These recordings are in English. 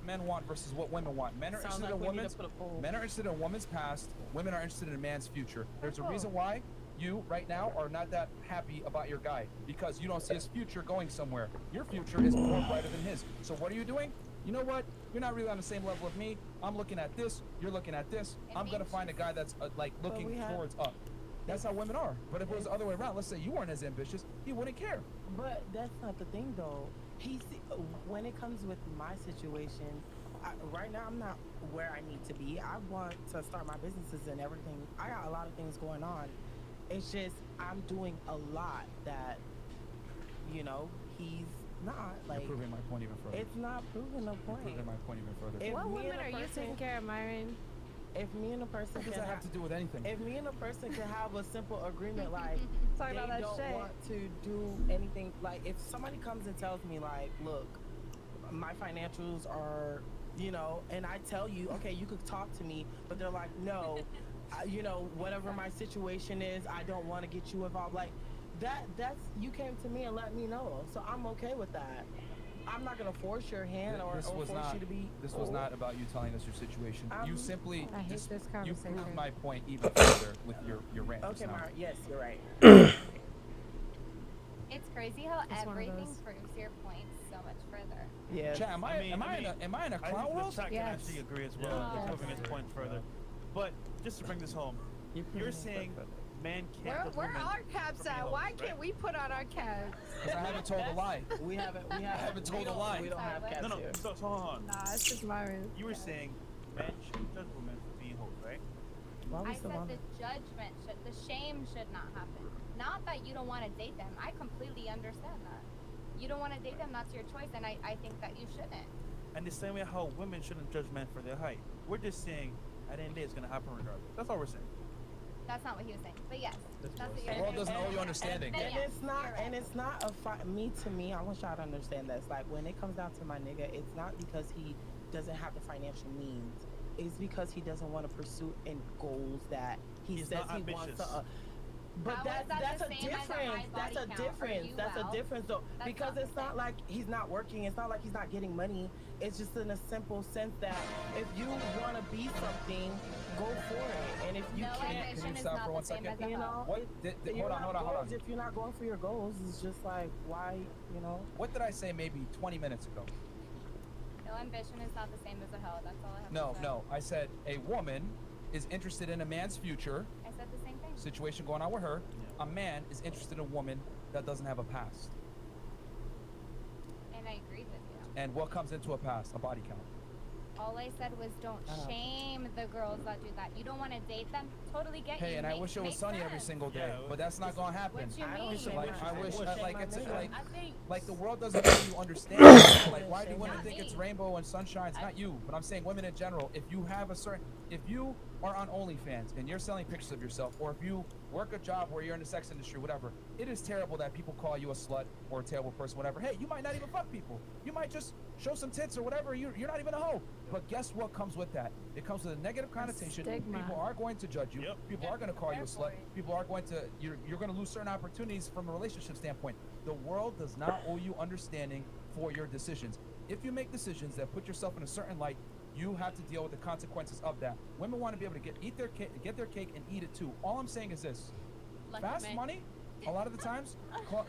men want versus what women want. Men are Sounds interested like in we need women's. to put a poll. Men are interested in a woman's past. Women are interested in a man's future. There's a reason why you right now are not that happy about your guy, because you don't see his future going somewhere. Your future is more brighter than his. So what are you doing? You know what? You're not really on the same level with me. I'm looking at this. You're looking at this. I'm gonna find a guy that's like looking towards up. That's how women are. But if it was the other way around, let's say you weren't as ambitious, he wouldn't care. But that's not the thing, though. When it comes with my situation, right now I'm not where I need to be. I want to start my businesses and everything. I got a lot of things going on. It's just I'm doing a lot that, you know, he's not. Like, you're proving my point even further. It's not proving the point. You're proving my point even further. If what me women and a are you person- taking care of, Myron? If me and a person What does can that have to do with anything? If me and a person can have a simple agreement, like Talking they about that don't shit. want to do anything, like if somebody comes and tells me, like, look, my financials are, you know, and I tell you, okay, you could talk to me, but they're like, no, you know, whatever my situation is, I don't want to get you involved. Like that's you came to me and let me know, so I'm okay with that. I'm not gonna force your hand or force you to be. This was not about you telling us your situation. You simply I hate this you conversation. proved my point even further with your rant. Okay, now. Mara, yes, you're right. It's crazy how It's one of everything those. proves your point so much further. Yeah. Chat, am I in a clown world? I can actually agree as well. Yeah. It's moving his point further. But just to bring this home, you're saying man can't. Where are our caps at? Why can't we put on our caps? Because I haven't told a lie. We haven't told a lie. We don't have cats No, here. so hold on. Nah, it's just Myron. You were saying men shouldn't judge women for being hoes, right? Why we I still said on the it? judgment the shame should not happen. Not that you don't want to date them. I completely understand that. You don't want to date them, that's your choice, and I think that you shouldn't. And the same way how women shouldn't judge men for their height. We're just saying at the end of the day it's gonna happen regardless. That's all we're saying. That's not what he was saying. But yes, that's what The you're world saying. doesn't owe you understanding. Then And yes, it's not, you're right. and it's not a fight. To me, I want y'all to understand this. Like when it comes down to my nigga, it's not because he doesn't have the financial means. It's because he doesn't want to pursue in goals that he He's says not he wants ambitious. to. But How that's is that that's the a same as a difference. high That's body a count? Are difference. you That's a out? difference though. That's Because not it's the not same. like he's not working. It's not like he's not getting money. It's just in a simple sense that if you want to be something, go for it. And if you No, can't, ambition Can you is stop not for the 1 same second? as a you know, hoe. What? you're Hold not on. goals. If you're not going for your goals, it's just like why, you know. What did I say maybe 20 minutes ago? No, ambition is not the same as a hoe. That's all I have No, to say. no. I said a woman is interested in a man's future. I said the same thing. Situation going on with her. A man is interested in a woman that doesn't have a past. And I agreed with you. And what comes into a past? A body count. All I said was don't shame the girls that do that. You don't want to date them. Totally get you. Hey, and I wish it was Makes sunny every sense. single day, Yeah, but that's not gonna happen. What you I don't mean? shame Like my I wish, nigga. like it's Shame my like, nigga. like the world doesn't make you understand. Like why do women Not think it's me. rainbow and sunshine? It's not you, but I'm saying women in general. If you have a certain, if you are on OnlyFans and you're selling pictures of yourself, or if you work a job where you're in the sex industry, whatever, it is terrible that people call you a slut or a terrible person, whatever. Hey, you might not even fuck people. You might just show some tits or whatever. You're not even a hoe. But guess what comes with that? It comes with a negative connotation. stigma. People are going to judge you. Yep. People are going to call you a Therefore- slut. People are going to, you're going to lose certain opportunities from a relationship standpoint. The world does not owe you understanding for your decisions. If you make decisions that put yourself in a certain light, you have to deal with the consequences of that. Women want to be able to get their cake and eat it too. All I'm saying is this: Lucky fast man. money, a lot of the times,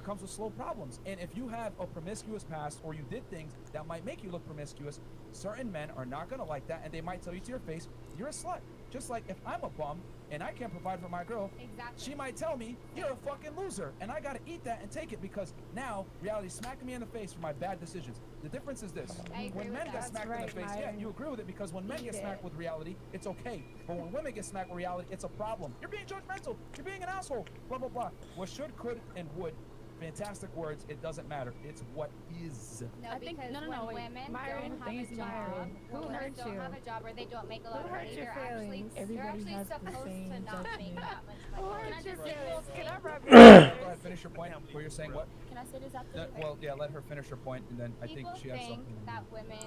comes with slow problems. And if you have a promiscuous past, or you did things that might make you look promiscuous, certain men are not gonna like that, and they might tell you to your face, "You're a slut." Just like if I'm a bum and I can't provide for my girl, Exactly. she might tell me, "You're a fucking loser," and I gotta eat that and take it because now reality's smacking me in the face for my bad decisions. The difference is this: I agree when with men that. get That's smacked in right, the face, yeah, Myron. you agree with it because when men get Eat smacked it. with reality, it's okay. But when women get smacked with reality, it's a problem. You're being judgmental. You're being an asshole. Blah blah blah. What should, could, and would. Fantastic words. It doesn't matter. It's what is. No, I think- because no, when wait. women Myron, don't have thanks, a job, Myron. Who women hurt don't you? have a job or they don't make a lot Who of hurt money, your they're actually, feelings? they're Everybody actually has the supposed to same not make judgment. that much Who money. hurt Can I your just say feelings? this Can I thing? rub Go ahead. Finish your point. Where you're saying what? Can I say this after No, you? well, yeah. Let her finish her point, and then I think People she has think something. that women,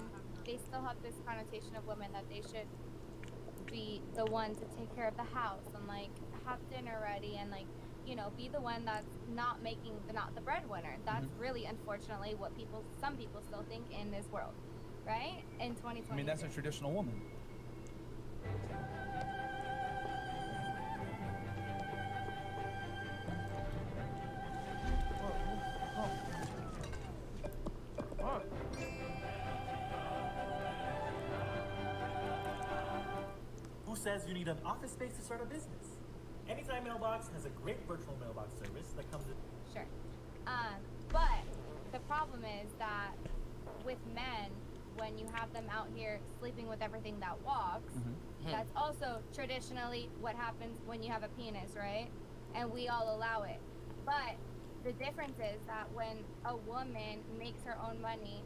they still have this connotation of women that they should be the one to take care of the house and like have dinner ready and like, you know, be the one that's not making not the breadwinner. That's really unfortunately what some people still think in this world. right? In 2020. I mean, that's a traditional woman. Who says you need an office space to start a business? Anytime Mailbox has a great virtual mailbox service that comes in. Sure. But the problem is that with men, when you have them out here sleeping with everything that walks, that's also traditionally what happens when you have a penis, right? And we all allow it. But the difference is that when a woman makes her own money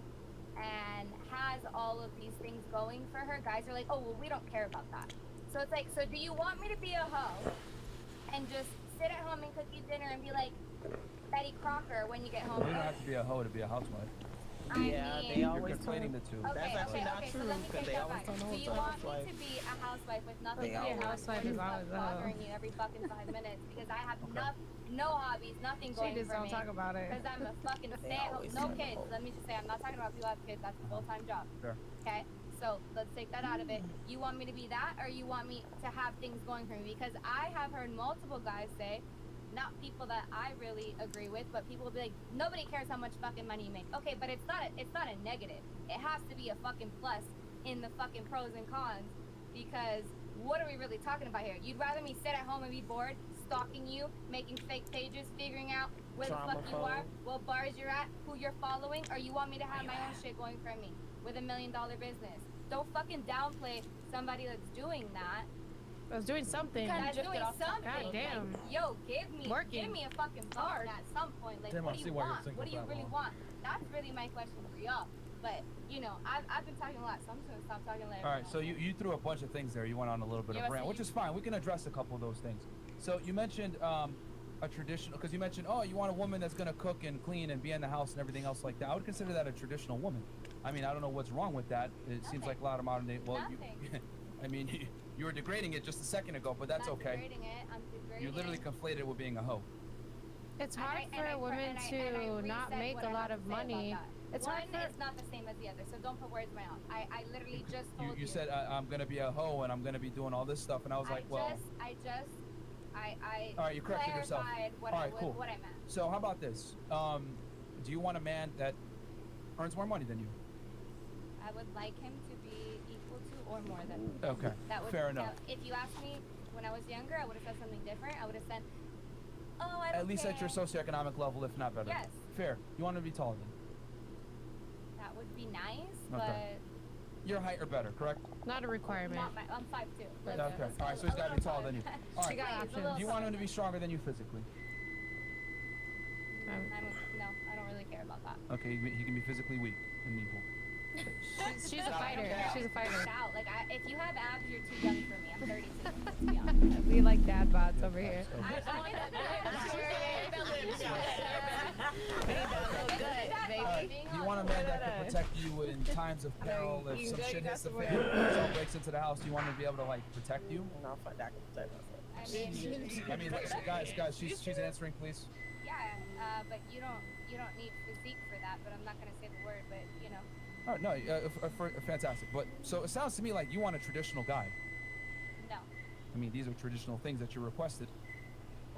and has all of these things going for her, guys are like, oh, well, we don't care about that. So it's like, so do you want me to be a hoe and just sit at home and cook you dinner and be like Betty Crocker when you get home? You don't have to be a hoe to be a housewife. Yeah, they You're always conflating tell the two. That's actually not so true, let me 'cause take they that always back. tell no Do you one's want me housewife. to be a housewife with nothing They to do? always housewife and is always a hoe. bothering you every fucking 5 minutes because I have no hobbies, nothing She going just for don't me. talk about it. Because I'm a fucking They stay-at-home, always no say kids. no. Let me just say, I'm not talking about people who have kids. That's a full-time job. Sure. Okay, so let's take that out of it. You want me to be that, or you want me to have things going for me? Because I have heard multiple guys say, not people that I really agree with, but people will be like, nobody cares how much fucking money you make. Okay, but it's not a negative. It has to be a fucking plus in the fucking pros and cons, because what are we really talking about here? You'd rather me sit at home and be bored, stalking you, making fake pages, figuring out where the fuck you are, what bars you're at, who you're following, or you want me to have my own shit going for me with $1 million business? Don't fucking downplay somebody that's doing that. I was doing something. That's doing something. God damn. Like, yo, give me a fucking phone at some point. Like, Damn, what I do see you why you're want? single What do you for that really long. want? That's really my question for y'all. But, you know, I've been talking a lot, so I'm just gonna stop talking later. All right, so you threw a bunch of things there. You went on a little bit Yeah, of but rant, so which you- is fine. We can address a couple of those things. So you mentioned a traditional, because you mentioned, oh, you want a woman that's going to cook and clean and be in the house and everything else like that. I would consider that a traditional woman. I mean, I don't know what's wrong with that. It seems Nothing. like a lot of modern day. Well, you, Nothing. I mean, you were degrading it just a second ago, but that's I'm okay. degrading it. I'm degrading You literally it. conflated it with being a hoe. It's And hard I- and for I- a woman and I to not reset make what a I lot have of to say about money. that. It's One hard for is not the same as the other, so don't put words in my mouth. I literally just told You said I'm going to be a hoe and I'm going to be doing all this stuff, and I was like, well. I All right, you corrected yourself. clarified what All I right, cool. what I meant. So how about this? Do you want a man that earns more money than you? I would like him to be equal to or more than. Okay, That would fair enough. If you asked me when I was younger, I would have said something different. I would have said, "Oh, I don't At least care." at your socioeconomic level, if not better. Yes. Fair. You want to be taller than? That would be nice, Okay. Your height or better, correct? not a but requirement. not my. I'm 5'2". Okay. All right, so he's got to be taller than you. All She right. got Please, a options. little Do you want him to taller. be stronger than you physically? No, I don't really care about that. Okay, he can be physically weak and evil. She's a fighter. She's a fighter. Shout. Like, if you have abs, you're too young for me. I'm 32. Let's be honest. We like dad bods over here. Do you want a man that can protect you in times of peril? If some shit hits the fan, someone breaks into the house, do you want him to be able to like protect you? No, fuck that. I mean, guys, she's answering, please. Yeah, but you don't need physique for that. But I'm not gonna say the word. But you know, All right, no, fantastic. But so it sounds to me like you want a traditional guy. no. I mean, these are traditional things that you requested.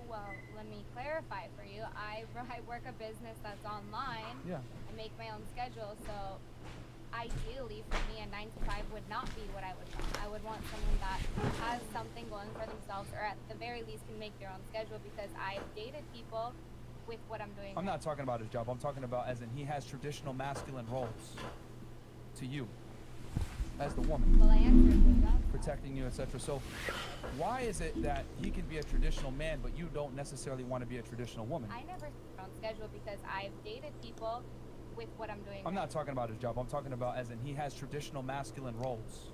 Well, let me clarify for you. I work a business that's online. Yeah. I make my own schedule, so ideally for me, a 9 to 5 would not be what I would want. I would want someone that has something going for themselves, or at the very least can make their own schedule, because I've dated people with what I'm doing. I'm now. not talking about his job. I'm talking about as in he has traditional masculine roles to you as the woman, Well, I answered the job. protecting you, etc. So why is it that he can be a traditional man, but you don't necessarily want to be a traditional woman? I never set my own schedule because I've dated people with what I'm doing. I'm now. not talking about his job. I'm talking about as in he has traditional masculine roles.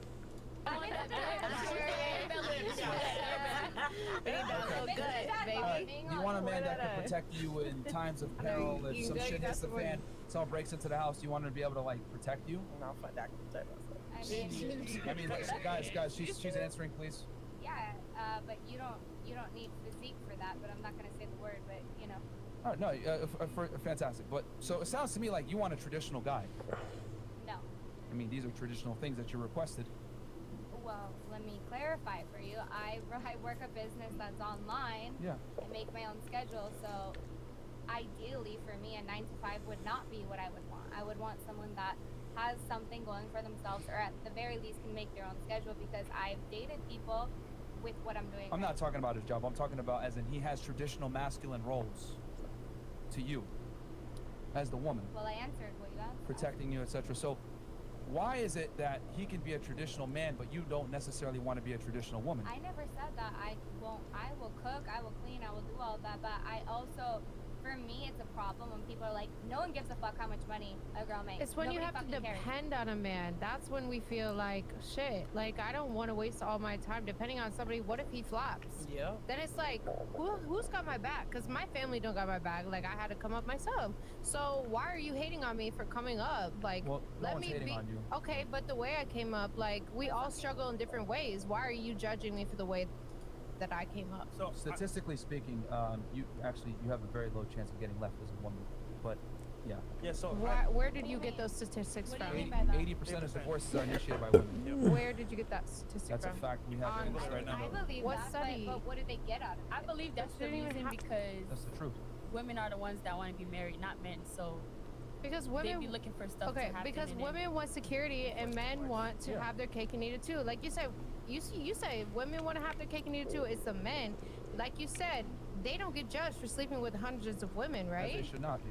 Good, Do you want a man that can protect you in times of peril? If some shit hits the fan, someone breaks into the house, do you want him to be able to like protect you? No, fuck that. I mean, guys, she's answering, please. Yeah, but you don't need physique for that. But I'm not gonna say the word. But you know, All right, no, fantastic. But so it sounds to me like you want a traditional guy. no. I mean, these are traditional things that you requested. Well, let me clarify for you. I work a business that's online. Yeah. I make my own schedule, so ideally for me, a 9 to 5 would not be what I would want. I would want someone that has something going for themselves, or at the very least can make their own schedule, because I've dated people with what I'm doing. I'm right not talking about his job. I'm talking about as in he has traditional masculine roles to you as the woman, Well, I answered what you asked. protecting you, etc. So why is it that he can be a traditional man, but you don't necessarily want to be a traditional woman? I never said that. I will cook, I will clean, I will do all that, but I also, for me, it's a problem when people are like, no one gives a fuck how much money a girl makes. It's when you Nobody have to fucking cares. depend on a man. That's when we feel like shit. Like I don't want to waste all my time depending on somebody. What if he flops? Yeah. Then it's like, who's got my back? Because my family don't got my back. Like I had to come up myself. So why are you hating on me for coming up? Like, Well, no let one's me hating be. on you. Okay, but the way I came up, like we all struggle in different ways. Why are you judging me for the way that I came up? So Statistically speaking, you have a very low chance of getting left as a woman. But yeah, yeah, so Where did you get those statistics What do you from? mean by that? 80% of divorces are initiated by women. Where did you get that statistic That's a from? fact. We have On- English right now. I believe What that, study? but what did they get out of it? I believe that's the Didn't even reason ha- because That's the truth. women are the ones that want to be married, not men. So Because they women be looking for stuff Okay, to happen. because and then- women want security and men want to Yeah. have their cake and eat it too. Like you said, you say women want to have their cake and eat it too. It's the men. Like you said, they don't get judged for sleeping with hundreds of women, As they right? should not be.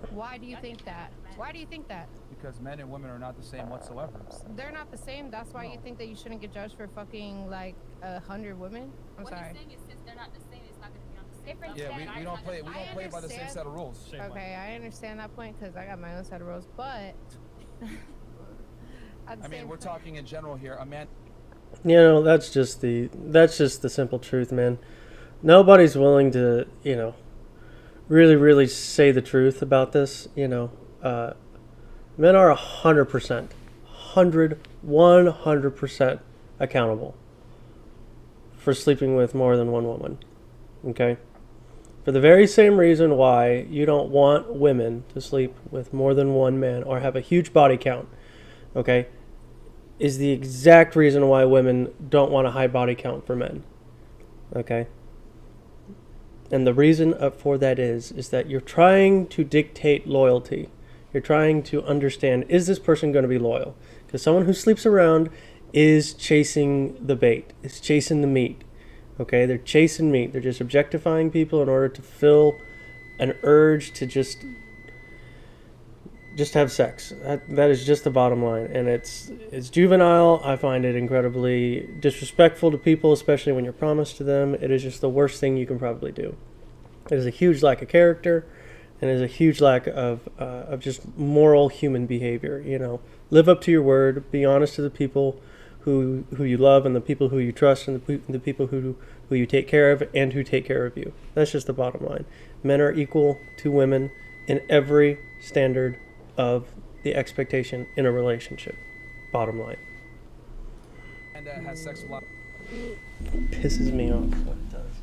Why do you think that? Why do you think that? Because men and women are not the same whatsoever. They're not the same. That's why you No. think that you shouldn't get judged for fucking like 100 women. I'm what sorry. he's saying is since they're not the same, it's not going to be on the same Different level. Yeah, standards. we don't play. We I don't play by the same understand. set of rules. Shame on Okay, I understand that point because I got my own set of rules, but at the I mean, same we're time- talking in general here. A man. You know, that's just the simple truth, man. Nobody's willing to, really say the truth about this. Men are 100%, 100% accountable for sleeping with more than one woman. Okay? For the very same reason why you don't want women to sleep with more than one man or have a huge body count. Okay? Is the exact reason why women don't want a high body count for men. Okay? And the reason for that is that you're trying to dictate loyalty. You're trying to understand, is this person going to be loyal? Because someone who sleeps around is chasing the bait, is chasing the meat. Okay? They're chasing meat. They're just objectifying people in order to fill an urge to just have sex. That is just the bottom line, and it's juvenile. I find it incredibly disrespectful to people, especially when you're promised to them. It is just the worst thing you can probably do. It is a huge lack of character, and it is a huge lack of just moral human behavior. Live up to your word. Be honest to the people who you love, and the people who you trust, and the people who you take care of, and who take care of you. That's just the bottom line. Men are equal to women in every standard of the expectation in a relationship. Bottom line. And that has sex with a lot. Pisses me off what it does.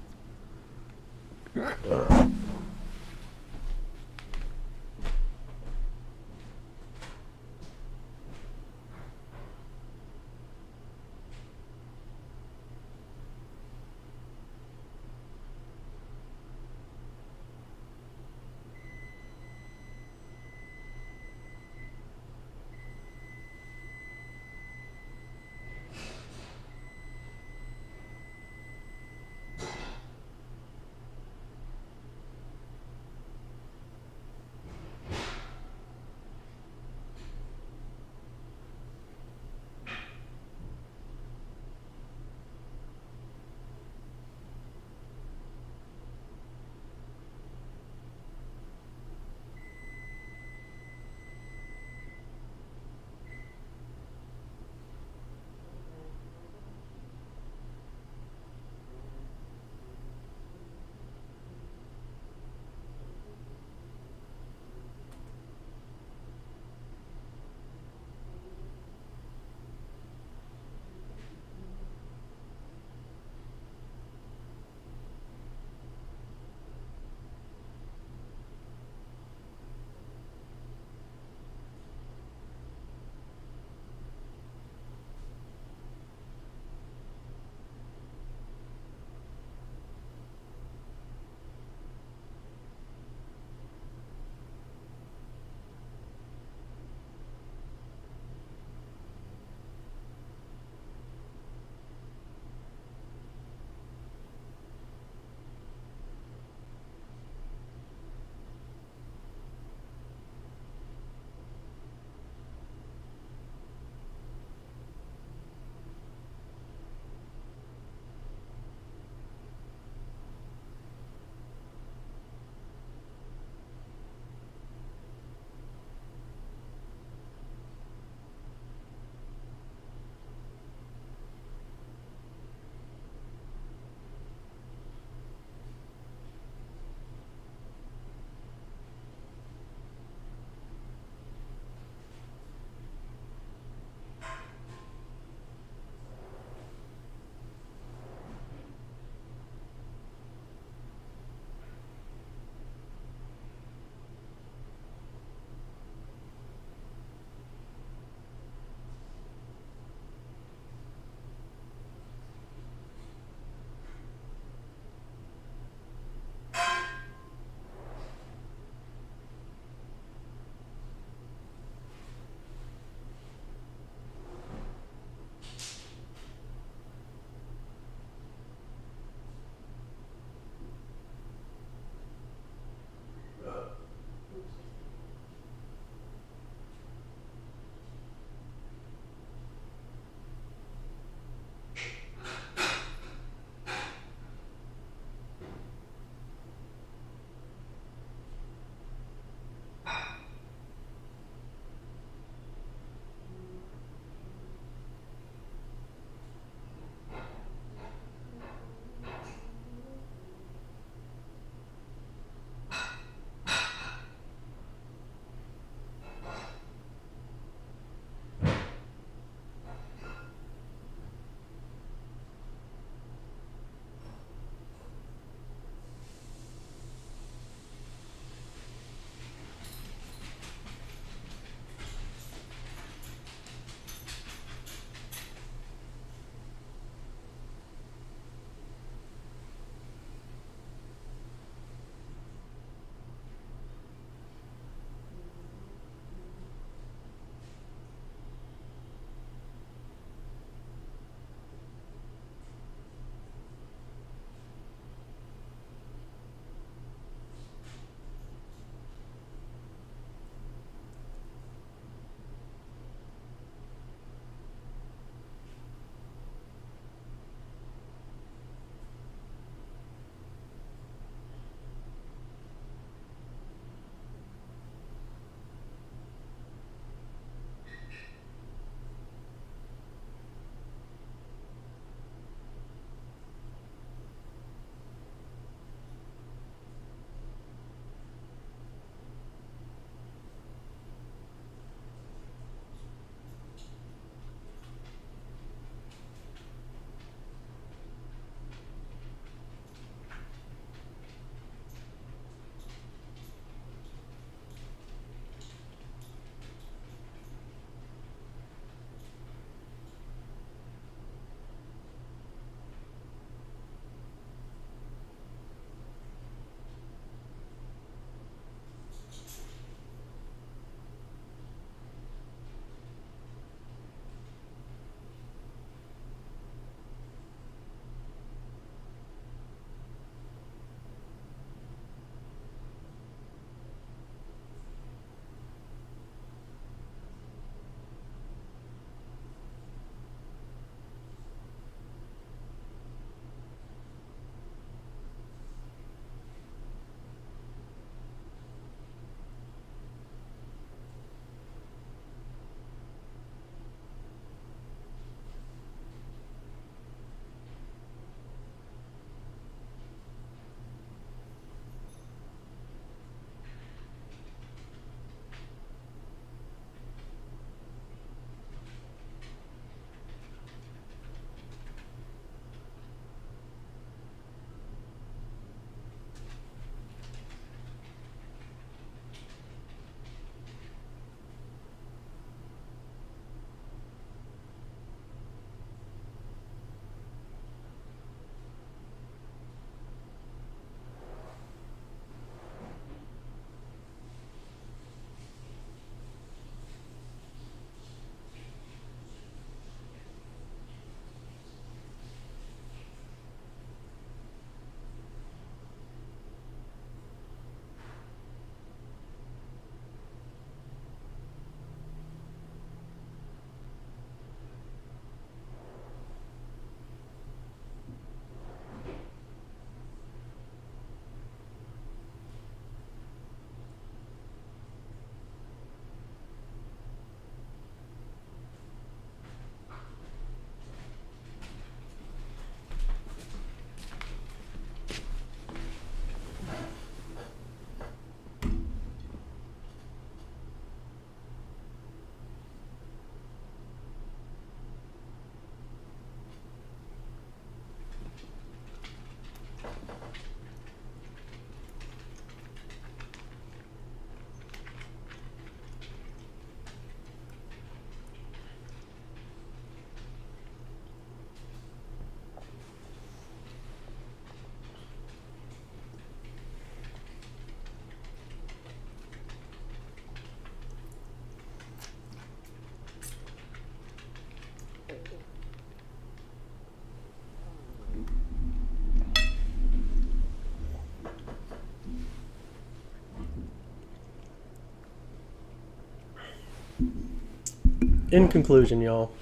in conclusion, y'all,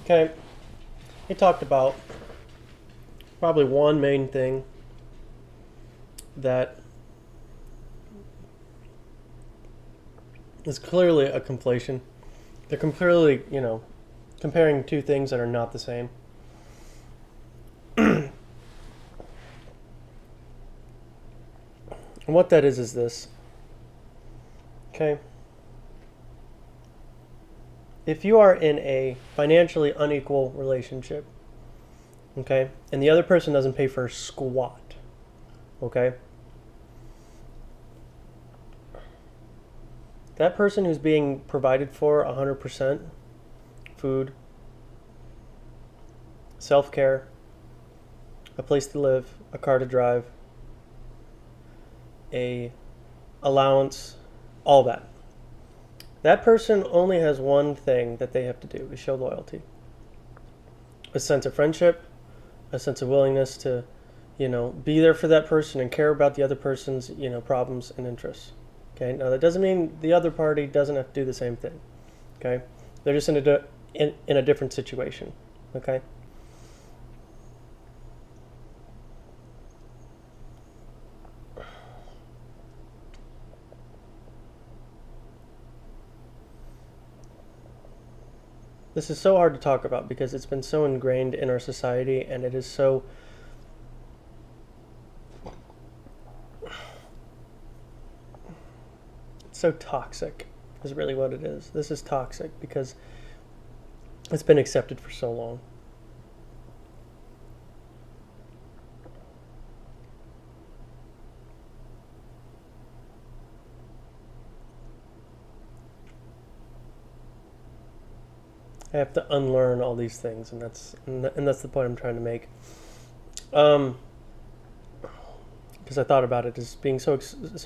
okay, he talked about probably one main thing that is clearly a conflation. They're clearly, comparing two things that are not the same. And what that is this. Okay. If you are in a financially unequal relationship, okay, and the other person doesn't pay for squat, okay, that person who's being provided for 100%, food, self-care, a place to live, a car to drive, a allowance, all that. That person only has one thing that they have to do, is show loyalty. A sense of friendship, a sense of willingness to, be there for that person and care about the other person's, problems and interests. Okay, now that doesn't mean the other party doesn't have to do the same thing. Okay, they're just in a different situation. Okay. This is so hard to talk about because it's been so ingrained in our society, and it is so toxic is really what it is. This is toxic because it's been accepted for so long. I have to unlearn all these things, and that's the point I'm trying to make. Because I thought about it as being so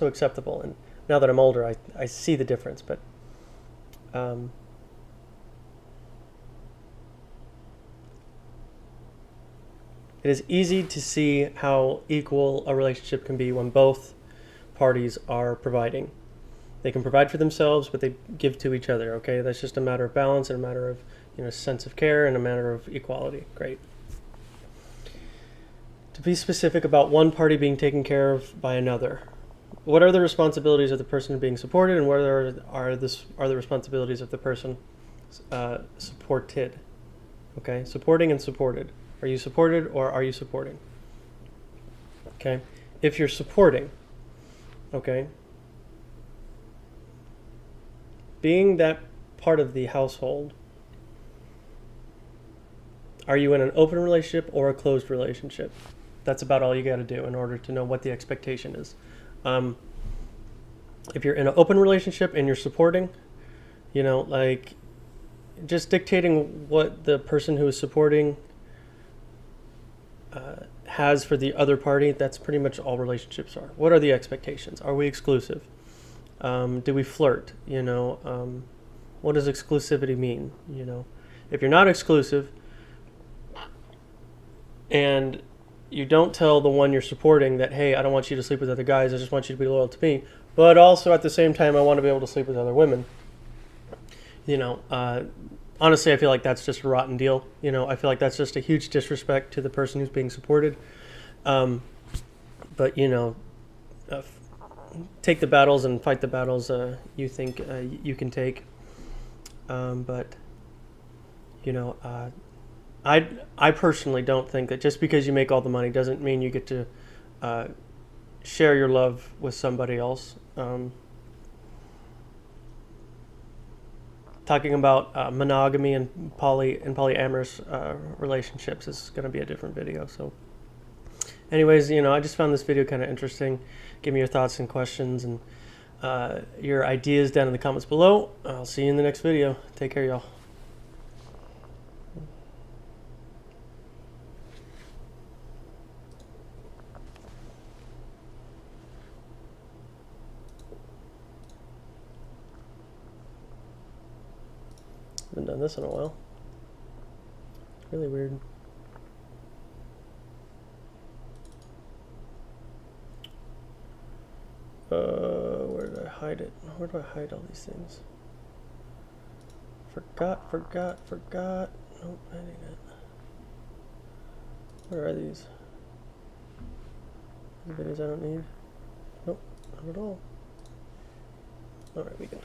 acceptable, and now that I'm older, I see the difference. But it is easy to see how equal a relationship can be when both parties are providing. They can provide for themselves, but they give to each other, okay? That's just a matter of balance and a matter of, sense of care and a matter of equality. Great. To be specific about one party being taken care of by another. What are the responsibilities of the person being supported, and what are the responsibilities of the person supported? Okay, supporting and supported. Are you supported or are you supporting? Okay, if you're supporting, okay, being that part of the household, are you in an open relationship or a closed relationship? That's about all you got to do in order to know what the expectation is. If you're in an open relationship and you're supporting, just dictating what the person who is supporting has for the other party, that's pretty much all relationships are. What are the expectations? Are we exclusive? Do we flirt? What does exclusivity mean? If you're not exclusive and you don't tell the one you're supporting that, hey, I don't want you to sleep with other guys, I just want you to be loyal to me, but also at the same time I want to be able to sleep with other women, honestly, I feel like that's just a rotten deal. I feel like that's just a huge disrespect to the person who's being supported. But take the battles and fight the battles you think you can take. But I personally don't think that just because you make all the money doesn't mean you get to share your love with somebody else. Talking about monogamy and polyamorous relationships is going to be a different video. So anyways, I just found this video kind of interesting. Give me your thoughts and questions and your ideas down in the comments below. I'll see you in the next video. Take care, y'all. Haven't done this in a while. Really weird. Where did I hide it? Where do I hide all these things? Forgot. Nope, I need it. Where are these? The videos I don't need. Nope, not at all. Alright, we can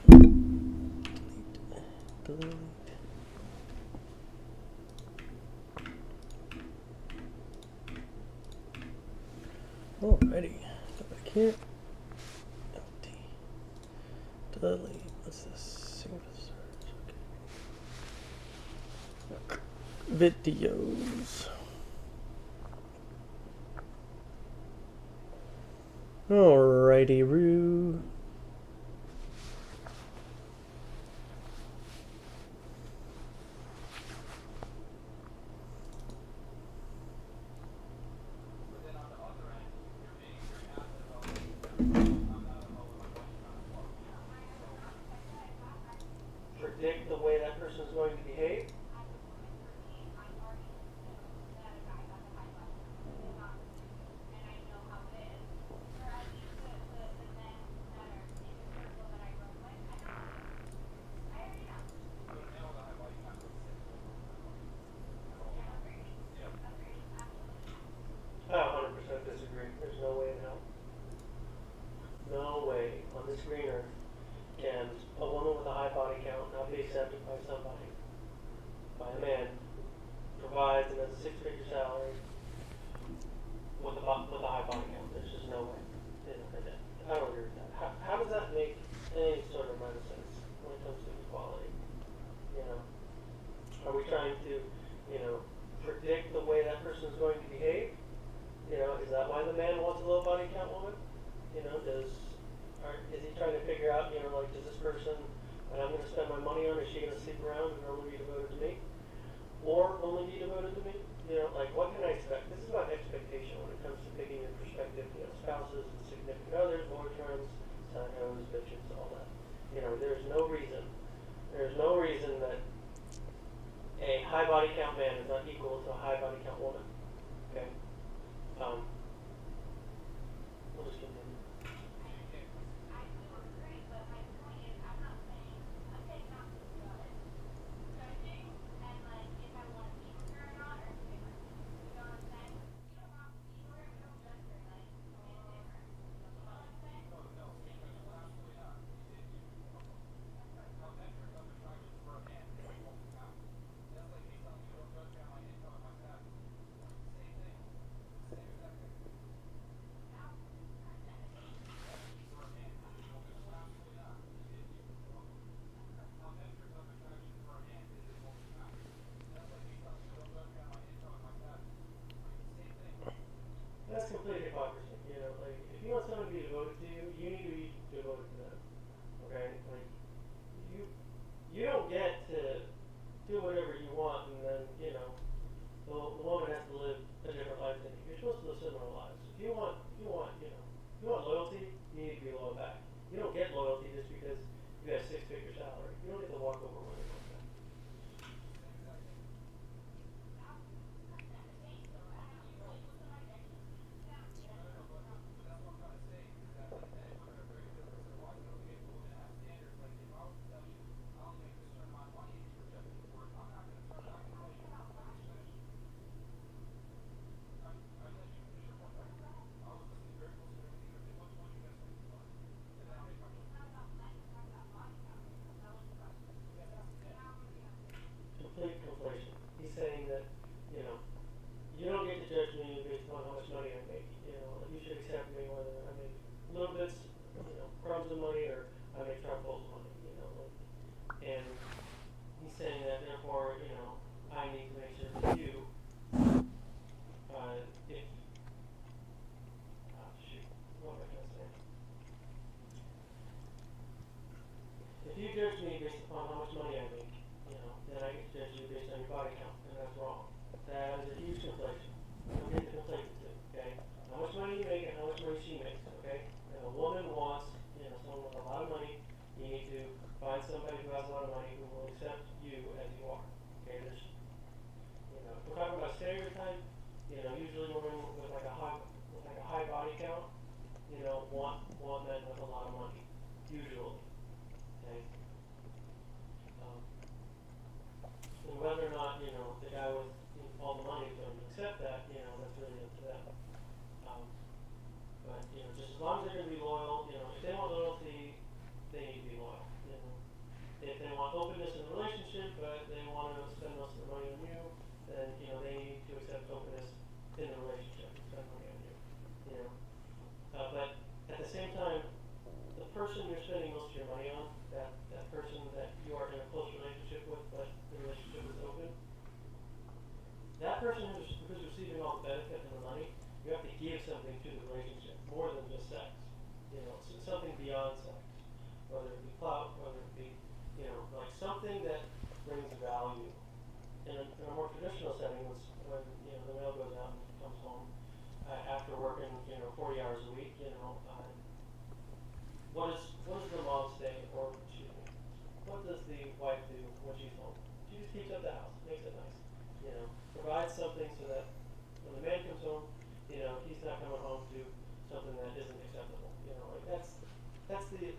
delete. Alrighty. I can't. Empty. Delete. What's this? Single search. Okay. Videos. Alrighty, Roo. Predict the way that person is going to behave. I 100% disagree. There's no way in hell. No way on this green earth can a woman with a high body count not be accepted by somebody, by a man who provides and has a six-figure salary with a high body count. There's just no way. I don't agree with that. How does that make any sort of sense when it comes to equality? You know, are we trying to, predict the way that person is going to behave? Is that why the man wants a low body count woman? Is he trying to figure out, does this person that I'm going to spend my money on, is she going to sleep around and only be devoted to me? Or only be devoted to me? What can I expect? This is about expectation when it comes to picking your perspective, spouses and significant others, boyfriends, side hoes, bitches, all that. There's no reason that a high body count man is not equal to a high body count woman. Okay? We'll just continue. That's complete hypocrisy. If you want someone to be devoted to you, you need to be devoted to them. Okay? You don't get to do whatever you want and then, the woman has to live a different life than you. You're supposed to live similar lives. If you want loyalty, you need to be loyal back. You don't get loyalty just because you have a six-figure salary. You don't get to walk over money like that. Complete conflation. He's saying that, you don't get to judge me based on how much money I make. You should accept me whether I make little bits, crumbs of money or I make truckfuls of money, and he's saying that therefore, I need to make sure that you, what am I going to say? If you judge me based upon how much money I make, then I get to judge you based on your body count, and that's wrong. That is a huge conflation. You don't get to conflate the two, okay? How much money you make and how much money she makes, okay? If a woman wants, someone with a lot of money, you need to find somebody who has a lot of money who will accept you as you are. Okay, if we're talking about stereotype, usually women with a high body count, want men with a lot of money. Usually. Okay? And whether or not, you know, the guy with all the money is going to accept that, you know, that's really up to them. But, you know, just as long as they're going to be loyal, you know, if they want loyalty, they need to be loyal, you know. If they want openness in the relationship, but they want to spend most of their money on you, then, you know, they need to accept openness in the relationship and spend money on you, you know. But at the same time, the person you're spending most of your money on, that person that you are in a close relationship with, but the relationship is open, that person who's receiving all the benefit and the money, you have to give something to the relationship, more than just sex. You know, something beyond sex. Whether it be clout, whether it be, you know, like something that brings value. In a more traditional setting, when, you know, the male goes out and comes home after working, you know, 40 hours a week, you know, what does the mom say, or excuse me, what does the wife do when she's home? She just keeps up the house, makes it nice, you know, provides something so that when the man comes home, you know, he's not coming home to something that isn't acceptable. You know, like that's the 50-50.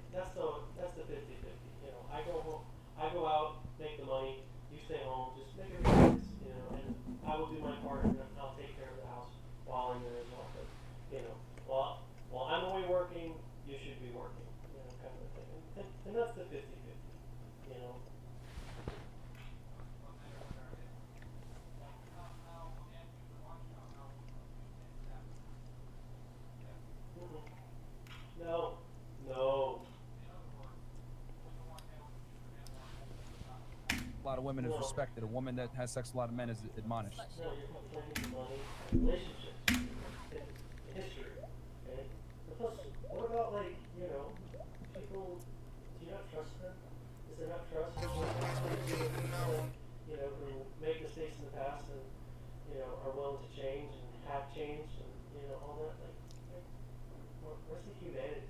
You know, I go home, I go out, make the money, you stay home, just make it nice, you know, and I will do my part and I'll take care of the house while I'm there as well. But, you know, while I'm away working, you should be working, you know, kind of a thing. And that's the 50-50, you know. No. A lot of women is respected. A woman that has sex with a lot of men is admonished. No, you're complaining money, relationships, history, okay? And plus, what about, like, you know, people, do you not trust them? Is there not trust? You know, who make mistakes in the past and, you know, are willing to change and have changed and, you know, all that, like where's the humanity?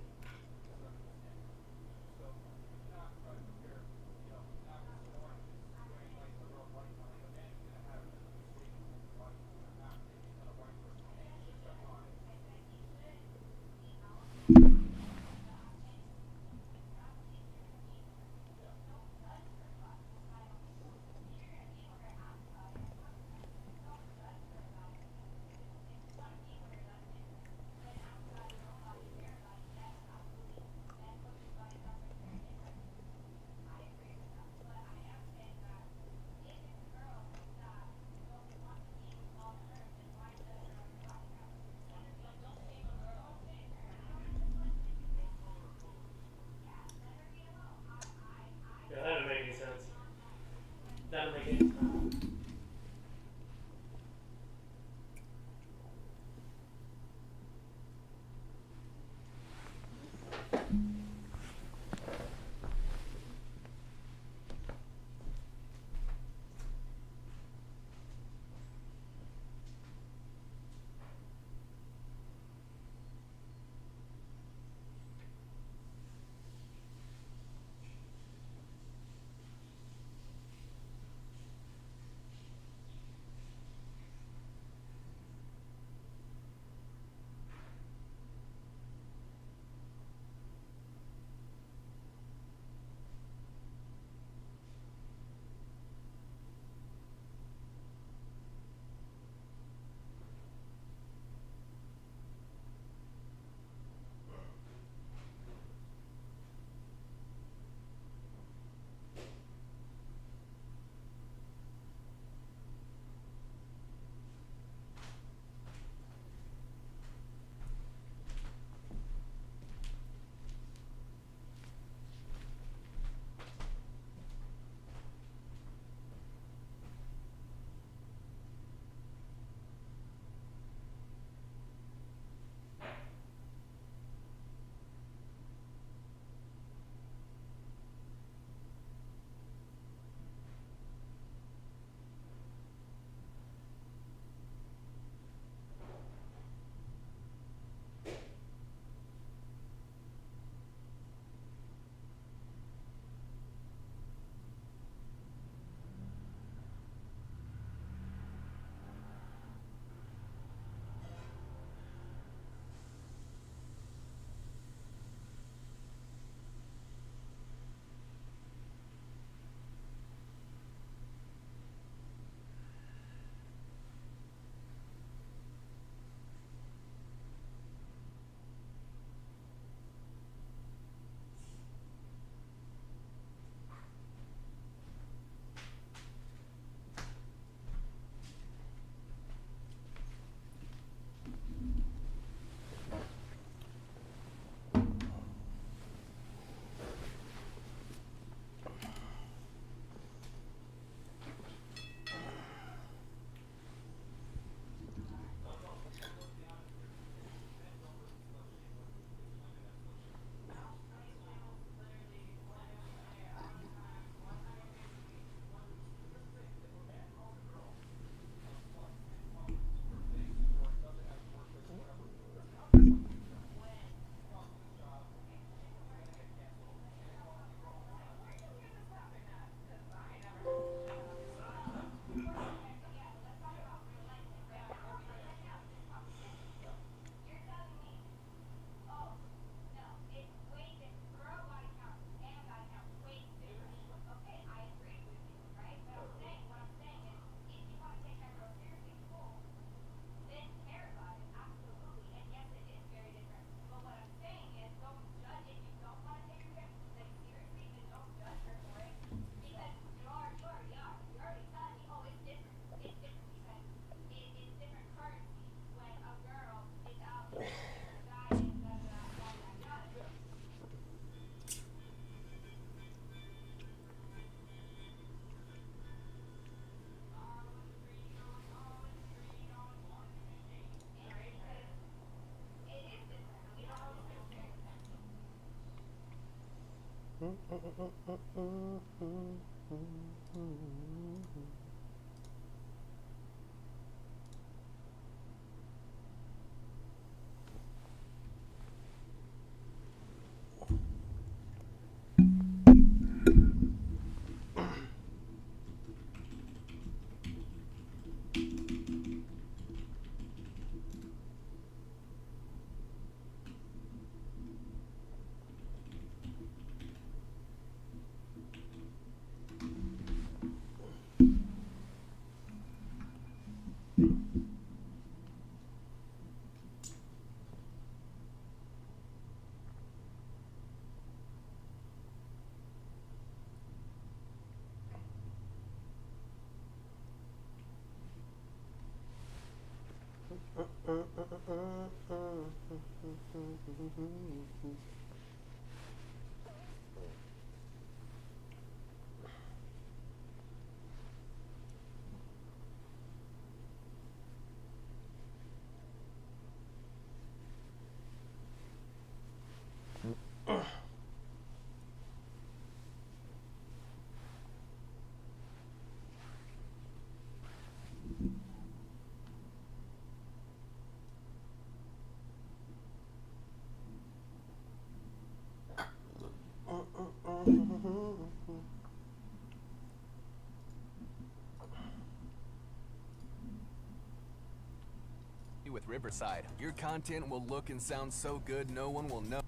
With Riverside, your content will look and sound so good no one will know.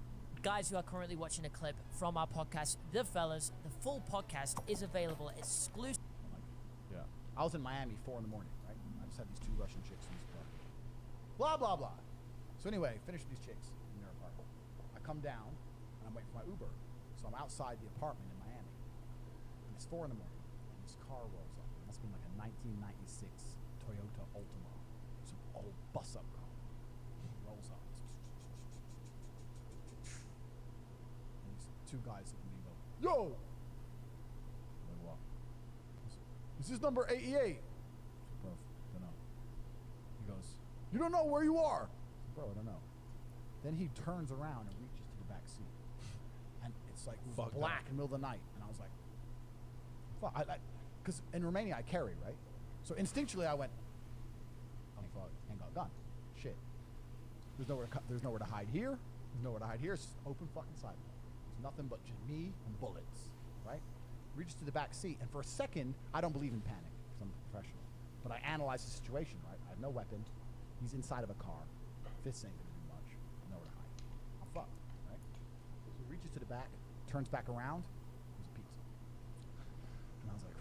Guys who are currently watching a clip from our podcast, The Fellas, the full podcast is available exclusive. Yeah. I was in Miami 4 in the morning, right? I just had these 2 Russian chicks in this club. Blah, blah, blah. So anyway, finished with these chicks in their apartment. I come down, and I'm waiting for my Uber. So I'm outside the apartment in Miami. And it's 4 in the morning, and this car rolls up. It must have been like a 1996 Toyota Altima. It's an old bus-up car. It rolls up. And these 2 guys look at me and go, "Yo!" I'm like, what? Is this number 88? Bro, don't know. He goes, "You don't know where you are?" Bro, I don't know. Then he turns around and reaches to the back seat. And it's like, it was black in the middle of the night. And I was like, fuck. Because in Romania, I carry, right? So instinctually, I went, oh, fuck, ain't got a gun. Shit. There's nowhere to hide here. There's nowhere to hide here. It's just open fucking sidewalk. There's nothing but just me and bullets, right? Reaches to the back seat. And for a second, I don't believe in panic because I'm a professional. But I analyze the situation, right? I have no weapon. He's inside of a car. Fists ain't gonna do much. Nowhere to hide. I'm fucked, right? So he reaches to the back, turns back around. There's a pizza. And I was like,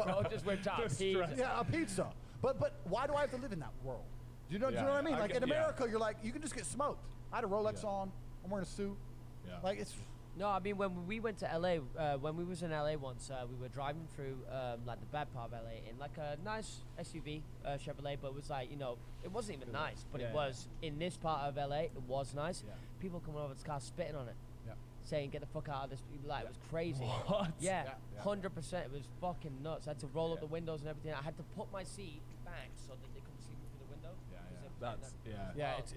Bro just whipped out a pizza. yeah, a pizza. But why do I have to live in that world? Do you know what I mean? Like in America, you're like, you can just get smoked. I had a Rolex on. I'm wearing a suit. Yeah. Like it's. No, I mean when we went to LA, when we was in LA once, we were driving through like the bad part of LA in like a nice SUV Chevrolet, but it was like, you know, it wasn't even nice, but it was in this part of LA, it was nice. Yeah. People coming over to the car spitting on it, Yeah. saying get the fuck out of this. Like it was crazy. What? Yeah, Yeah. 100%. It was fucking nuts. I had to roll up the windows and everything. I had to put my seat back so that they couldn't see me through the window.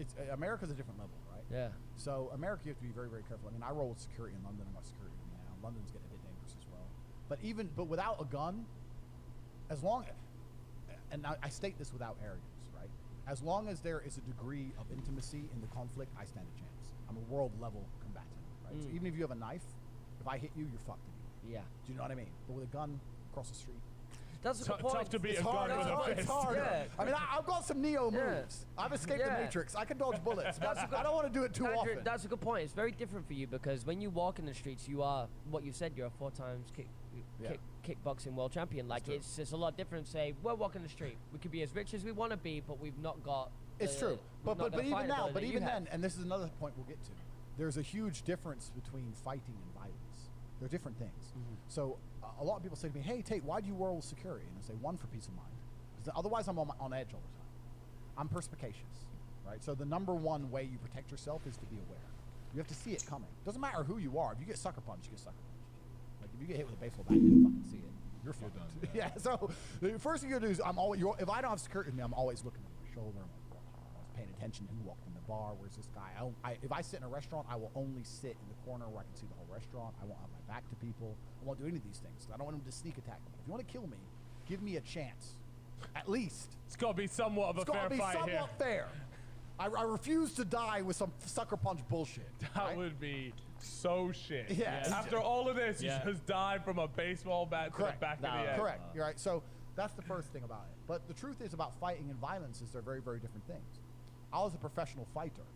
It's America's a different level, right? Yeah. So America, you have to be very, very careful. I mean, I roll with security in London. I'm got security now. London's getting a bit dangerous as well. But without a gun, as long, and I state this without arrogance, right? As long as there is a degree of intimacy in the conflict, I stand a chance. I'm a world level combatant, right? So even if you have a knife, if I hit you, you're fucked. Yeah. Do you know what I mean? But with a gun across the street, That's a good point. Tough to beat it's a hard. gun with a It's fist. harder. Yeah. I mean, I've got some Neo moves. I've escaped the Matrix. I can dodge bullets. But I don't want to do it too Andrew, often. that's a good point. It's very different for you because when you walk in the streets, you are what you said. You're a 4 times kickboxing world champion. Like it's a lot different. Say we're walking the street. We could be as rich as we want to be, but we've not got. It's true. we've But not got the even now, fighting but ability even you then, have. and this is another point we'll get to. There's a huge difference between fighting and violence. They're different things. So a lot of people say to me, "Hey, Tate, why do you roll with security?" And I say, one, for peace of mind, because otherwise I'm on edge all the time. I'm perspicacious, right? So the number one way you protect yourself is to be aware. You have to see it coming. Doesn't matter who you are. If you get sucker punched, you get sucker punched. Like if you get hit with a baseball bat, you didn't fucking see it. You're fucked. done. Yeah. So the first thing you do is if I don't have security with me, I'm always looking over my shoulder. I'm like, paying attention to who walked in the bar. Where's this guy? If I sit in a restaurant, I will only sit in the corner where I can see the whole restaurant. I won't have my back to people. I won't do any of these things. I don't want them to sneak attack me. If you want to kill me, give me a chance. At least. It's got to be somewhat of a fair fight here. It's got to be somewhat fair. I refuse to die with some sucker punch bullshit. That would be so shit. Yeah. After all of this, you just died from a baseball bat to the back of the head. Correct. You're right. So that's the first thing about it. But the truth is about fighting and violence is they're very, very different things. I was a professional fighter,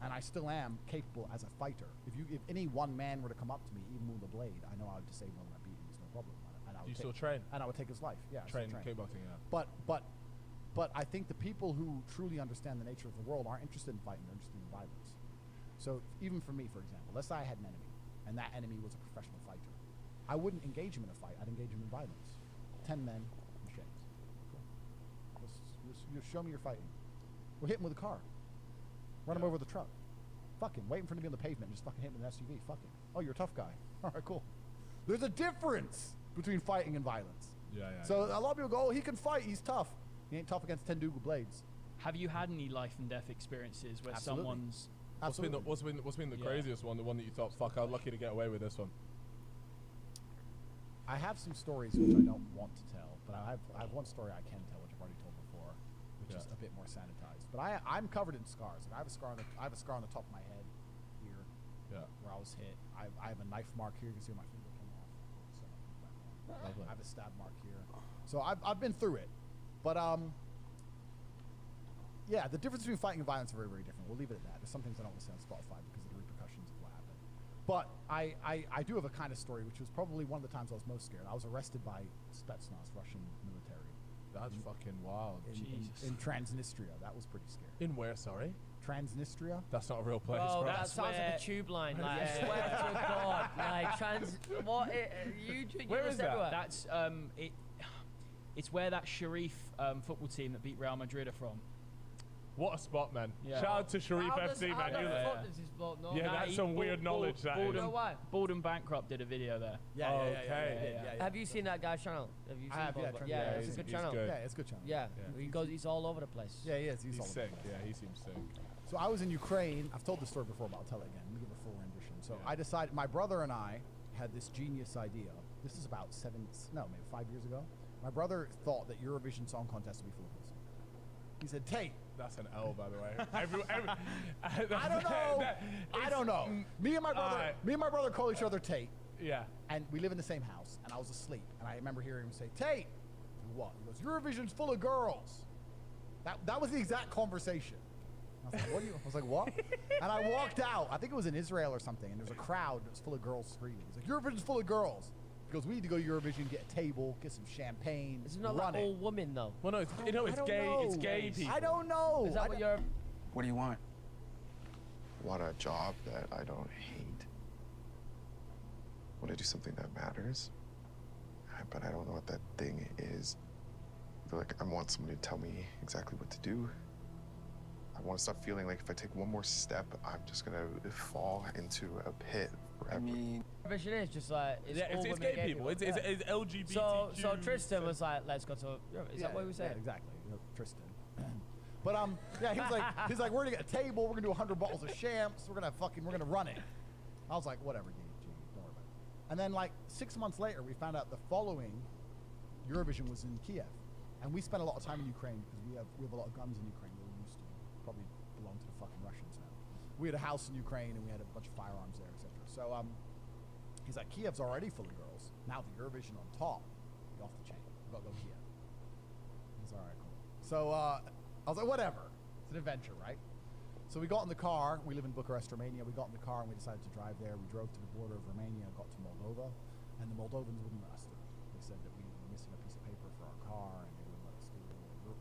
and I still am capable as a fighter. If any one man were to come up to me, even with a blade, I know I would disable him and beat him. It's no problem. And I would still train? And I would take his life. Yeah. Train kickboxing. Yeah. But I think the people who truly understand the nature of the world aren't interested in fighting, they're interested in violence. So even for me, for example, let's say I had an enemy, and that enemy was a professional fighter. I wouldn't engage him in a fight, I'd engage him in violence. 10 men, machetes. Cool. You show me you're fighting. We'll hit him with a car. Run him over with a truck. Fuck him. Wait for him to be on the pavement and just fucking hit him with an SUV. Fuck him. Oh, you're a tough guy. All right, cool. There's a difference between fighting and violence. So a lot of people go, oh, he can fight, he's tough. He ain't tough against 10 dude with blades. Have you had any life and death experiences where someone's... What's been the craziest one? The one that you thought, fuck, I'm lucky to get away with this one. I have some stories which I don't want to tell, but I have one story I can tell, which I've already told before, which is a bit more sanitized. But I'm covered in scars. Like I have a scar on the top of my head here, where I was hit. I have a knife mark here. You can see where my finger came off. So I have a stab mark here. So I've been through it. But yeah, the difference between fighting and violence are very, very different. We'll leave it at that. There's some things I don't want to say on Spotify because of the repercussions of what happened. But I do have a kind of story, which was probably one of the times I was most scared. I was arrested by Spetsnaz, Russian military. That's fucking wild. In Transnistria. That was pretty scary. In where, sorry? Transnistria? That's not a real place, bro. bro. That sounds like a tube line. Like, I swear to God. Like, Where is that? That's, it's where that Sharif football team that beat Real Madrid are from. What a spot, man. Shout out to Sharif FC, man. That's some weird knowledge, that is. Bald and Bankrupt did a video there. Yeah. Have you seen that guy's channel? Have you seen it's a good channel. Yeah, it's a good channel. Yeah. He's all over the place. Yeah, he is. He's sick. Yeah, he seems sick. So I was in Ukraine. I've told this story before, but I'll tell it again. Let me give a full rendition. So I decided, my brother and I had this genius idea. This is about 5 years ago. My brother thought that Eurovision Song Contest would be full of pussy. He said, Tate. That's an L, by the way. I don't know. Me and my brother call each other Tate. Yeah. And we live in the same house. And I was asleep. And I remember hearing him say, Tate. What? He goes, Eurovision's full of girls. That was the exact conversation. I was like, what? I was like, what? And I walked out. I think it was in Israel or something. And there was a crowd that was full of girls screaming. He's like, Eurovision's full of girls. He goes, we need to go to Eurovision, get a table, get some champagne. It's not like all women, though. Well, no, it's gay. It's gay people. I don't know. Is that what you're... What do you want? Want a job that I don't hate. Want to do something that matters. But I don't know what that thing is. I feel like I want somebody to tell me exactly what to do. I want to stop feeling like if I take one more step, I'm just going to fall into a pit forever. I mean, Eurovision is just like it's gay people. It's LGBT. So Tristan was like, "Let's go to." Is that what we said? Yeah, exactly. Tristan. But he's like, we're gonna get a table. We're gonna do 100 bottles of champs. We're gonna run it. I was like, whatever, G, don't worry about it. And then like 6 months later, we found out the following Eurovision was in Kiev, and we spent a lot of time in Ukraine because we have a lot of guns in Ukraine. We're used to probably belong to the fucking Russians now. We had a house in Ukraine and we had a bunch of firearms there, etc. So he's like, Kiev's already full of girls. Now the Eurovision on top, be off the chain. We've got to go Kiev. He's all right, cool. So I was like, whatever. It's an adventure, right? So we got in the car. We live in Bucharest, Romania. We got in the car and we decided to drive there. We drove to the border of Romania, got to Moldova, and the Moldovans wouldn't let us through. They said that we were missing a piece of paper for our car and they wouldn't let us through.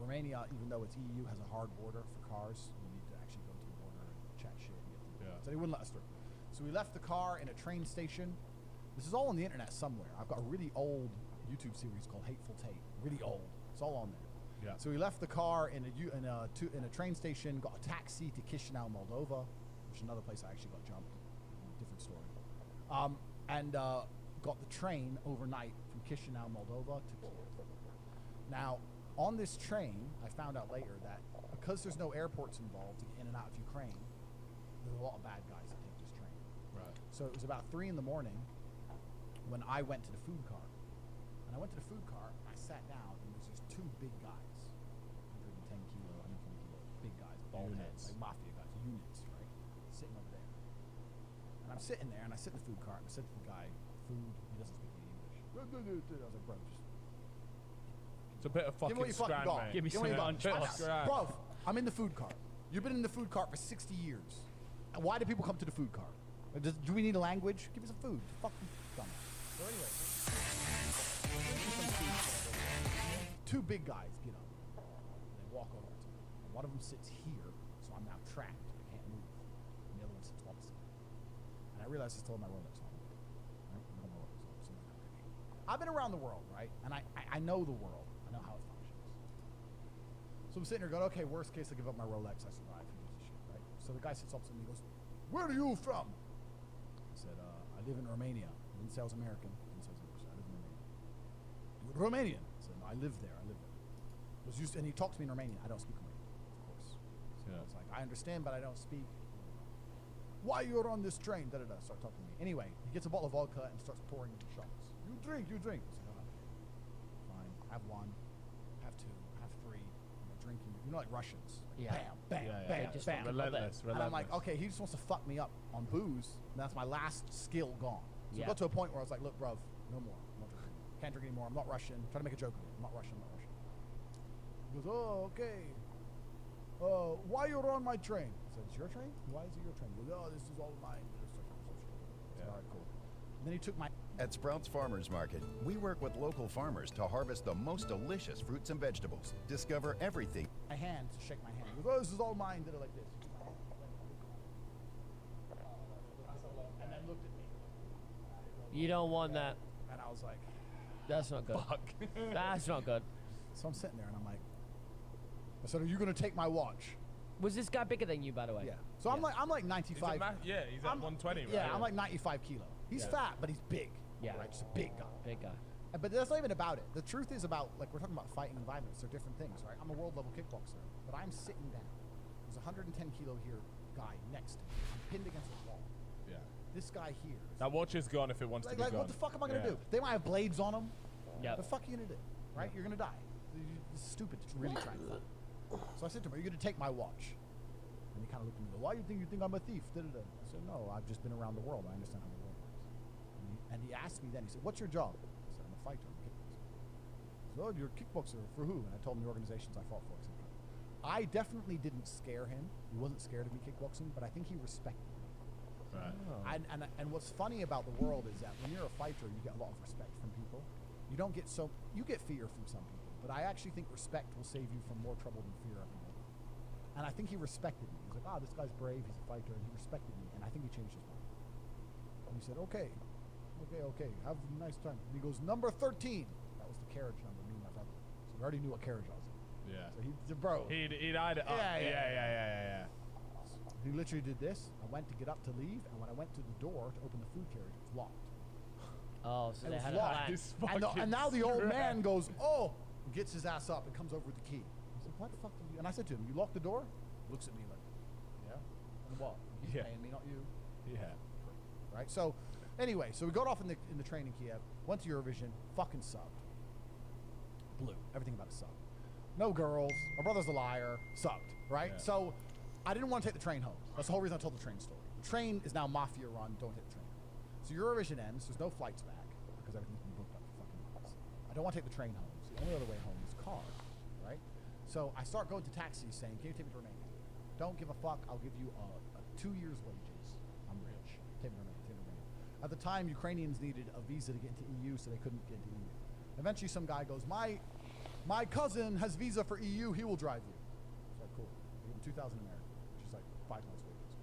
Romania, even though it's EU, has a hard border for cars. You need to actually go to the border and chat shit and get through. So they wouldn't let us through. So we left the car in a train station. This is all on the internet somewhere. I've got a really old YouTube series called Hateful Tate. Really old. It's all on there. Yeah. So we left the car in a train station, got a taxi to Chisinau, Moldova, which is another place I actually got jumped. Different story. And got the train overnight from Chisinau, Moldova to Kiev. Now, on this train, I found out later that because there's no airports involved to get in and out of Ukraine, there's a lot of bad guys that take this train. Right. So it was about 3 in the morning when I went to the food cart. And I went to the food cart, and I sat down, and there's just 2 big guys, 110 kilo, 120 kilo, big guys, bald heads, like mafia guys, units, right? Sitting over there. And I'm sitting there, and I sit in the food cart, and I said to the guy, food, he doesn't speak any English. I was like, bro, just It's a bit of give me what you fucking fucking scran, got. mate. Give me Give me some what you got. lunch, boss. Bro, I'm in the food cart. You've been in the food cart for 60 years. And why do people come to the food cart? Do we need a language? Give me some food. Fucking dumb. So anyway, 2 big guys get up. And they walk over to me. And one of them sits here, so I'm now trapped. I can't move. And the other one sits opposite. And I realized I still have my Rolex on. Right? I don't know what it was on, so I'm not ready. I've been around the world, right? And I know the world. I know how it functions. So I'm sitting here going, okay, worst case, I give up my Rolex, I survive. Who gives a shit, right? So the guy sits opposite me and goes, where are you from? I said, I live in Romania. He didn't say I was American. He didn't say I was English. I live in Romania. You're Romanian? I said, no, I live there. And he talked to me in Romanian. I don't speak Romanian, of course. So Yeah. it's like, I understand, but I don't speak. Why you're on this train? Da-da-da. Start talking to me. Anyway, he gets a bottle of vodka and starts pouring shots. You drink. I said, fine. Have 1, have 2, have 3. Drinking. You know, like Russians. Yeah. Bam, bam, Yeah, bam, They just bam. fucking love it. Relentless. And I'm like, okay, he just wants to fuck me up on booze. And that's my last skill gone. So Yeah. it got to a point where I was like, look, bruv, no more. I'm not drinking. Can't drink anymore. I'm not Russian. Try to make a joke of it. I'm not Russian. He goes, oh, okay. Why you're on my train? I said, it's your train? Why is it your train? He goes, oh, this is all mine. I said, all right, cool. And then he took my... At Sprouts Farmers Market, we work with local farmers to harvest the most delicious fruits and vegetables. Discover everything. My hand to shake my hand. He goes, oh, this is all mine. Did it like this. He took my hand, and then looked at me. You don't want that. And I was like, That's not good. Fuck. That's not good. so I'm sitting there and I'm like, I said, are you going to take my watch? Was this guy bigger than you, by the way? Yeah. So I'm like 95. He's at 120, right? Yeah, I'm like 95 kilo. He's Yeah. fat, but he's big. Yeah. Right? Just a big guy. Big guy. But that's not even about it. The truth is about, like, we're talking about fighting and violence. They're different things, right? I'm a world level kickboxer, but I'm sitting down. There's a 110 kilo here guy next to me. I'm pinned against the wall. Yeah. This guy here. That watch is gone if it wants to be Like, gone. what the fuck am I going to Yeah. do? They might have blades on them. Yeah. The fuck are you going to do? Right? You're going to die. It's stupid to really try and fight. So I said to him, are you going to take my watch? And he kind of looked at me and goes, why do you think I'm a thief? Da-da-da. I said, no, I've just been around the world. I understand how the world works. And he asked me then, he said, what's your job? I said, I'm a fighter. I'm a kickboxer. He said, oh, you're a kickboxer. For who? And I told him the organizations I fought for, etc. I definitely didn't scare him. He wasn't scared of me kickboxing, but I think he respected me. Right. And what's funny about the world is that when you're a fighter, you get a lot of respect from people. You don't get you get fear from some people, but I actually think respect will save you from more trouble than fear ever will. And I think he respected me. He's like, oh, this guy's brave, he's a fighter, and he respected me, and I think he changed his mind. And he said, okay, have a nice time. And he goes, number 13. That was the carriage number, me and my brother. So we already knew what carriage I was in. Yeah. So he said, bro. He'd eyed it up. Yeah. He literally did this. I went to get up to leave, and when I went to the door to open the food carriage, it was locked. Oh, so It they was had locked. a plan. And now the old man goes, oh, gets his ass up and comes over with the key. He's like, what the fuck did you? And I said to him, you locked the door? Looks at me like, yeah. And what? He's paying me, not you. Yeah. Right. So, anyway, so we got off in the train in Kiev, went to Eurovision, fucking subbed. Blew. Everything about it sucked. No girls. My brother's a liar. Sucked. Right. Yeah. So, I didn't want to take the train home. That's the whole reason I told the train story. The train is now mafia run. Don't take the train. So Eurovision ends. There's no flights back because everything's been booked up for fucking months. I don't want to take the train home. So the only other way home is car. Right. So I start going to taxis saying, "Can you take me to Romania? Don't give a fuck. I'll give you 2 years' wages. I'm rich. Take me to Romania. Take me to Romania." At the time, Ukrainians needed a visa to get into EU, so they couldn't get into EU. Eventually, some guy goes, "My cousin has visa for EU. He will drive you." It's like, cool. I give him 2,000 American, which is like 5 months' wages.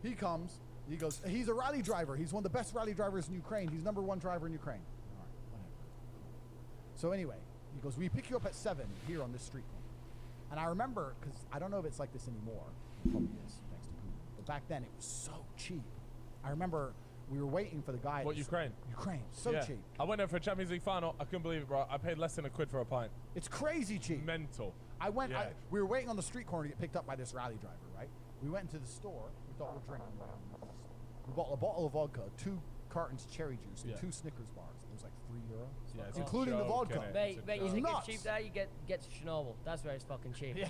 He comes. He goes, he's a rally driver. He's one of the best rally drivers in Ukraine. He's #1 driver in Ukraine. All right, whatever. So anyway, he goes, we pick you up at 7 here on this street corner. And I remember, because I don't know if it's like this anymore. It probably is, thanks to Putin. But back then, it was so cheap. I remember we were waiting for the guy. What, Ukraine? Ukraine, so Yeah. cheap. I went there for a Champions League final. I couldn't believe it, bro. I paid less than £1 for a pint. It's crazy cheap. Mental. I went. Yeah. We were waiting on the street corner to get picked up by this rally driver, right? We went into the store. We thought we're drinking. We bought a bottle of vodka, 2 cartons cherry juice, and 2 Snickers bars. It was like €3, Yeah, it's a including the joke, vodka. innit? Mate, It's a mate, you joke. think Nuts. it's cheap there? You get to Chernobyl. That's where it's fucking cheap. Yeah.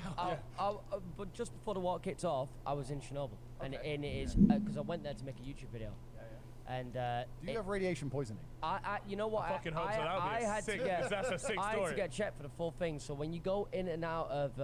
But just before the war kicked off, I was in Chernobyl, and it is because I went there to make a YouTube video. And Do you have radiation poisoning? you know what? I fucking hope so. That would be I a had sick- to get. that's a sick I had story. to get checked for the full thing. So when you go in and out of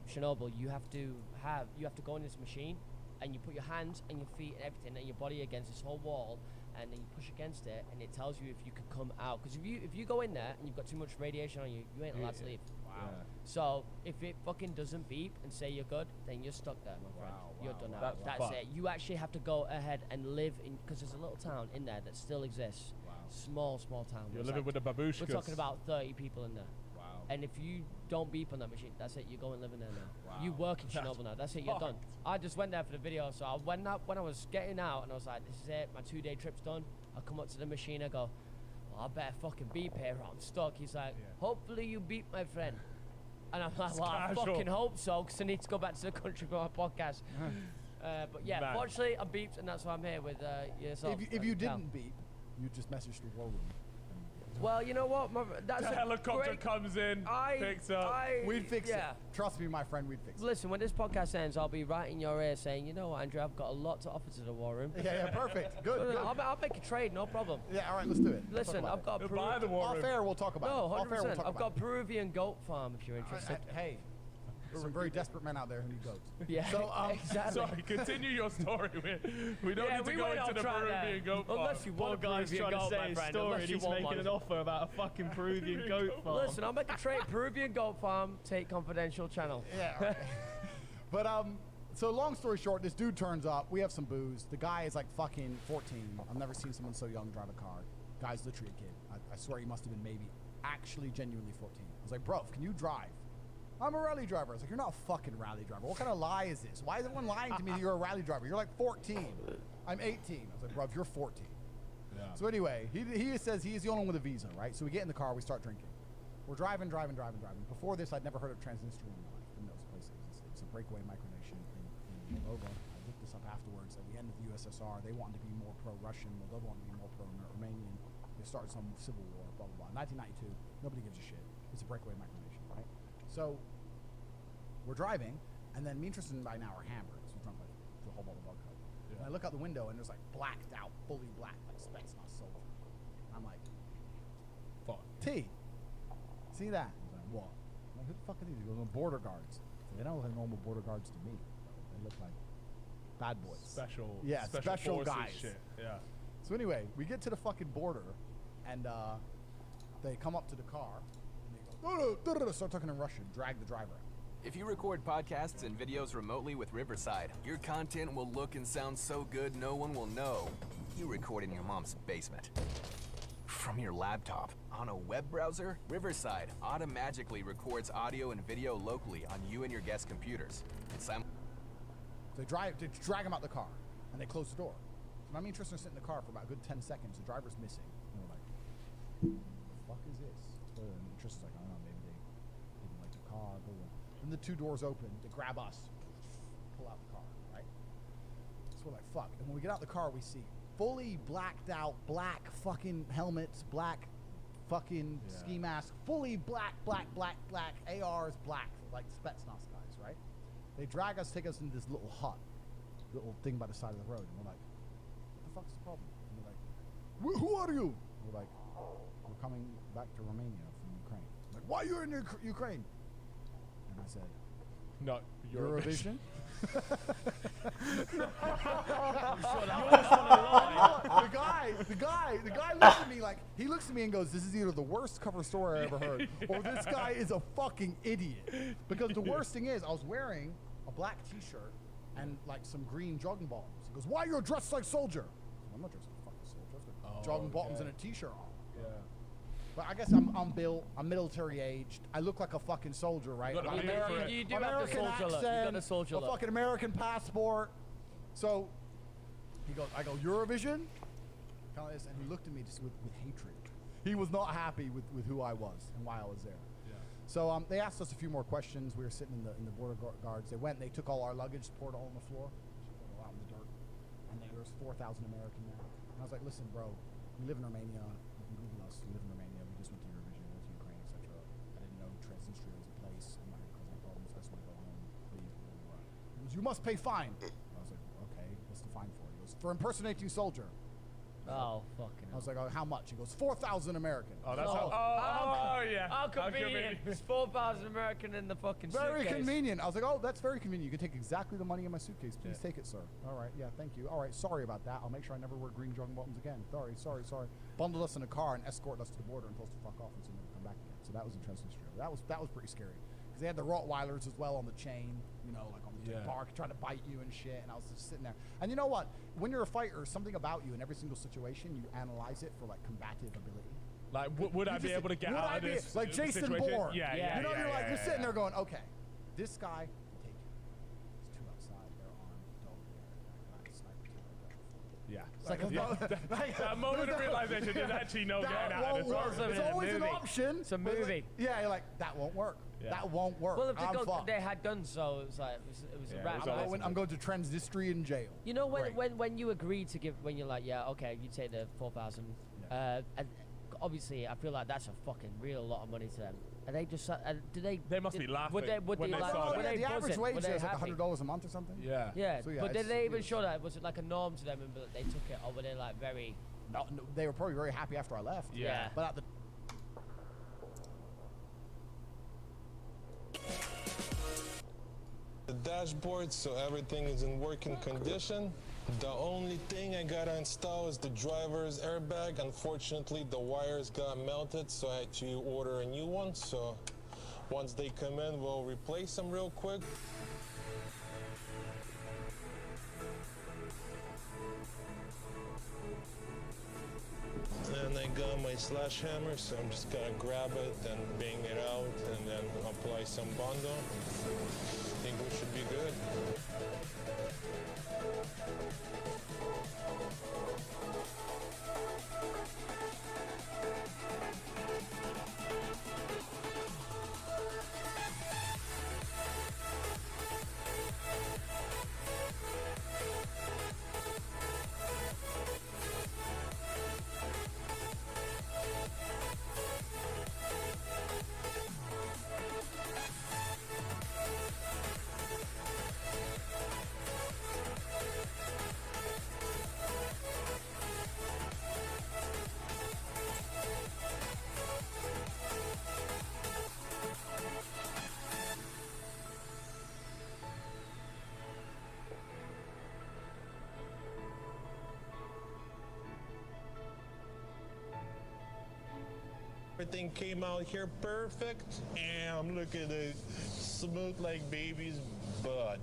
Chernobyl, you have to go in this machine, and you put your hands and your feet and everything and your body against this whole wall, and then you push against it, and it tells you if you can come out. Because if you go in there and you've got too much radiation on you, you ain't allowed to leave. Wow. So if it fucking doesn't beep and say you're good, then you're stuck there, my friend. You're done out. That's it. You actually have to go ahead and live in, because there's a little town in there that still exists. Wow. Small town. You're It's living with the babushkas. We're talking about 30 people in there. Wow. And if you don't beep on that machine, that's it. You go and live in there now. Wow. You work in That's Chernobyl now. That's it. You're done. I just went there for the video. So I went up when I was getting out, and I was like, "This is it. My 2-day trip's done." I come up to the machine. I go, "Well, I better fucking beep here, or I'm stuck." He's like, "Hopefully you beep, my friend." And I'm like, "Well, I fucking hope so, because I need to go back to the country for my podcast." But yeah, Man. fortunately, I beeped, and that's why I'm here with yourself. If you didn't beep, you just messaged the war room. Well, you know what? That's The a helicopter great- comes in, picks up. We'd fix it. yeah. Trust me, my friend, we'd fix it. Listen, when this podcast ends, I'll be right in your ear saying, "You know what, Andrew, I've got a lot to offer to the war room." Yeah, perfect. Good. I'll make a trade, no problem. Yeah, all right, let's do it. Listen, I've got Buy the war Off room. air, we'll talk about it. No, Off air, we'll 100%. talk I've about got Peruvian goat farm if you're interested. Hey, there's some very desperate men out there who need goats. Yeah, So, exactly. Sorry, continue your story. We don't need to go into the Peruvian goat farm. Unless you want a Poor guy's Peruvian trying to goat, say my his friend. story, Unless and you he's want making one. an offer about a fucking Peruvian goat farm. Listen, I'll make a trade. Peruvian goat farm, take confidential channel. Yeah. Right. But so long story short, this dude turns up. We have some booze. The guy is like fucking 14. I've never seen someone so young drive a car. Guy's literally a kid. I swear he must have been maybe actually genuinely 14. I was like, bro, can you drive? I'm a rally driver. I was like, you're not a fucking rally driver. What kind of lie is this? Why is everyone lying to me that you're a rally driver? You're like 14. I'm 18. I was like, bro, you're 14. Yeah. So anyway, he says he's the only one with a visa, right? So we get in the car, we start drinking. We're driving. Before this, I'd never heard of Transnistria in my life. Didn't know this place existed. It's a breakaway micronation in Moldova. I looked this up afterwards. At the end of the USSR, they wanted to be more pro-Russian. Moldova wanted to be more pro-Romanian. They started some civil war, blah, blah, blah. 1992, nobody gives a shit. It's a breakaway micronation, right? So we're driving, and then me and Tristan by now are hammered. So we're drunk like the whole bottle of vodka. And I look out the window, and there's like blacked out, fully black, like Spetsnaz soldier. And I'm like, Fuck. T, see that? He's like, what? I'm like, who the fuck are these? He goes, border guards. So they don't look like normal border guards to me. They look like bad boys. Special special forces guys. Shit. Yeah. So anyway, we get to the fucking border, and they come up to the car, and they go, start talking in Russian, drag the driver out. If you record podcasts and videos remotely with Riverside, your content will look and sound so good no one will know you record in your mom's basement. From your laptop, on a web browser, Riverside automatically records audio and video locally on you and your guest computers. They drag him out the car, and they close the door. So me and Tristan sit in the car for about a good 10 seconds. The driver's missing. And we're like, what the fuck is this? And Tristan's like, I don't know, maybe they didn't like the car, blah, blah. Then the 2 doors open, they grab us, pull out the car, right? So we're like, fuck. And when we get out the car, we see fully blacked out, black fucking helmets, black fucking ski mask, fully black, ARs, black, like Spetsnaz guys, right? They drag us, take us into this little hut, little thing by the side of the road, and we're like, what the fuck's the problem? And they're like, who are you? And we're like, we're coming back to Romania from Ukraine. I'm like, why you're in Ukraine? And I said, no, Eurovision. The guy looks at me like, he looks at me and goes, this is either the worst cover story I ever heard, or this guy is a fucking idiot. Because the worst thing is, I was wearing a black t-shirt and like some green jogging bottoms. He goes, why you're dressed like soldier? I'm not dressed like a fucking soldier. I've got jogging bottoms and a t-shirt on. Yeah. But I guess I'm built, I'm military aged. I look like a fucking soldier, right? You do have the soldier look. You got the soldier look. A fucking American passport. So he goes, I go, Eurovision? kind of this, and he looked at me just with hatred. He was not happy with who I was and why I was there. Yeah. So they asked us a few more questions. We were sitting in the border guards. They went and they took all our luggage, poured it all on the floor, just poured it all out in the dirt. And there was 4,000 American there. And I was like, listen, bro, we live in Romania. You can Google us. We live in Romania. We just went to Eurovision. We went to Ukraine, etc. I didn't know Transnistria was a place. I'm not going to cause any problems. I just want to go home. Please. Blah, blah, blah. He goes, you must pay fine. I was like, okay, what's the fine for? He goes, for impersonating soldier. Oh, fucking I was like, oh, how much? He goes, 4,000 American. Oh, that's yeah. How convenient. It's 4,000 American in the fucking Very suitcase. convenient. I was like, oh, that's very convenient. You can take exactly the money in my suitcase. Please take it, sir. All right, yeah, thank you. All right, sorry about that. I'll make sure I never wear green jogging bottoms again. Sorry. Bundled us in a car and escorted us to the border and told us to fuck off and so never come back again. So that was in Transnistria. That was pretty scary. Because they had the Rottweilers as well on the chain, you know, like on the bar, trying to bite you and shit. And I was just sitting there. And you know what? When you're a fighter, something about you in every single situation, you analyze it for like combative ability. Like, would I be able to get out of this like Jason situation? Bourne. Yeah. You know, you're you're sitting there going, okay, this guy can take it. There's two outside. They're armed. Don't get sniper killer. Yeah. It's like that moment of realization is actually no getting out of this. It's always an option. It's a movie. Yeah, you're like, that won't work. Yeah. That won't work. Well, if they they had guns, so it was like it was a wrap. I'm going to Transnistrian jail. You know when you agree to give, when you're like, yeah, okay, you take the 4,000, and obviously I feel like that's a fucking real lot of money to them. And they just do they? They must be laughing. Would they like? The average wage is is like $100 a month or something. Yeah. Yeah. So, yeah, but did they even show that? Was it like a norm to them, and they took it, or were they like very? No, they were probably very happy after I left. Yeah. But at the dashboard, so everything is in working condition. The only thing I gotta install is the driver's airbag. Unfortunately, the wires got melted, so I had to order a new one. So once they come in, we'll replace them real quick. And I got my slash hammer, so I'm just gonna grab it and bang it out and then apply some Bondo. I think we should be good. Everything came out here perfect, and look at it, smooth like baby's butt.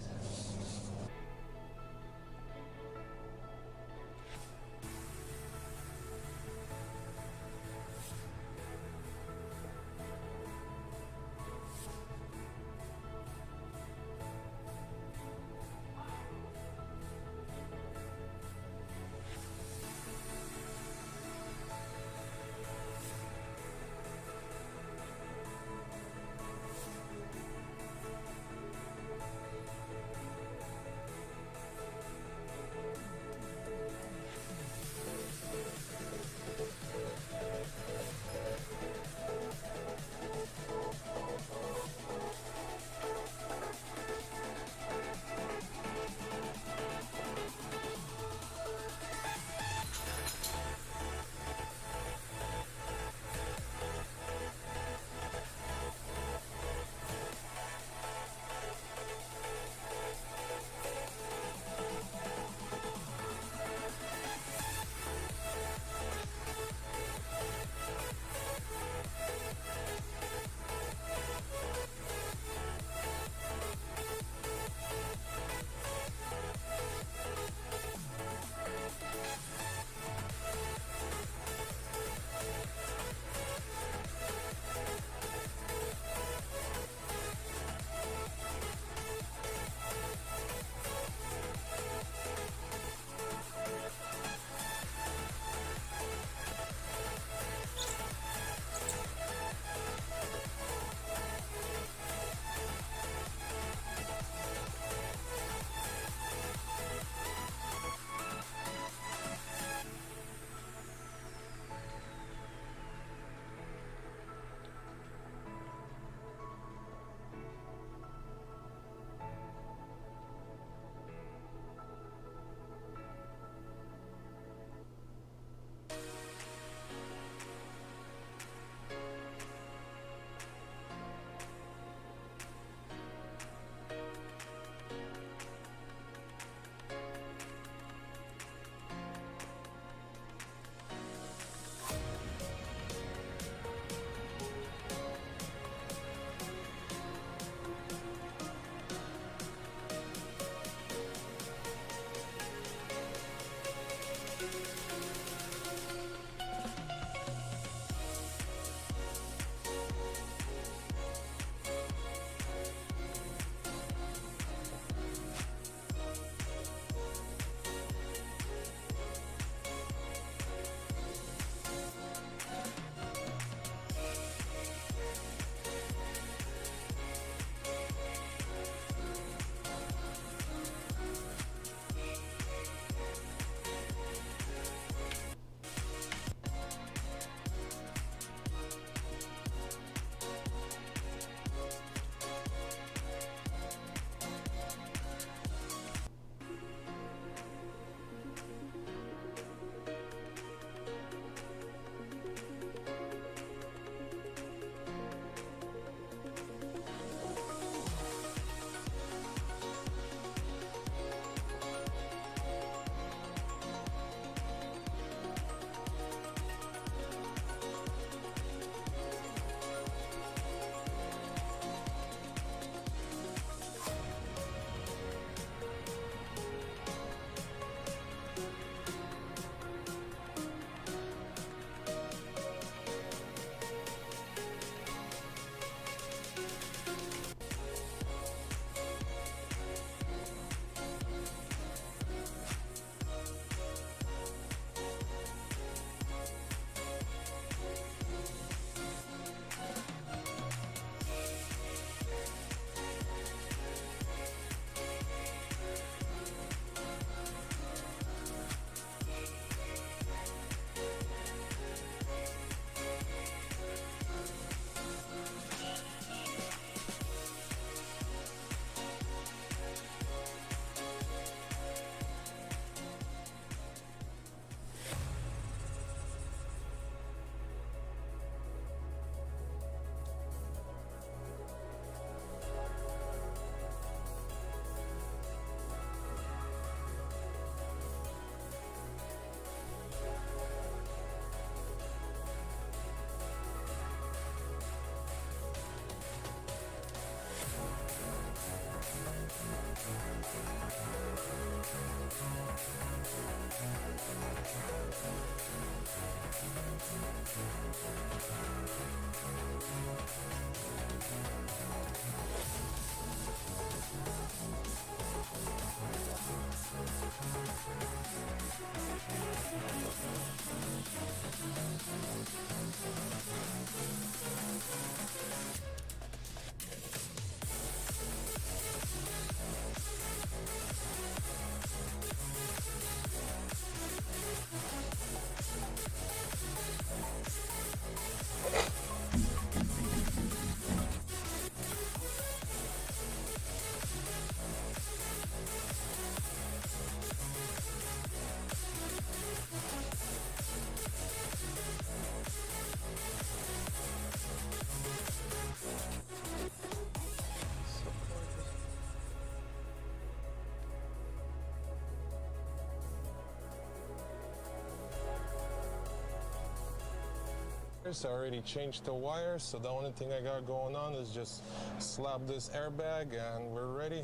I already changed the wires, so the only thing I got going on is just slap this airbag and we're ready.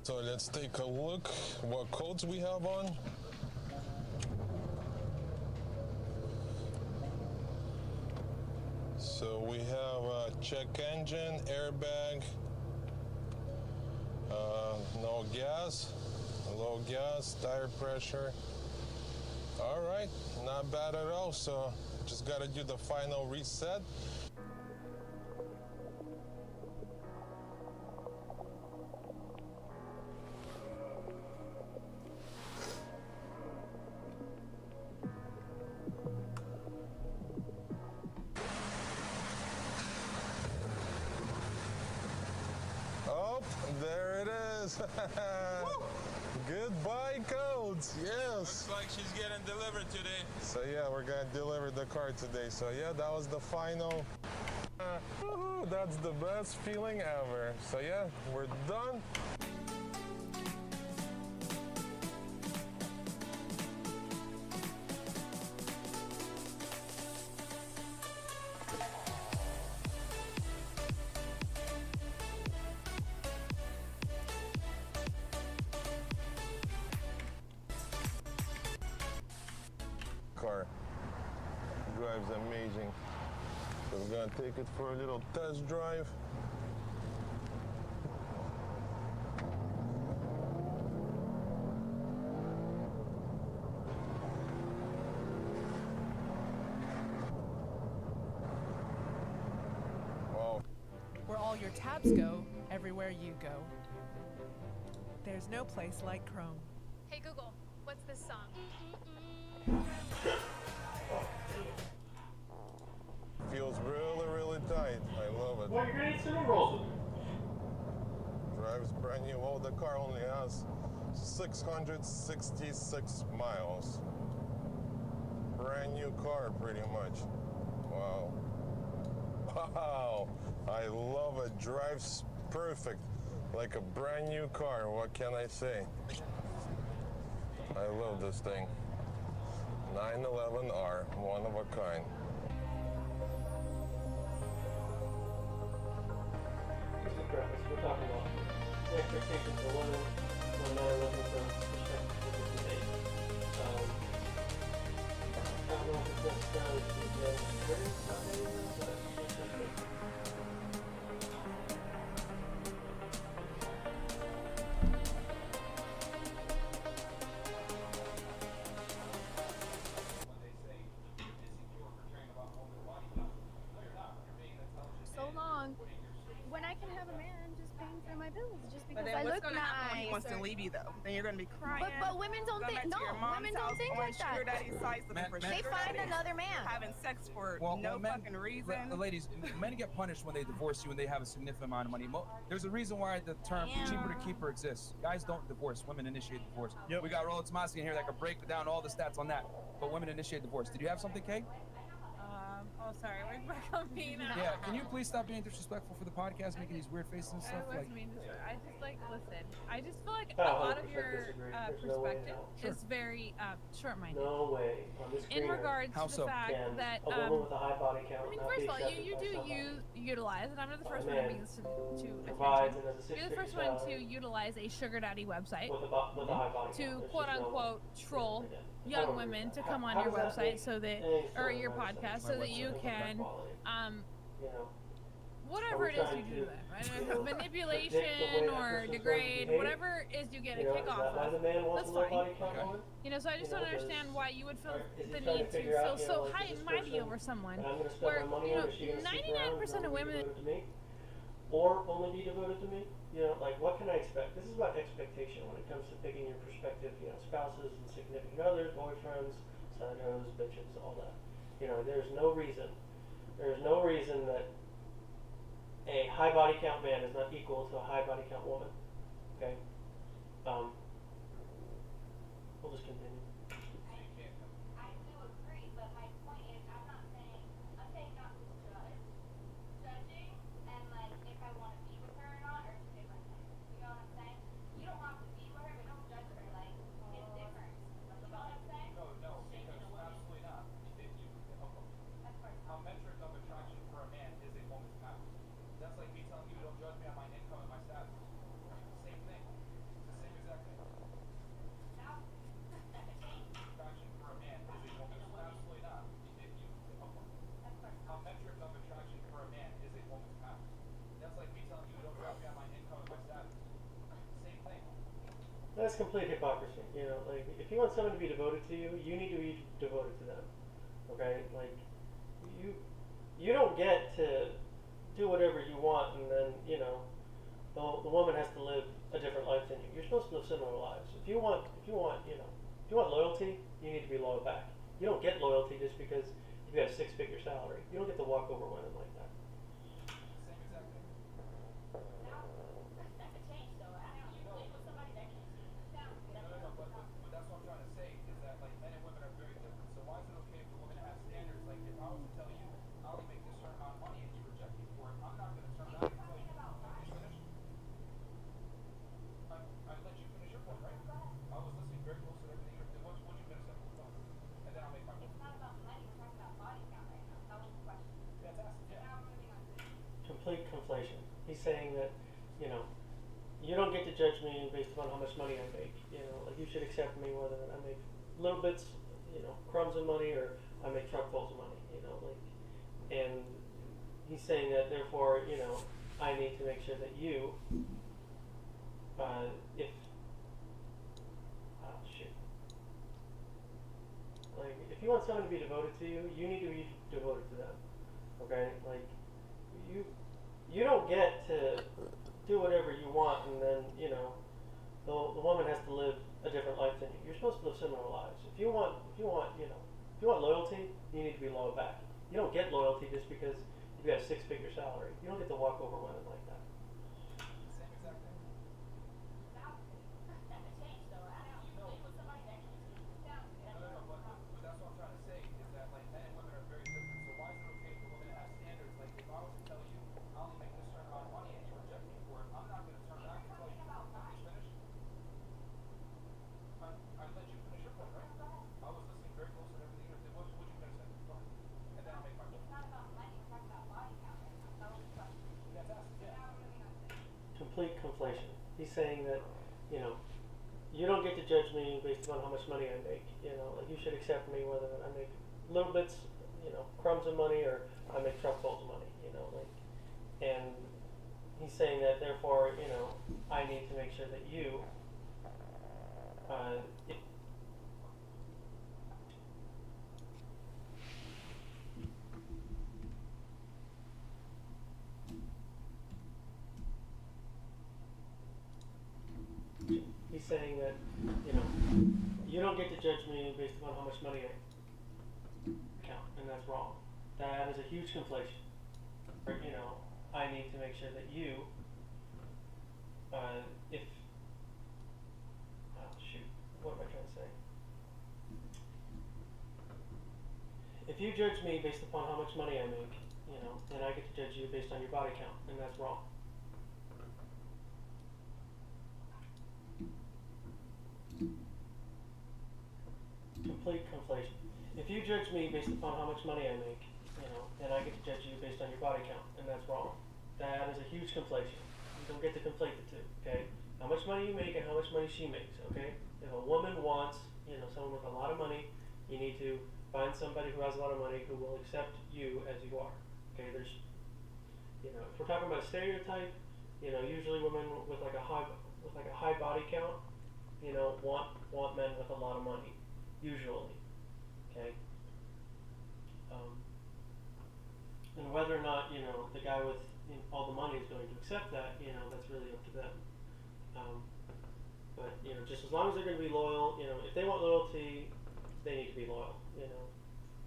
So let's take a look what codes we have on. So we have a check engine, airbag, no gas, low gas, tire pressure. All right, not bad at all. So just gotta do the final reset. Oh, there it is. Goodbye, codes. Yes. Looks like she's getting delivered today. So yeah, we're gonna deliver the car today. So yeah, that was the final. Woohoo, that's the best feeling ever. So yeah, we're done. Car drives amazing. So we're gonna take it for a little test drive. Wow. Where all your tabs go, everywhere you go. There's no place like Chrome. Hey Google, what's this song? Feels really, really tight. I love it. Well, you're gonna eat cinnamon rolls with it. Drives brand new. Oh, the car only has 666 miles. Brand new car, pretty much. Wow. Wow. I love it. Drives perfect. Like a brand new car. What can I say? I love this thing. 911R, one of a kind. We're talking about the expectations for women when they're looking for perspective with the debate. I don't know if it's necessarily but So long. When I can have a man just paying for my bills just because But then I what's look gonna happen when he nice. wants to leave you though? Then you're gonna be crying. But women don't Going think back to your mom's women don't house think on like that. Sugar daddy's size, looking for They sugar find daddy, another man. having sex for Well, no men, fucking reason. ladies, men get punished when they divorce you and they have a significant amount of money. There's a reason why the term cheaper to keeper exists. Guys don't divorce, women initiate divorce. Yep. We got Rolla Tomasi in here that could break down all the stats on that. But women initiate divorce. Did you have something, Kay? Oh, sorry, we're back on me now. Yeah, can you please stop being disrespectful for the podcast, making these weird faces and I stuff? wasn't Like, mean to swear. I just listen. I just feel like Oh, a lot of 100% your disagree. There's no way in perspective hell. is very short-minded. no way on this In regards How to so? the fact can that a woman with a high body count I mean, not first be of all, accepted you by do somebody utilize, and I'm not the first one to man bring this to provides attention. and has a You're the first six-figure one to salary utilize a sugar daddy website with a high body count. to There's quote just no unquote troll I young don't women agree to with that. come on How your does that website make so that any or sort your of sense? podcast My so that website you looks can quality. You know, whatever it is you do to them, right? Manipulation or degrade, whatever it is you get a kick off of. That's fine. You know, so I just don't understand why you would feel the need to feel so high and mighty over someone. Where, you know, 99% of women. Or only be devoted to me? You know, like, what can I expect? This is about expectation when it comes to picking your perspective, you know, spouses and significant others, boyfriends, side hoes, bitches, all that. You know, there's no reason that a high body count man is not equal to a high body count woman. Okay? We'll just continue. I do agree, but my point is, I'm saying not to judge. Judging and like if I want to be with her or not are two different things. You know what I'm saying? You don't have to be with That's complete hypocrisy. You know, like if you want someone to be devoted to you, you need to be devoted to them. Okay, like you don't get to do whatever you want, and then the woman has to live a different life than you. You're supposed to live similar lives. If you want loyalty, you need to be loyal back. You don't get loyalty just because you have a 6-figure salary. You don't get to walk over women like that. Same exact thing. That could change, though. I don't know. With somebody that can No, but that's what I'm trying to say is that like men and women are very different. So why is it okay for women to have standards? Like if I was to tell you I only make this certain amount of money and you reject me for it, I'm not going to turn around and tell you. Finish. I let you finish your point, right? I was listening very close to everything. What you gonna say? And then I'll make my point. It's not about money. We're talking about body count right now. That was the question. Fantastic. Yeah. Now we're moving on to Complete conflation. He's saying that, you don't get to judge me based upon how much money I make. Like you should accept me whether I make little bits, crumbs of money, or I make truckfuls of money. And he's saying that therefore, I need to make sure that you, if you want someone to be devoted to you, you need to be devoted to them. Okay, like you don't get to do whatever you want, and then the woman has to live a different life than you. You're supposed to live similar lives. If you want loyalty, you need to be loyal back. You don't get loyalty just because you have a 6-figure salary. You don't get to walk over women like that. Same exact thing. that could change, though. I don't know. With somebody that can No, but that's what I'm trying to say is that like men and women are very different. So why is it okay for women to have standards? Like if I was to tell you I only make this certain amount of money and you reject me for it, I'm not going to turn around and tell you. Finish. I let you finish your point, right? I was listening very close to everything. What you gonna say? Go ahead. And then I'll make my point. It's not about money. We're talking about body count right now. That was the question. Fantastic. Yeah. Now we're moving on to Complete conflation. He's saying that, you don't get to judge me based upon how much money I make. Like you should accept me whether I make little bits, crumbs of money, or I make truckfuls of money. And he's saying that therefore, I need to make sure that you, he's saying that, you don't get to judge me based upon how much money I count, and that's wrong. That is a huge conflation. I need to make sure that you, what am I trying to say? If you judge me based upon how much money I make, then I get to judge you based on your body count, and that's wrong. Complete conflation. If you judge me based upon how much money I make, then I get to judge you based on your body count, and that's wrong. That is a huge conflation. You don't get to conflate the two, okay? How much money you make and how much money she makes, okay? If a woman wants, someone with a lot of money, you need to find somebody who has a lot of money who will accept you as you are. Okay, there's, if we're talking about a stereotype, usually women with like a high body count, want men with a lot of money, usually. Okay. And whether or not the guy with all the money is going to accept that, that's really up to them. But just as long as they're going to be loyal, if they want loyalty, they need to be loyal.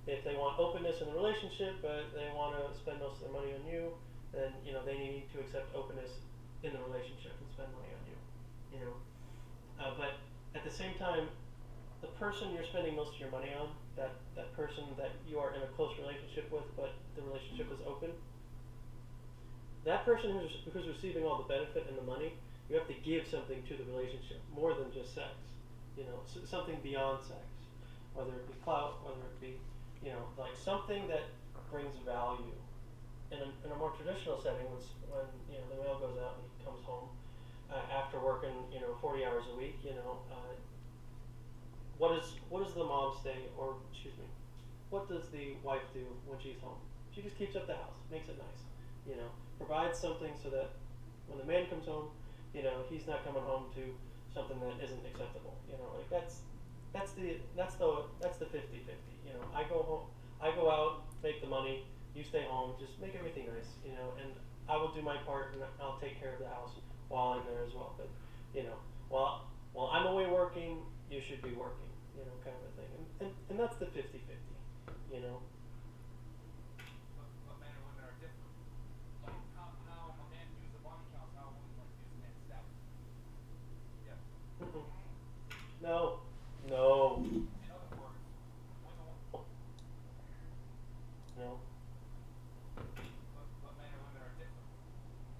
If they want openness in the relationship, but they want to spend most of their money on you, then they need to accept openness in the relationship and spend money on you. But at the same time, the person you're spending most of your money on, that person that you are in a close relationship with, but the relationship is open, that person who's receiving all the benefit and the money, you have to give something to the relationship, more than just sex. Something beyond sex, whether it be clout, whether it be, like something that brings value. In a more traditional setting, when the male goes out and he comes home after working 40 hours a week, what does the mom say, or excuse me, what does the wife do when she's home? She just keeps up the house, makes it nice, provides something so that when the man comes home, he's not coming home to something that isn't acceptable. You know, like that's the 50-50. You know, I go home, I go out, make the money, you stay home, just make everything nice. You know, and I will do my part and I'll take care of the house while I'm there as well. But you know, while I'm away working, you should be working. You know, kind of a thing. And that's the 50-50. You know. But men and women are different. Like how a man views the body count, how a woman like views a man's status. Yeah. No. No. In other words, No. but men and women are different.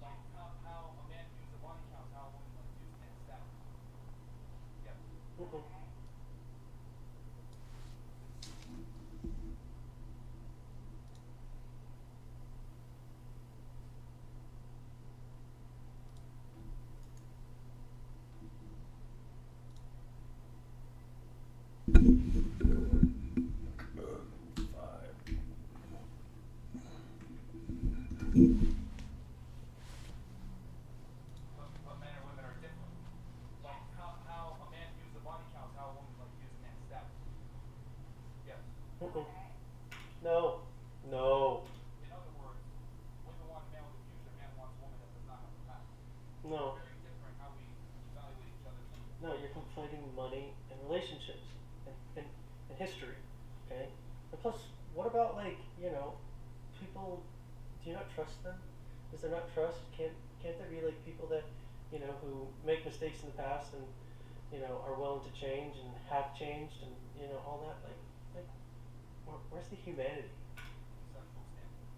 Like how a man views the body count, how a woman like views a man's status. Yeah. But men and women are different. Like how a man views the body count, how a woman like views a man's status. Yes. No. No. In other words, women want a man with a future, man wants a woman that does not have a past. No. It's very different how we evaluate each other. No, you're conflating money and relationships and history. Okay? And plus, what about like, you know, people, do you not trust them? Is there not trust? Can't there be like people that, you know, who make mistakes in the past and, you know, are willing to change and have changed and, you know, all that? Like where's the humanity? Sexual standpoint.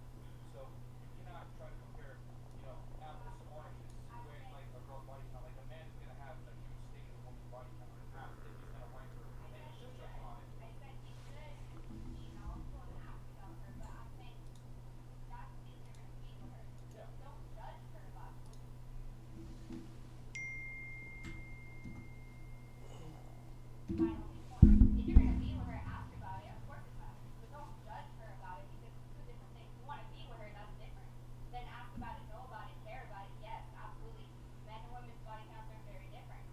So you cannot try to compare, you know, apples to oranges with like a girl's body count. Like a man is gonna have a huge stake in a woman's body count if he's gonna rank her and she'll judge on it. If you're gonna be with her, ask her about it. Of course it's about it. But don't judge her about it because it's two different things. You want to be with her, that's different. Then ask about it, know about it, care about it. Yes, absolutely. Men and women's body counts are very different.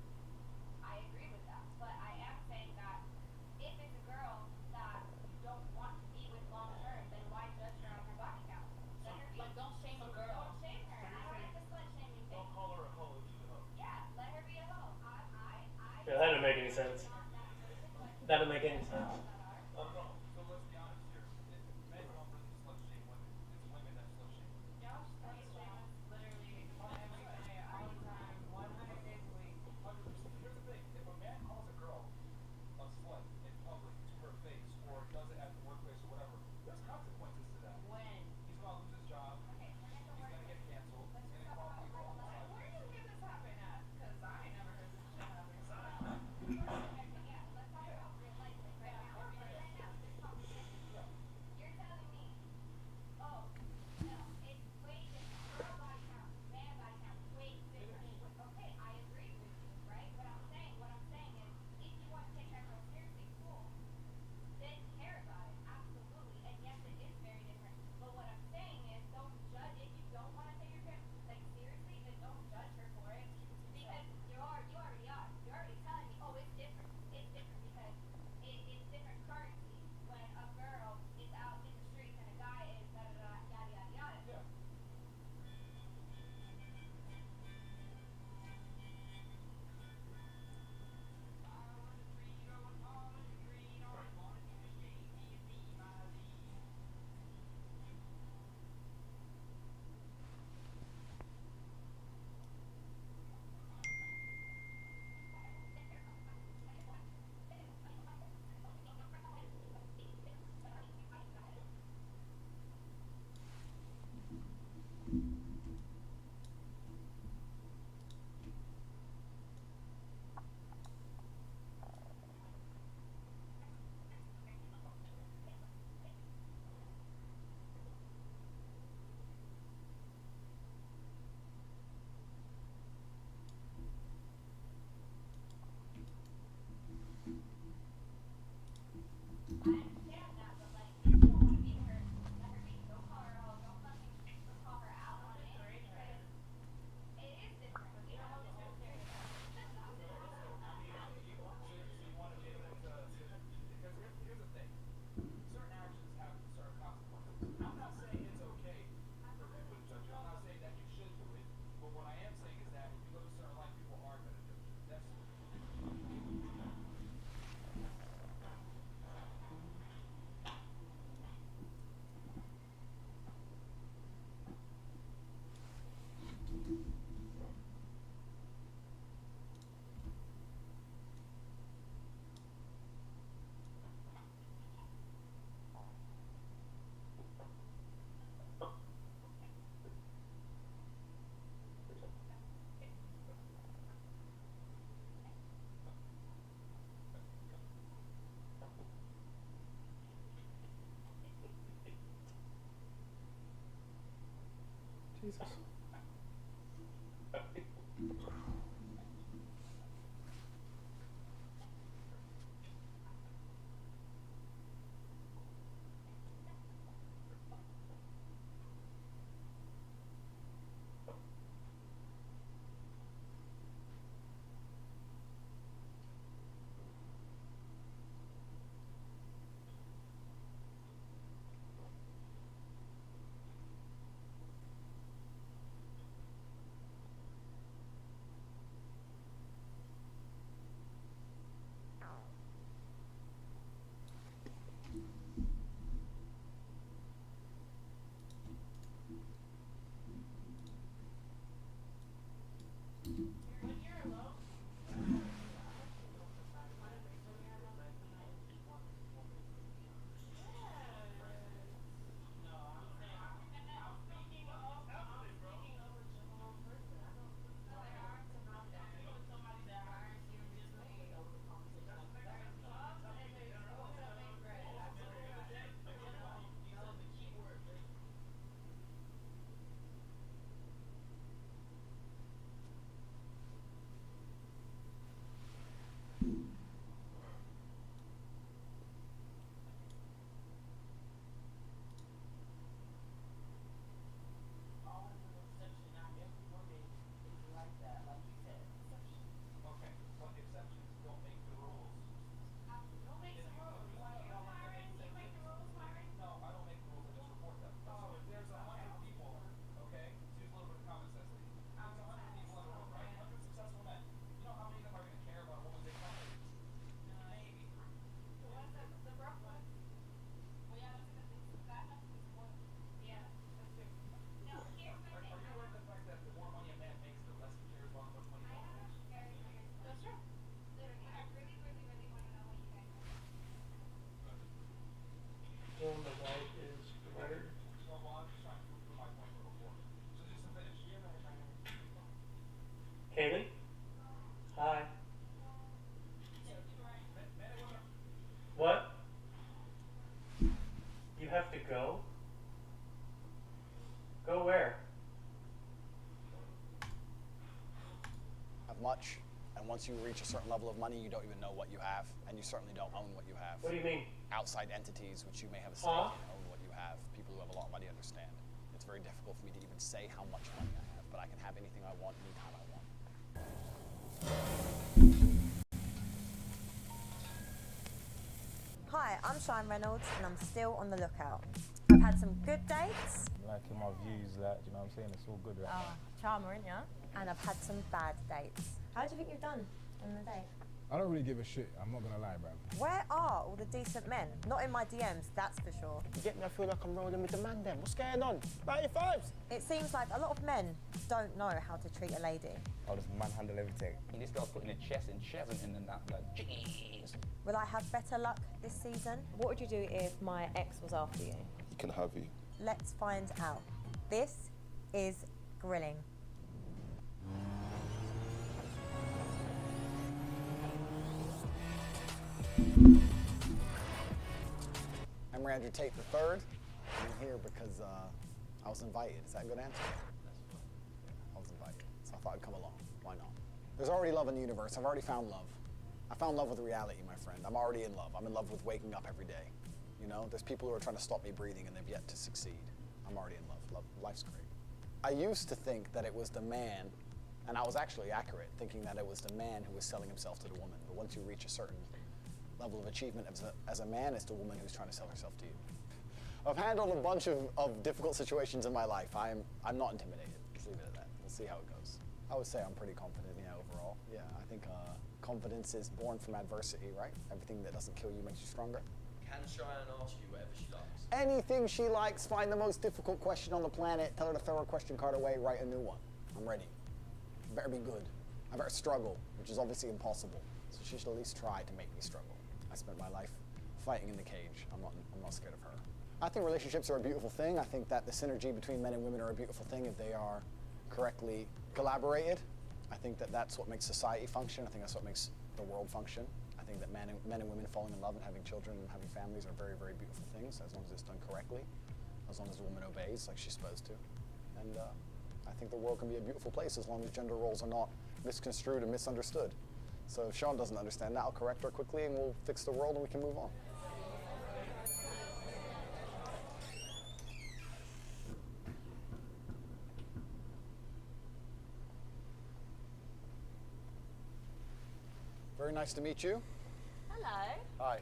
I agree with that. But I am saying that if it's a girl that you don't want to be with long term, then why judge her on her body count? Let her be. Like, don't shame a girl. Don't shame her. I don't like the slut shaming thing. Don't call her a hoe if she's a hoe. Yeah, let her be a hoe. Yeah, that didn't make any sense. That didn't make any sense. So let's be honest here. Men don't really slut shame women. It's women that slut shame. Y'all slut shame us literally every day, all the time, 100 days a week. 100%. Here's the thing. If a man calls a girl a slut in public to her face or does it at the workplace or whatever, there's consequences to that. When? He's going to lose his job. Okay, forget the He's going to get canceled. He's going to call people on the side. Where do you hear this happen at? Because I ain't never heard this shit happen. Yeah, let's talk about real life. Jesus. Kaylin? Hi. What? You have to go? Go where? Have much, and once you reach a certain level of money, you don't even know what you have, and you certainly don't own what you have. What do you mean? Outside entities, which you may have a stake in, own what you have. People who have a lot of money understand. It's very difficult for me to even say how much money I have, but I can have anything I want, anytime I want. Hi, I'm Shine Reynolds, and I'm still on the lookout. I've had some good dates. Liking my views, like, you know what I'm saying? It's all good right now. Charmer, ain't ya? And I've had some bad dates. How do you think you've done on the date? I don't really give a shit. I'm not gonna lie, bro. Where are all the decent men? Not in my DMs, that's for sure. You get me? I feel like I'm rolling with the man then. What's going on? 95s? It seems like a lot of men don't know how to treat a lady. I'll just manhandle everything. This girl's putting a chest and she hasn't in that, like, jeez. Will I have better luck this season? What would you do if my ex was after you? He can have you. Let's find out. This is Grilling. I'm Andrew Tate III. I'm here because I was invited. Is that a good answer? I was invited, so I thought I'd come along. Why not? There's already love in the universe. I've already found love. I found love with reality, my friend. I'm already in love. I'm in love with waking up every day. You know, there's people who are trying to stop me breathing and they've yet to succeed. I'm already in love. Life's great. I used to think that it was the man, and I was actually accurate, thinking that it was the man who was selling himself to the woman. But once you reach a certain level of achievement as a man, it's the woman who's trying to sell herself to you. I've handled a bunch of difficult situations in my life. I'm not intimidated. Let's leave it at that. We'll see how it goes. I would say I'm pretty confident, yeah, overall. Yeah, I think confidence is born from adversity, right? Everything that doesn't kill you makes you stronger. Can Cheyenne ask you whatever she likes? Anything she likes. Find the most difficult question on the planet. Tell her to throw her question card away. Write a new one. I'm ready. I better be good. I better struggle, which is obviously impossible. So she should at least try to make me struggle. I spent my life fighting in the cage. I'm not scared of her. I think relationships are a beautiful thing. I think that the synergy between men and women are a beautiful thing if they are correctly collaborated. I think that that's what makes society function. I think that's what makes the world function. I think that men and women falling in love and having children and having families are very, very beautiful things as long as it's done correctly, as long as the woman obeys like she's supposed to. And I think the world can be a beautiful place as long as gender roles are not misconstrued and misunderstood. So if Sean doesn't understand that, I'll correct her quickly and we'll fix the world and we can move on. Very nice to meet you. Hello. Hi.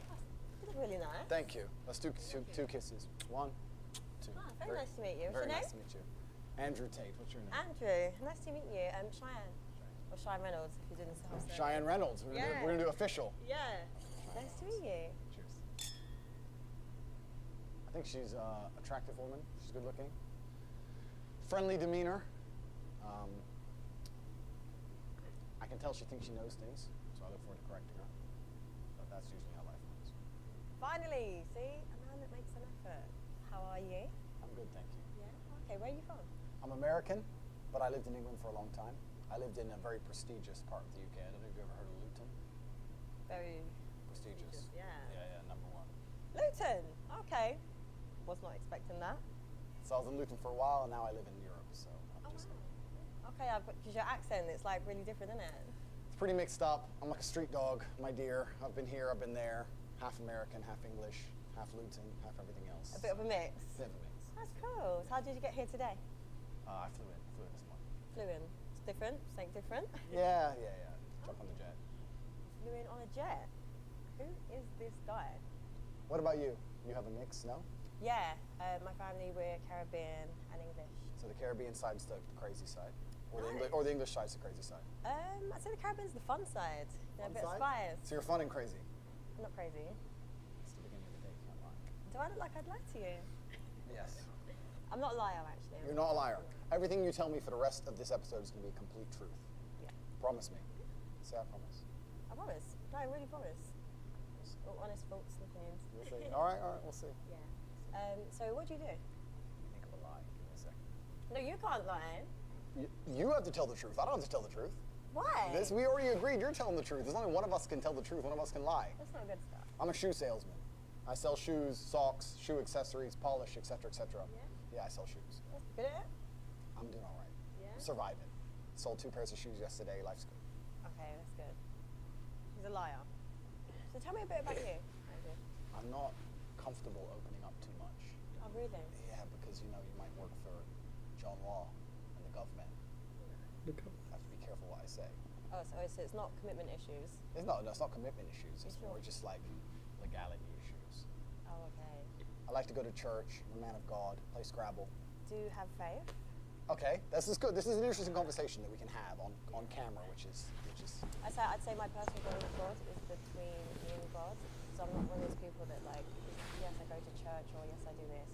You look really nice. Thank you. Let's do two kisses. 1, 2. Oh, very nice to meet you. What's Very your nice name? to meet you. Andrew Tate. What's your name? Andrew. Nice to meet you. Cheyenne. Or Cheyenne Reynolds, if you're doing this house. Cheyenne Reynolds. We're gonna do official. Yeah. Nice to meet you. Cheers. I think she's an attractive woman. She's good looking. Friendly demeanor. I can tell she thinks she knows things, so I look forward to correcting her. But that's usually how life goes. Finally, see? A man that makes an effort. How are you? I'm good, thank you. Yeah? Okay, where are you from? I'm American, but I lived in England for a long time. I lived in a very prestigious part of the UK. I don't know if you've ever heard of Luton. Very Prestigious. Yeah. Yeah, number 1. Luton. Okay. Was not expecting that. So I was in Luton for a while, and now I live in Europe, so I'm just... Okay, because your accent, it's like really different, isn't it? It's pretty mixed up. I'm like a street dog, my dear. I've been here, I've been there. Half American, half English, half Luton, half everything else. A bit of a mix. Bit of a mix. That's cool. So how did you get here today? I flew in this morning. Flew in. It's different. Something different. Yeah. Jump on the jet. Flew in on a jet. Who is this guy? What about you? You have a mix, no? Yeah. My family, we're Caribbean and English. So the Caribbean side's the crazy side, or the English side's the crazy side. I'd say the Caribbean's the fun side. You know, a bit of side? spice. So you're fun and crazy. I'm not crazy. It's the beginning of the day, can't lie. Do I look like I'd lie to you? Yes. I'm not a liar, actually. You're not a liar. Everything you tell me for the rest of this episode is going to be complete truth. Yeah. Promise me. Say I promise. I promise. No, I really promise. All honest thoughts and opinions. We'll see. All right, we'll see. Yeah. So what do you do? Think of a lie. Give me a second. No, you can't lie. You have to tell the truth. I don't have to tell the truth. Why? We already agreed. You're telling the truth. There's only one of us can tell the truth. One of us can lie. That's not good stuff. I'm a shoe salesman. I sell shoes, socks, shoe accessories, polish, etc., etc. Yeah, I sell shoes. That's good at it? I'm doing all right. Yeah? Surviving. Sold 2 pairs of shoes yesterday. Life's good. Okay, that's good. He's a liar. So tell me a bit about you. I'm not comfortable opening up too much. Oh, really? Yeah, because, you might work for John Law and the government. I have to be careful what I say. Oh, so it's not commitment issues? It's not commitment issues. It's more just like legality issues. Oh, okay. I like to go to church. I'm a man of God. Play Scrabble. Do you have faith? Okay, this is good. This is an interesting conversation that we can have on camera, which is. I'd say my personal goal with God is between me and God. So I'm not one of those people that yes, I go to church or yes, I do this.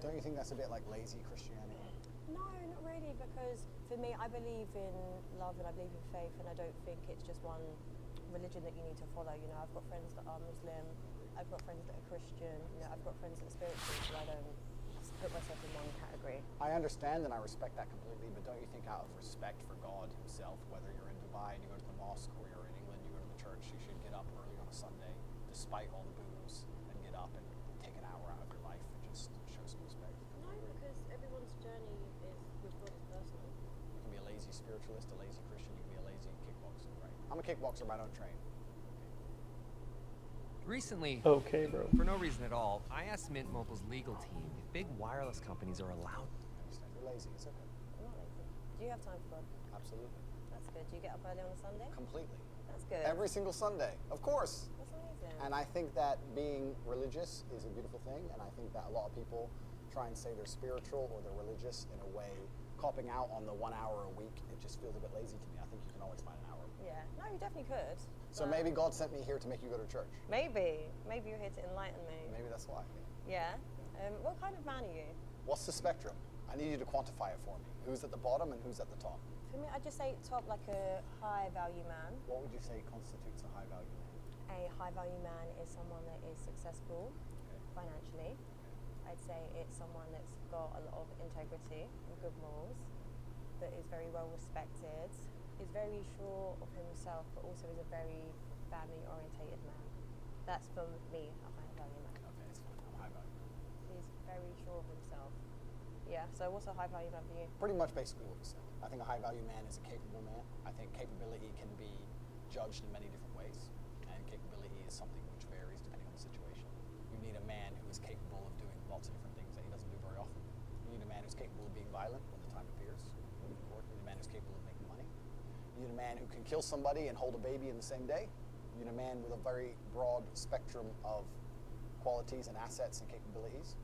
Don't you think that's a bit like lazy Christianity? No, not really, because for me, I believe in love and I believe in faith, and I don't think it's just one religion that you need to follow. I've got friends that are Muslim, I've got friends that are Christian, I've got friends that are spiritual, so I don't put myself in one category. I understand and I respect that completely, but don't you think out of respect for God himself, whether you're in Dubai and you go to the mosque or you're in England, you go to the church, you should get up early on a Sunday, despite all the booze, and get up and take an hour out of your life and just show some respect? No, because everyone's journey with God is personal. You can be a lazy spiritualist, a lazy Christian, you can be a lazy kickboxer, right? I'm a kickboxer, but I don't train. Recently, okay, bro. For no reason at all, I asked Mint Mobile's legal team if big wireless companies are allowed. I understand. You're lazy. It's okay. I'm not lazy. Do you have time for God? Absolutely. That's good. Do you get up early on a Sunday? Completely. That's good. Every single Sunday, of course. That's amazing. And I think that being religious is a beautiful thing, and I think that a lot of people try and say they're spiritual or they're religious in a way, copping out on the 1 hour a week. It just feels a bit lazy to me. I think you can always find an hour. Yeah. No, you definitely could. So maybe God sent me here to make you go to church. Maybe. Maybe you're here to enlighten me. Maybe that's why. Yeah. What kind of man are you? What's the spectrum? I need you to quantify it for me. Who's at the bottom and who's at the top? For me, I'd just say top, like a high value man. What would you say constitutes a high value man? A high value man is someone that is successful financially. I'd say it's someone that's got a lot of integrity and good morals, that is very well respected, is very sure of himself, but also is a very family orientated man. That's for me, a high value man. Okay, it's fine. I'm a high value man. He's very sure of himself. Yeah, so what's a high value man for you? Pretty much basically what you said. I think a high value man is a capable man. I think capability can be judged in many different ways, and capability is something which varies depending on the situation. You need a man who is capable of doing lots of different things that he doesn't do very often. You need a man who's capable of being violent when the time appears. You need a man who's capable of making money. You need a man who can kill somebody and hold a baby in the same day. You need a man with a very broad spectrum of qualities and assets and capabilities.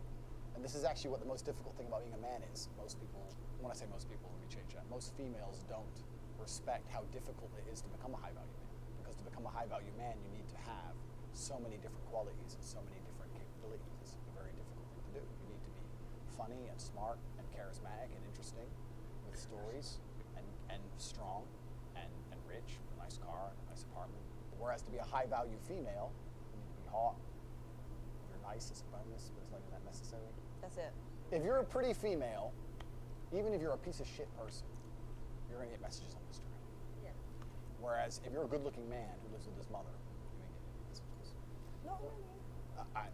And this is actually what the most difficult thing about being a man is. Most people, when I say most people, let me change that. Most females don't respect how difficult it is to become a high value man. Because to become a high value man, you need to have so many different qualities and so many different capabilities. It's a very difficult thing to do. You need to be funny and smart and charismatic and interesting with stories and strong and rich, with a nice car and a nice apartment. Whereas to be a high value female, you need to be hot. You're nice as a bonus, but it's not even that necessary. That's it. If you're a pretty female, even if you're a piece of shit person, you're gonna get messages on Instagram. Yeah. Whereas if you're a good-looking man who lives with his mother, you ain't getting any messages. Not really.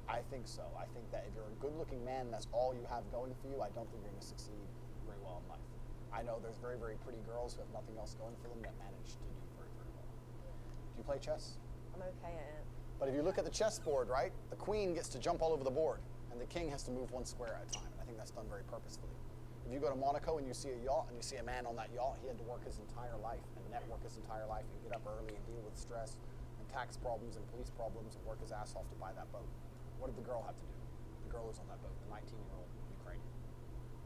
I think so. I think that if you're a good-looking man, that's all you have going for you. I don't think you're gonna succeed very well in life. I know there's very, very pretty girls who have nothing else going for them that manage to do very, very well. Do you play chess? I'm okay at it. But if you look at the chessboard, right, the queen gets to jump all over the board, and the king has to move one square at a time. And I think that's done very purposefully. If you go to Monaco and you see a yacht, and you see a man on that yacht, he had to work his entire life, and network his entire life, and get up early and deal with stress, and tax problems, and police problems, and work his ass off to buy that boat. What did the girl have to do? The girl who's on that boat, the 19-year-old Ukrainian.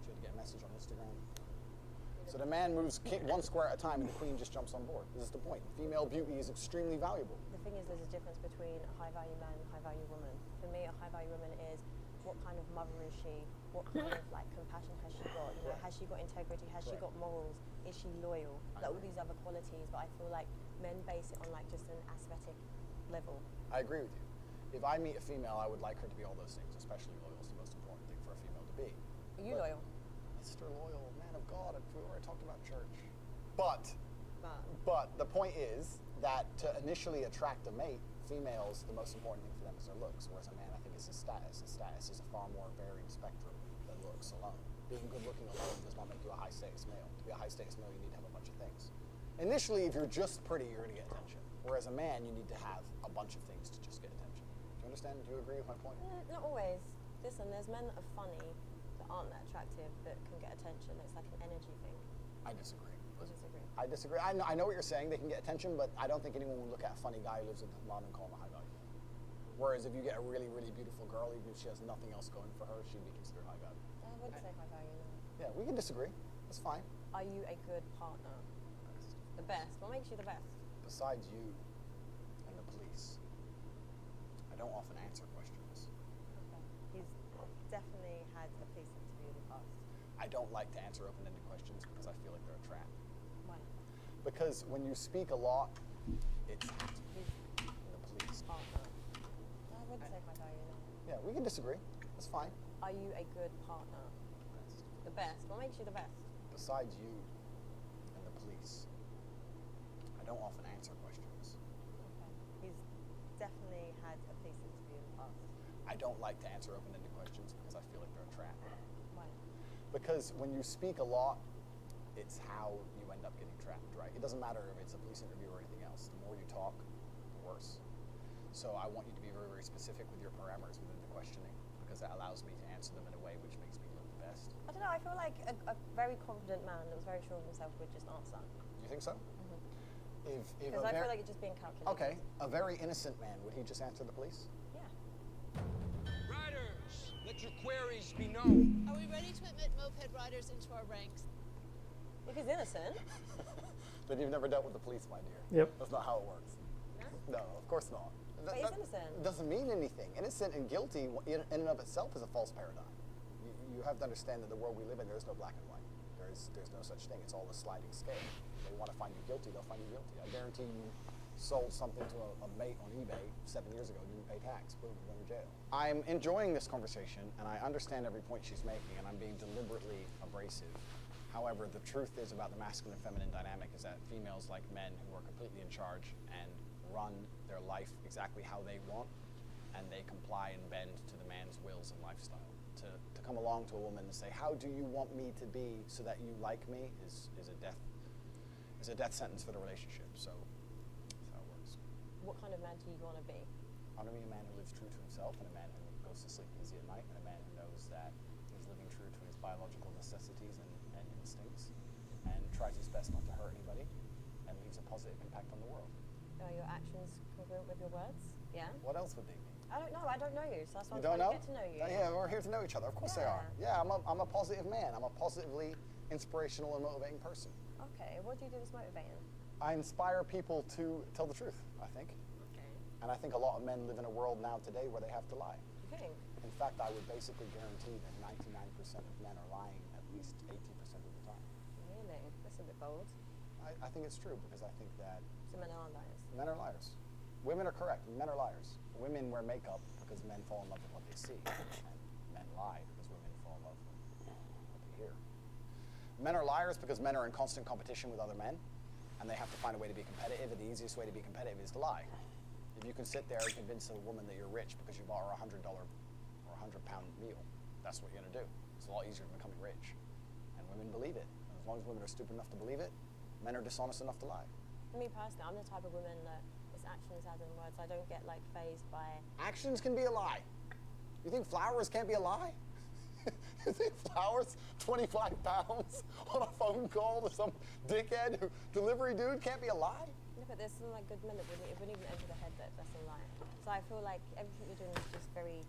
She had to get a message on Instagram. So the man moves one square at a time, and the queen just jumps on board. This is the point. Female beauty is extremely valuable. The thing is, there's a difference between a high value man and a high value woman. For me, a high value woman is what kind of mother is she? What kind of like compassion has she got? You know, has she got integrity? Has she got morals? Is she loyal? Like all these other qualities, but I feel like men base it on like just an aesthetic level. I agree with you. If I meet a female, I would like her to be all those things, especially loyal is the most important thing for a female to be. Are you loyal? Mr. Loyal, man of God, we already talked about church. But the point is that to initially attract a mate, females, the most important thing for them is their looks, whereas a man, I think, is his status. His status is a far more varied spectrum than looks alone. Being good looking alone does not make you a high status male. To be a high status male, you need to have a bunch of things. Initially, if you're just pretty, you're going to get attention. Whereas a man, you need to have a bunch of things to just get attention. Do you understand? Do you agree with my point? Not always. Listen, there's men that are funny that aren't that attractive that can get attention. It's like an energy thing. I disagree. You disagree? I disagree. I know what you're saying. They can get attention, but I don't think anyone would look at a funny guy who lives in London and call him a high value. Whereas if you get a really, really beautiful girl, even if she has nothing else going for her, she'd be considered high value. I would say high value now. Yeah, we can disagree. That's fine. Are you a good partner? The best. What makes you the best? Besides you and the police, I don't often answer questions. Okay. He's definitely had a police interview in the past. I don't like to answer open-ended questions because I feel like they're a trap. Why? Because when you speak a lot, it's the police. Partner. I would say high value now. Yeah, we can disagree. That's fine. Are you a good partner? The best. What makes you the best? Besides you and the police, I don't often answer questions. Okay. He's definitely had a police interview in the past. I don't like to answer open-ended questions because I feel like they're a trap. Why? Because when you speak a lot, it's how you end up getting trapped, right? It doesn't matter if it's a police interview or anything else. The more you talk, the worse. So I want you to be very, very specific with your parameters within the questioning because that allows me to answer them in a way which makes me look the best. I don't know. I feel like a very confident man that was very sure of himself would just answer. You think so? Because I feel like it's just being calculated. Okay, a very innocent man, would he just answer the police? Yeah. Riders, let your queries be known. Are we ready to admit moped riders into our ranks? If he's innocent. Then you've never dealt with the police, my dear. Yep. That's not how it works. No, of course not. But he's innocent. It doesn't mean anything. Innocent and guilty in and of itself is a false paradigm. You have to understand that the world we live in, there is no black and white. There's no such thing. It's all a sliding scale. If they want to find you guilty, they'll find you guilty. I guarantee you sold something to a mate on eBay 7 years ago, didn't pay tax, boom, you're going to jail. I'm enjoying this conversation, and I understand every point she's making, and I'm being deliberately abrasive. However, the truth is about the masculine and feminine dynamic is that females like men who are completely in charge and run their life exactly how they want, and they comply and bend to the man's wills and lifestyle. to come along to a woman and say, how do you want me to be so that you like me is a death sentence for the relationship. So that's how it works. What kind of man do you want to be? I want to be a man who lives true to himself and a man who goes to sleep easy at night and a man who knows that he's living true to his biological necessities and instincts and tries his best not to hurt anybody and leaves a positive impact on the world. Are your actions congruent with your words? Yeah? What else would they be? I don't know. I don't know you, so that's why You I'm don't trying to know? get to know you. Yeah, we're here to know each other. Of course they are. Yeah, I'm a positive man. I'm a positively inspirational and motivating person. Okay, what do you do that's motivating? I inspire people to tell the truth, I think. Okay. And I think a lot of men live in a world now today where they have to lie. You think? In fact, I would basically guarantee that 99% of men are lying at least 80% of the time. Really? That's a bit bold. I think it's true because I think that So men are liars. men are liars. Women are correct. Men are liars. Women wear makeup because men fall in love with what they see. And men lie because women fall in love with what they hear. Men are liars because men are in constant competition with other men and they have to find a way to be competitive, and the easiest way to be competitive is to lie. If you can sit there and convince a woman that you're rich because you bought her a $100 or £100 meal, that's what you're going to do. It's a lot easier than becoming rich. And women believe it. And as long as women are stupid enough to believe it, men are dishonest enough to lie. For me personally, I'm the type of woman that it's actions rather than words. I don't get like phased by. Actions can be a lie. You think flowers can't be a lie? You think flowers, 25 pounds on a phone call to some dickhead delivery dude can't be a lie? No, but there's some like good men that wouldn't even enter the head that that's a lie. So I feel like everything you're doing is just very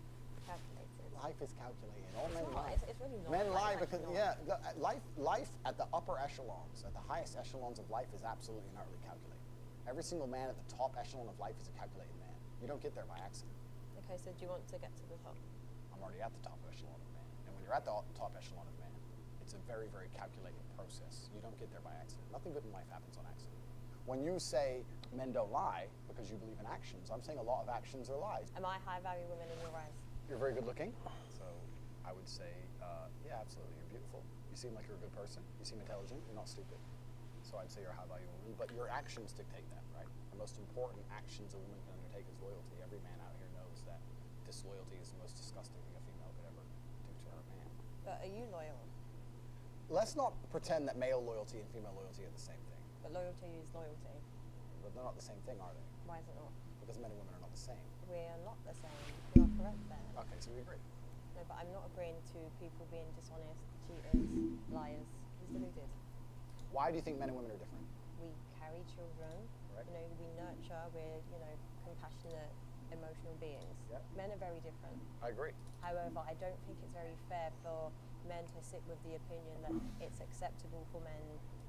calculated. Life is calculated. All men It's lie. not. It's really not. Men lie Like, because, not. life at the upper echelons, at the highest echelons of life is absolutely and utterly calculated. Every single man at the top echelon of life is a calculated man. You don't get there by accident. Okay, so do you want to get to the top? I'm already at the top echelon of man. And when you're at the top echelon of man, it's a very, very calculated process. You don't get there by accident. Nothing good in life happens on accident. When you say men don't lie because you believe in actions, I'm saying a lot of actions are lies. Am I high value woman in your eyes? You're very good looking, so I would say, yeah, absolutely, you're beautiful. You seem like you're a good person. You seem intelligent. You're not stupid. So I'd say you're a high value woman, but your actions dictate that, right? The most important actions a woman can undertake is loyalty. Every man out here knows that disloyalty is the most disgusting thing a female could ever do to her man. But are you loyal? Let's not pretend that male loyalty and female loyalty are the same thing. But loyalty is loyalty. But they're not the same thing, are they? Why is it not? Because men and women are not the same. We are not the same. You are correct there. Okay, so we agree. No, but I'm not agreeing to people being dishonest, cheaters, liars. He's deluded. Why do you think men and women are different? We carry children. Right. You know, we nurture. We're, compassionate, emotional beings. Yep. Men are very different. I agree. However, I don't think it's very fair for men to sit with the opinion that it's acceptable for men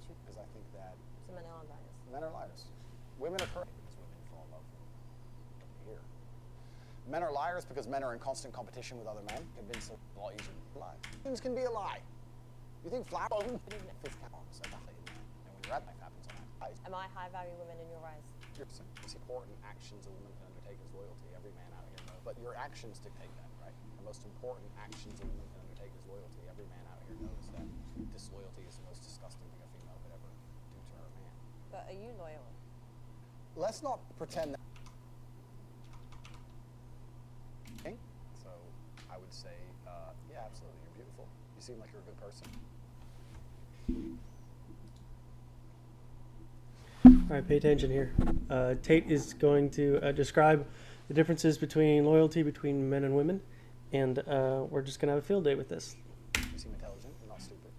to. Because I think that. So men are liars. Men are liars. Women are correct because women fall in love with what they hear. Men are liars because men are in constant competition with other men. Convince them a lot easier to lie. Things can be a lie. You think flower bone? Even at 50 pounds, that's a height man. And when you're at life happens on that. Am I high value woman in your eyes? It's important actions a woman can undertake is loyalty. Every man out here knows. But your actions dictate that, right? The most important actions a woman can undertake is loyalty. Every man out here knows that disloyalty is the most disgusting thing a female could ever do to her man. But are you loyal? Let's not pretend that. Okay? So I would say, yeah, absolutely, you're beautiful. You seem like you're a good person. All right, pay attention here. Tate is going to describe the differences between loyalty between men and women, and we're just going to have a field day with this. You seem intelligent, you're not stupid.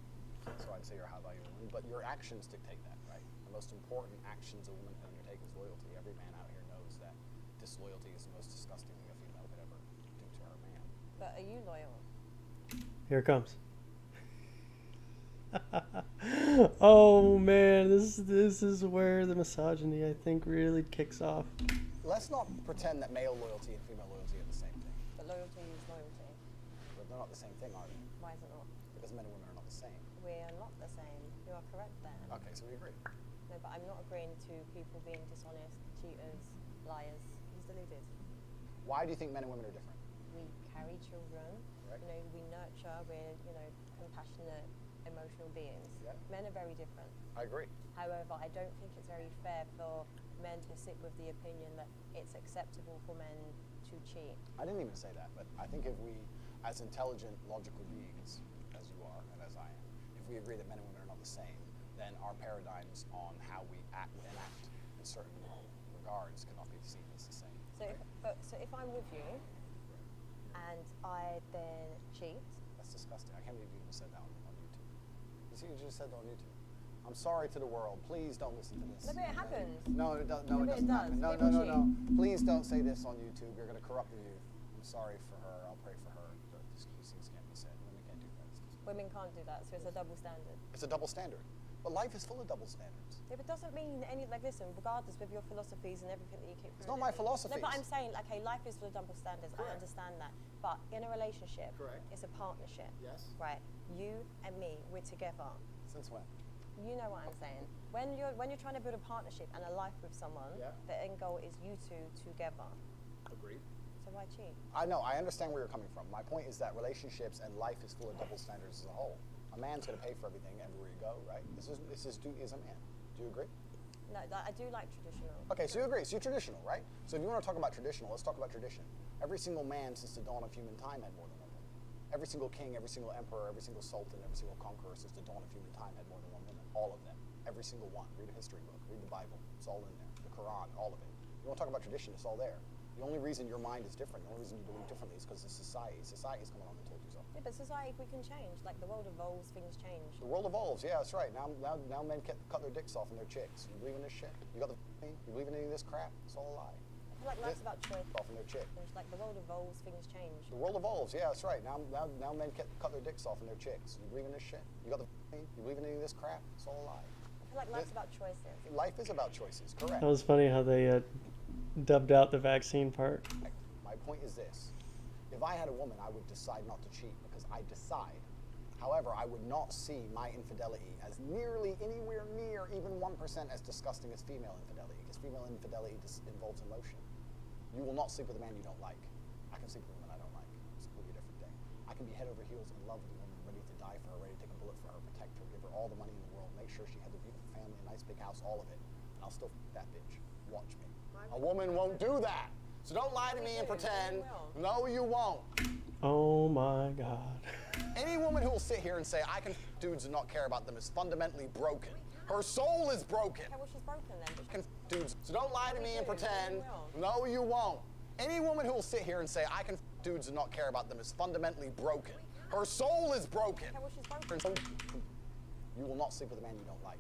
So I'd say you're a high value woman, but your actions dictate that, right? The most important actions a woman can undertake is loyalty. Every man out here knows that disloyalty is the most disgusting thing a female could ever do to her man. But are you loyal? Here it comes. Oh man, this is where the misogyny, I think, really kicks off. Let's not pretend that male loyalty and female loyalty are the same thing. But loyalty is loyalty. But they're not the same thing, are they? Why is it not? Because men and women are not the same. We are not the same. You are correct there. Okay, so we agree. No, but I'm not agreeing to people being dishonest, cheaters, liars. He's deluded. Why do you think men and women are different? We carry children. Right. You know, we nurture. We're, compassionate, emotional beings. Yeah. Men are very different. I agree. However, I don't think it's very fair for men to sit with the opinion that it's acceptable for men to cheat. I didn't even say that, but I think if we as intelligent, logical beings as you are and as I am, if we agree that men and women are not the same, then our paradigms on how we act and enact in certain regards cannot be seen as the same. So if I'm with you and I then cheat. That's disgusting. I can't believe you even said that on YouTube. You see, you just said that on YouTube. I'm sorry to the world. Please don't listen to this. No, but it happens. No, it doesn't. No, it doesn't happen. No, no, no, no. Please don't say this on YouTube. You're going to corrupt the youth. I'm sorry for her. I'll pray for her. But these things can't be said. Women can't do that. Women can't do that, so it's a double standard. It's a double standard. But life is full of double standards. Yeah, but doesn't mean any, like, listen, regardless with your philosophies and everything that you keep It's not my philosophies. No, but I'm saying, okay, life is full of double standards. Correct. I understand that. But in a relationship, Correct. it's a partnership. Yes. Right? You and me, we're together. Since when? You know what I'm saying. When you're trying to build a partnership and a life with someone, the end goal is you two together. Agreed. So why cheat? I know. I understand where you're coming from. My point is that relationships and life is full of double standards as a whole. A man's going to pay for everything everywhere you go, right? This is duty as a man. Do you agree? No, I do like traditional. Okay, so you agree. So you're traditional, right? So if you want to talk about traditional, let's talk about tradition. Every single man since the dawn of human time had more than one woman. Every single king, every single emperor, every single sultan, every single conqueror since the dawn of human time had more than one woman. All of them. Every single one. Read a history book. Read the Bible. It's all in there. The Quran, all of it. You want to talk about tradition, it's all there. The only reason your mind is different, the only reason you believe differently is because of society. Society's come along and told you so. Yeah, but society, we can change. Like, the world evolves, things change. The world evolves, yeah, that's right. Now men cut their dicks off and their chicks. You believe in this shit? You got the thing? You believe in any of this crap? It's all a lie. I feel like life's about choice. Off and their chick. Like, the world evolves, things change. The world evolves, yeah, that's right. Now men cut their dicks off and their chicks. You believe in this shit? You got the thing? You believe in any of this crap? It's all a lie. I feel like life's about choices. Life is about choices, correct. That was funny how they dubbed out the vaccine part. My point is this. If I had a woman, I would decide not to cheat because I decide. However, I would not see my infidelity as nearly anywhere near even 1% as disgusting as female infidelity, because female infidelity involves emotion. You will not sleep with a man you don't like. I can sleep with a woman I don't like. It's a completely different thing. I can be head over heels in love with a woman, ready to die for her, ready to take a bullet for her, protect her, give her all the money in the world, make sure she has a beautiful family, a nice big house, all of it. And I'll still that bitch. Watch me. A woman won't do that. So don't lie to me and pretend. No, you won't. Oh my God. Any woman who will sit here and say, I can dudes and not care about them is fundamentally broken. Her soul is broken. Okay, well, she's broken then. Can dudes. So don't lie to me and pretend. No, you won't. Any woman who will sit here and say, I can dudes and not care about them is fundamentally broken. Her soul is broken. Okay, well, she's broken. You will not sleep with a man you don't like.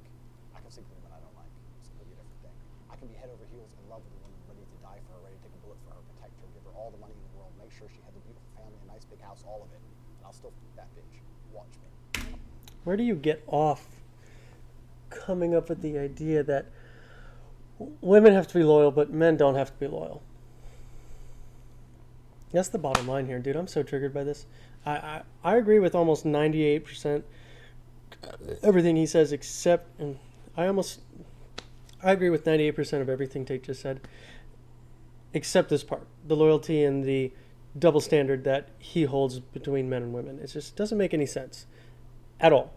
I can sleep with a woman I don't like. It's a completely different thing. I can be head over heels in love with a woman, ready to die for her, ready to take a bullet for her, protect her, give her all the money in the world, make sure she has a beautiful family, a nice big house, all of it. And I'll still that bitch. Watch me. Where do you get off coming up with the idea that women have to be loyal, but men don't have to be loyal? That's the bottom line here, dude. I'm so triggered by this. I agree with almost 98% everything he says, except, and I agree with 98% of everything Tate just said, except this part, the loyalty and the double standard that he holds between men and women. It just doesn't make any sense at all.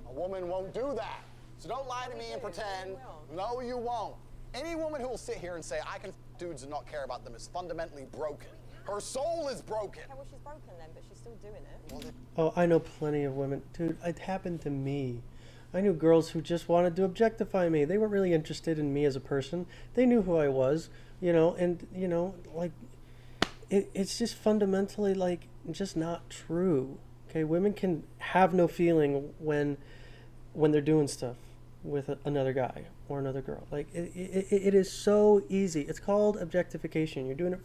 A woman won't do that. So don't lie to me and pretend. No, you won't. Any woman who will sit here and say, I can dudes and not care about them is fundamentally broken. Her soul is broken. Okay, well, she's broken then, but she's still doing it. Oh, I know plenty of women. Dude, it happened to me. I knew girls who just wanted to objectify me. They weren't really interested in me as a person. They knew who I was, and, like, it's just fundamentally, like, just not true. Okay, women can have no feeling when they're doing stuff with another guy or another girl. Like, it is so easy. It's called objectification. You're doing it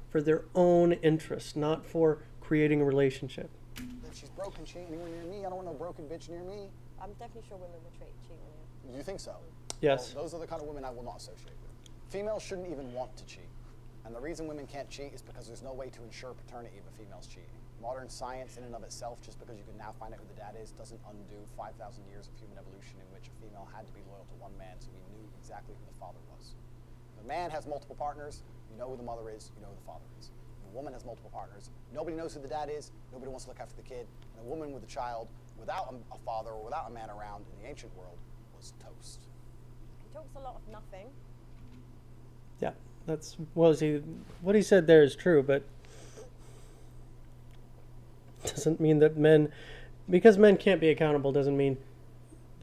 for their own interest, not for creating a relationship. If she's broken, she ain't anywhere near me. I don't want no broken bitch near me. I'm definitely sure women will cheat on you. You think so? Yes. Well, those are the kind of women I will not associate with. Females shouldn't even want to cheat. And the reason women can't cheat is because there's no way to ensure paternity if a female's cheating. Modern science in and of itself, just because you can now find out who the dad is, doesn't undo 5,000 years of human evolution in which a female had to be loyal to one man, so we knew exactly who the father was. If a man has multiple partners, you know who the mother is, you know who the father is. If a woman has multiple partners, nobody knows who the dad is, nobody wants to look after the kid, and a woman with a child without a father or without a man around in the ancient world was toast. He talks a lot of nothing. Yeah, that's, well, see, what he said there is true, but doesn't mean that because men can't be accountable doesn't mean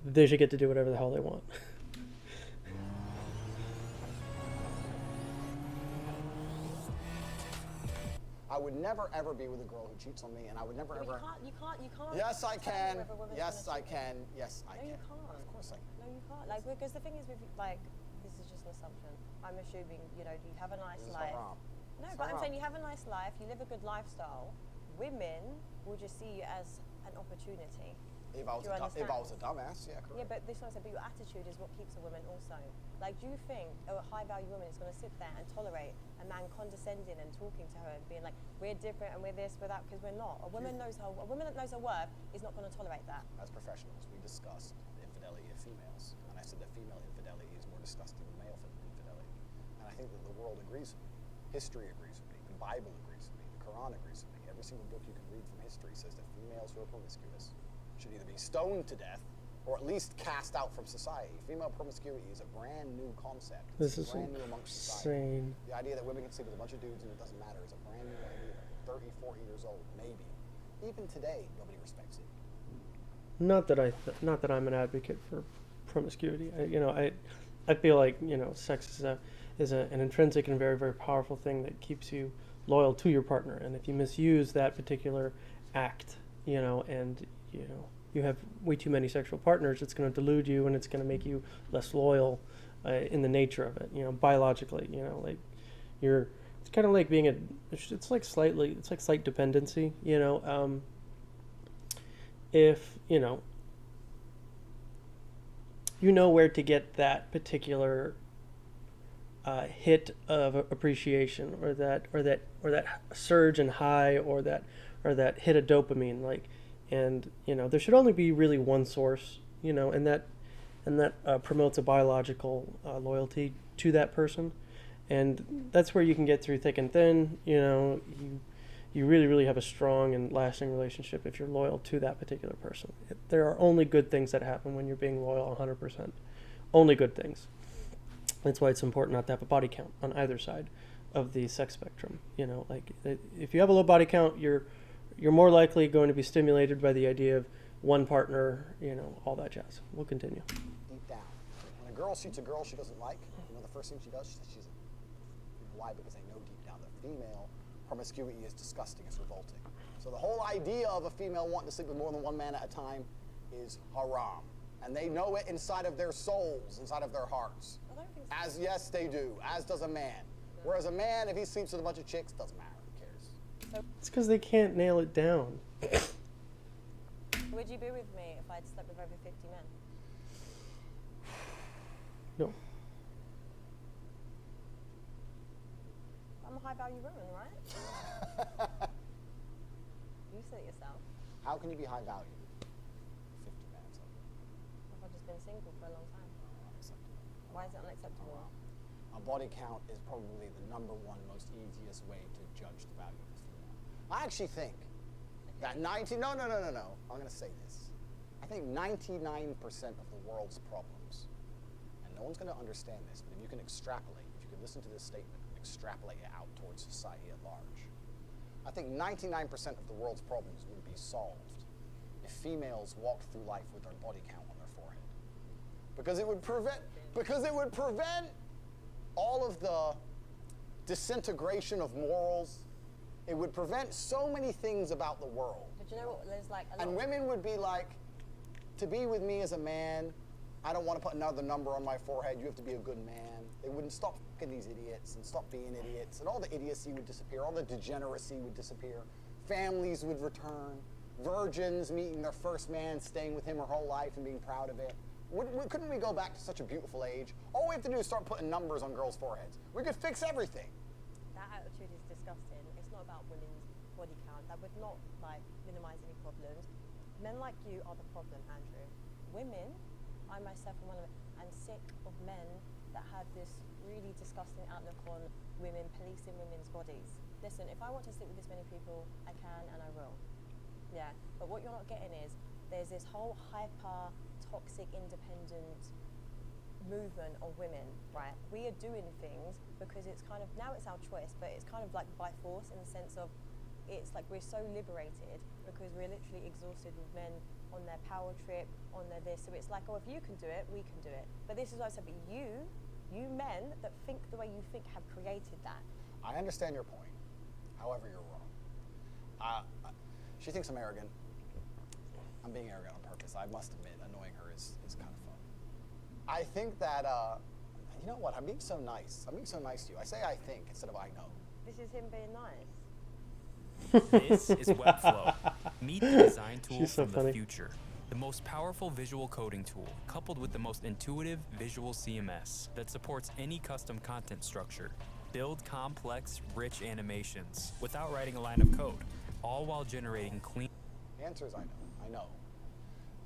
they should get to do whatever the hell they want. I would never ever be with a girl who cheats on me, and I would never ever. You can't. Yes, I tell can. whether a woman's Yes, gonna I cheat. can. Yes, I No, can. you can't. Of course I can. No, you can't. Like, because the thing is with, like, this is just an assumption. I'm assuming, you know, you have a nice This is life. haram. No, It's but I'm haram. saying you have a nice life, you live a good lifestyle. Women will just see you as an opportunity. If I was Do you a understand? dumbass, yeah, correct. Yeah, but this is what I said, but your attitude is what keeps a woman also. Like, do you think a high value woman is going to sit there and tolerate a man condescending and talking to her and being like, we're different and we're this, we're that, because we're not. A woman that knows her worth is not going to tolerate that. As professionals, we discussed the infidelity of females, and I said that female infidelity is more disgusting than male infidelity. And I think that the world agrees with me. History agrees with me. The Bible agrees with me. The Quran agrees with me. Every single book you can read from history says that females who are promiscuous should either be stoned to death or at least cast out from society. Female promiscuity is a brand new concept. This It's is brand new amongst society. insane. The idea that women can sleep with a bunch of dudes and it doesn't matter is a brand new idea. 30, 40 years old, maybe. Even today, nobody respects it. Not that I'm an advocate for promiscuity. I feel like, sex is an intrinsic and very, very powerful thing that keeps you loyal to your partner. And if you misuse that particular act, and you have way too many sexual partners, it's going to delude you and it's going to make you less loyal in the nature of it. Biologically, it's kind of like being it's like slight dependency. If you know where to get that particular hit of appreciation, or that surge and high, or that hit of dopamine, and there should only be really one source, and that promotes a biological loyalty to that person, and that's where you can get through thick and thin. You really, really have a strong and lasting relationship if you're loyal to that particular person. There are only good things that happen when you're being loyal 100%. Only good things. That's why it's important not to have a body count on either side of the sex spectrum. If you have a low body count, you're more likely going to be stimulated by the idea of one partner, all that jazz. We'll continue. Deep down, when a girl shoots a girl she doesn't like, the first thing she does, why? Because they know deep down that female promiscuity is disgusting, it's revolting. So the whole idea of a female wanting to sleep with more than one man at a time is haram. And they know it inside of their souls, inside of their hearts. As yes, they do, as does a man. Whereas a man, if he sleeps with a bunch of chicks, doesn't matter, who cares? It's because they can't nail it down. Would you be with me if I'd slept with over 50 men? No. I'm a high value woman, right? You said it yourself. How can you be high value? 50 men, so. I've just been single for a long time. Why is it unacceptable? A body count is probably the #1 most easiest way to judge the value of a female. I actually think that no, I'm going to say this. I think 99% of the world's problems, and no one's going to understand this, but if you can extrapolate, if you can listen to this statement and extrapolate it out towards society at large, I think 99% of the world's problems would be solved if females walked through life with their body count on their forehead. Because it would prevent all of the disintegration of morals. It would prevent so many things about the world. But you know what? There's like a lot And women would be like, to be with me as a man, I don't want to put another number on my forehead. You have to be a good man. They wouldn't stop fucking these idiots and stop being idiots, and all the idiocy would disappear. All the degeneracy would disappear. Families would return. Virgins meeting their first man, staying with him her whole life and being proud of it. Couldn't we go back to such a beautiful age? All we have to do is start putting numbers on girls' foreheads. We could fix everything. That attitude is disgusting. It's not about women's body count. That would not minimize any problems. Men like you are the problem, Andrew. Women, I myself am one of them. I'm sick of men that have this really disgusting outlook on women, policing women's bodies. Listen, if I want to sleep with this many people, I can and I will. Yeah, but what you're not getting is there's this whole hyper, toxic, independent movement of women, right? We are doing things because it's kind of, now it's our choice, but it's kind of like by force, in the sense of it's like we're so liberated because we're literally exhausted with men on their power trip, on their this. So it's like, oh, if you can do it, we can do it. But this is what I said, but you men that think the way you think have created that. I understand your point. However, you're wrong. She thinks I'm arrogant. I'm being arrogant on purpose. I must admit, annoying her is kind of fun. I think that, you know what, I'm being so nice. I'm being so nice to you. I say I think instead of I know. This is him being nice. This is Webflow. Meet the design tool She's so from funny. the future. The most powerful visual coding tool, coupled with the most intuitive visual CMS that supports any custom content structure. Build complex, rich animations without writing a line of code, all while generating clean. The answer is I know. I know.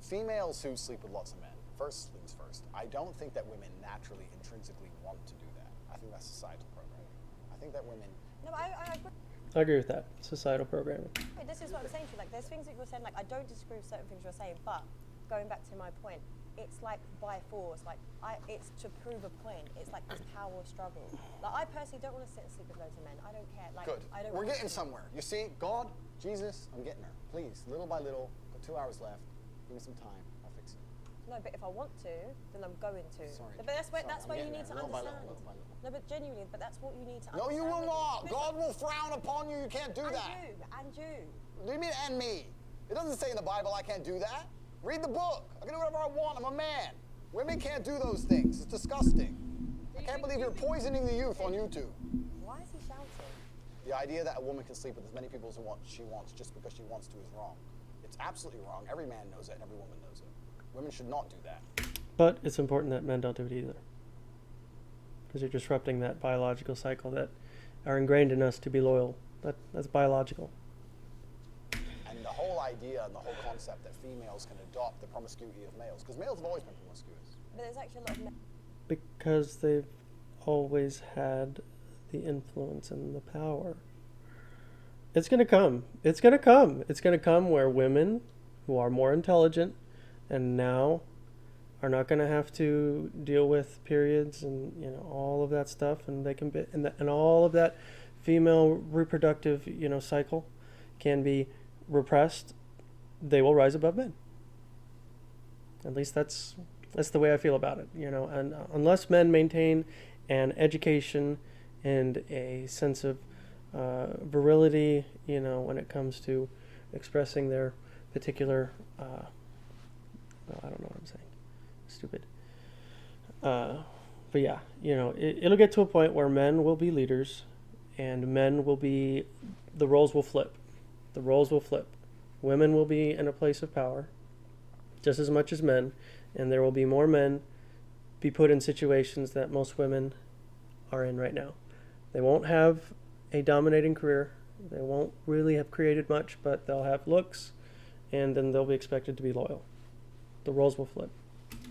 Females who sleep with lots of men, first things first, I don't think that women naturally, intrinsically want to do that. I think that's societal programming. I think that women... No, I agree. I agree with that. Societal programming. Wait, this is what I'm saying to you. Like, there's things that you're saying, like, I don't disagree with certain things you're saying, but going back to my point, it's like by force. Like, it's to prove a point. It's like this power struggle. Like, I personally don't want to sit and sleep with loads of men. I don't care. Like, Good. I don't. We're getting somewhere. You see, God, Jesus, I'm getting her. Please, little by little. Got 2 hours left. Give me some time. I'll fix it. No, but if I want to, then I'm going to. Sorry. But that's why Sorry, that's I'm why you getting need to there, little by understand. little, little by little. No, but genuinely, but that's what you need to No, understand. you will not. Listen, God will frown upon you. You can't do and that. And you. What do you mean, and me? It doesn't say in the Bible I can't do that. Read the book. I can do whatever I want. I'm a man. Women can't do those things. It's disgusting. I can't believe you're poisoning the youth on YouTube. Why is he shouting? The idea that a woman can sleep with as many people as she wants just because she wants to is wrong. It's absolutely wrong. Every man knows it and every woman knows it. Women should not do that. But it's important that men don't do it either. Because you're disrupting that biological cycle that are ingrained in us to be loyal. That's biological. And the whole idea and the whole concept that females can adopt the promiscuity of males, because males have always been promiscuous. But there's actually a lot of men. Because they've always had the influence and the power. It's going to come. It's going to come. It's going to come where women who are more intelligent and now are not going to have to deal with periods and all of that stuff, and they can be and all of that female reproductive cycle can be repressed. They will rise above men. At least that's the way I feel about it. And unless men maintain an education and a sense of virility, when it comes to expressing their particular I don't know what I'm saying. Stupid. But yeah, it'll get to a point where men will be leaders and men will be, the roles will flip. The roles will flip. Women will be in a place of power just as much as men, and there will be more men be put in situations that most women are in right now. They won't have a dominating career. They won't really have created much, but they'll have looks, and then they'll be expected to be loyal. The roles will flip.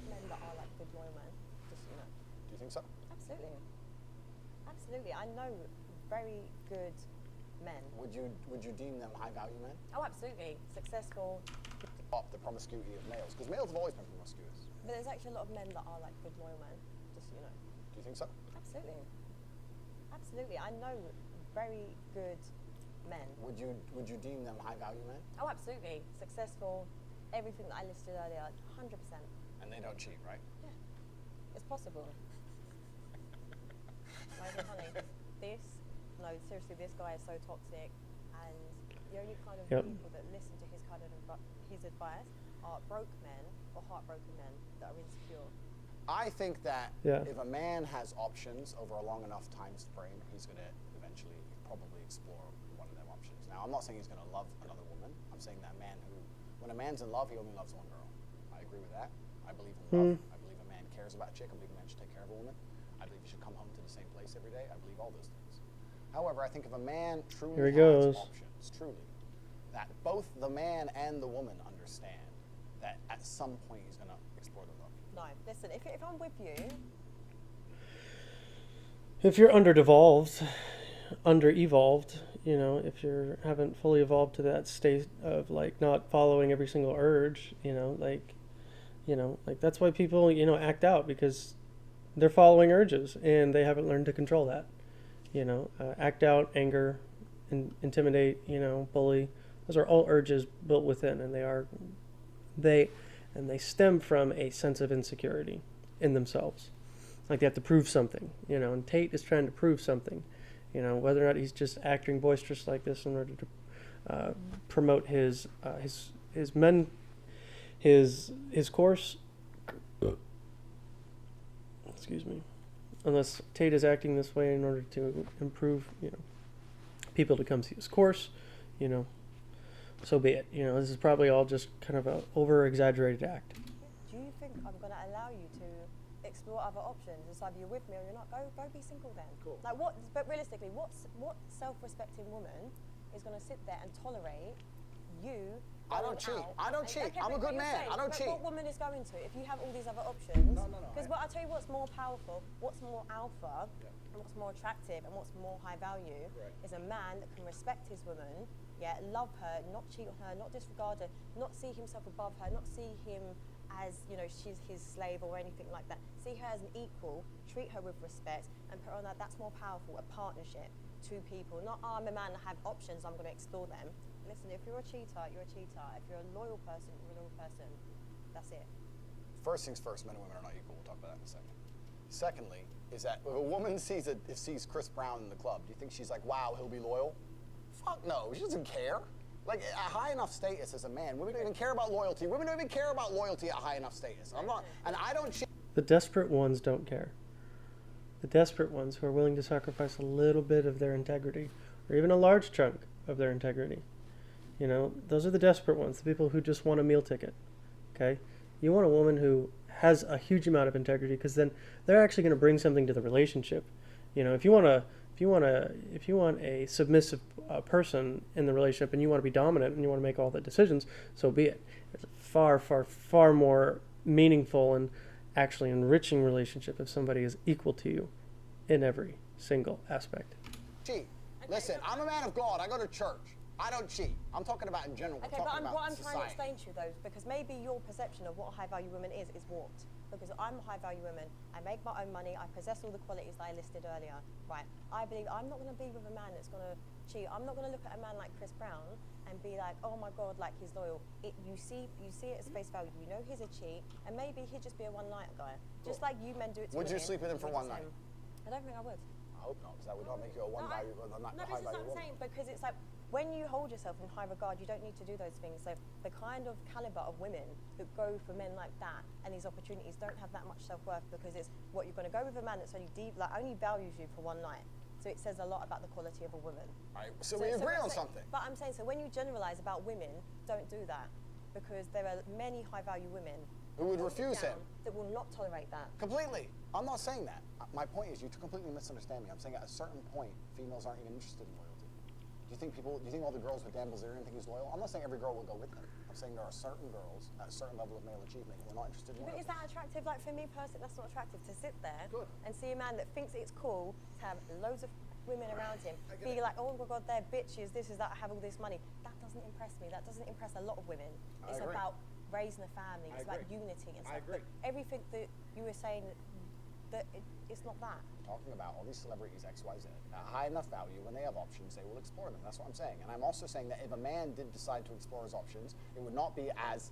Men that are like good loyal men, just Do you think so? Absolutely. Absolutely. I know very good men. Would you deem them high value men? Oh, absolutely. Successful. The promiscuity of males, because males have always been promiscuous. But there's actually a lot of men that are like good loyal men, just Do you think so? Absolutely. Absolutely. I know very good men. Would you deem them high value men? Oh, absolutely. Successful. Everything that I listed earlier, 100%. And they don't cheat, right? Yeah. It's possible. Like, honey, seriously, this guy is so toxic, and the only kind of people that listen to his kind of his advice are broke men or heartbroken men that are insecure. I think that Yeah. if a man has options over a long enough time frame, he's going to eventually probably explore one of them options. Now, I'm not saying he's going to love another woman. I'm saying that man who, when a man's in love, he only loves one girl. I agree with that. I believe in love. I believe a man cares about a chick. I believe a man should take care of a woman. I believe he should come home to the same place every day. I believe all those things. However, I think if a man truly Here he has goes. options, truly, that both the man and the woman understand that at some point he's going to explore the love. No, listen, if I'm with you, If you're under-evolved, if you haven't fully evolved to that state of like not following every single urge, like that's why people, act out, because they're following urges and they haven't learned to control that. Act out, anger, intimidate, you know, bully. Those are all urges built within, and they stem from a sense of insecurity in themselves. Like they have to prove something, you know, and Tate is trying to prove something, you know, whether or not he's just acting boisterous like this in order to promote his course. Excuse me. Unless Tate is acting this way in order to improve, you know, people to come see his course, you know, so be it. You know, this is probably all just kind of a over-exaggerated act. Do you think I'm going to allow you to explore other options? It's either you're with me or you're not. Go be single then. Cool. Like what? But realistically, what self-respecting woman is going to sit there and tolerate you? I don't cheat. I don't cheat. Okay, I'm a good man. I don't cheat. What woman is going to? If you have all these other options, because I'll tell you what's more powerful, what's more alpha, and what's more attractive, and what's more high value is a man that can respect his woman, love her, not cheat on her, not disregard her, not see himself above her, not see him as, you know, she's his slave or anything like that. See her as an equal, treat her with respect, and put her on that. That's more powerful. A partnership, two people. Not I'm a man, I have options, I'm going to explore them. Listen, if you're a cheater, you're a cheater. If you're a loyal person, you're a loyal person. That's it. First things first, men and women are not equal. We'll talk about that in a second. Secondly, is that if a woman sees Chris Brown in the club, do you think she's like, wow, he'll be loyal? Fuck no, she doesn't care. Like, at high enough status as a man, women don't even care about loyalty. Women don't even care about loyalty at high enough status. I'm not, and I don't cheat. The desperate ones don't care. The desperate ones who are willing to sacrifice a little bit of their integrity, or even a large chunk of their integrity. You know, those are the desperate ones, the people who just want a meal ticket, okay? You want a woman who has a huge amount of integrity, because then they're actually going to bring something to the relationship. You know, if you want a submissive person in the relationship and you want to be dominant and you want to make all the decisions, so be it. It's a far, far, far more meaningful and actually enriching relationship if somebody is equal to you in every single aspect. Cheat. Listen, I'm a man of God. I go to church. I don't cheat. I'm talking about in general. Okay, but what I'm trying to explain to you though, because maybe your perception of what a high value woman is warped. Because I'm a high value woman, I make my own money, I possess all the qualities that I listed earlier. Right? I believe I'm not going to be with a man that's going to cheat. I'm not going to look at a man like Chris Brown and be like, oh my God, like he's loyal. You see it as face value. You know he's a cheat, and maybe he'd just be a one-night guy, just like you men do it to women. Would you sleep with him for one night? I don't think I would. I hope not, because that would not make you a high value woman. No, this is what I'm saying, because it's like, when you hold yourself in high regard, you don't need to do those things. So the kind of caliber of women that go for men like that and these opportunities don't have that much self-worth, because it's what you're going to go with a man that's only only values you for one night. So it says a lot about the quality of a woman. Right, so we agree on something. But I'm saying, so when you generalize about women, don't do that, because there are many high-value women who would refuse him, that will not tolerate that. Completely. I'm not saying that. My point is, you completely misunderstand me. I'm saying at a certain point, females aren't even interested in loyalty. Do you think all the girls with Dan Bilzerian think he's loyal? I'm not saying every girl will go with him. I'm saying there are certain girls at a certain level of male achievement who are not interested in loyalty. But is that attractive? Like for me personally, that's not attractive to sit there and see a man that thinks it's cool to have loads of women around him, be like, oh my God, they're bitches, this is that, I have all this money. That doesn't impress me. That doesn't impress a lot of women. It's about raising a family. It's about unity and stuff. But everything that you were saying, that it's not that. Talking about all these celebrities X, Y, Z, at high enough value, when they have options, they will explore them. That's what I'm saying. And I'm also saying that if a man did decide to explore his options, it would not be as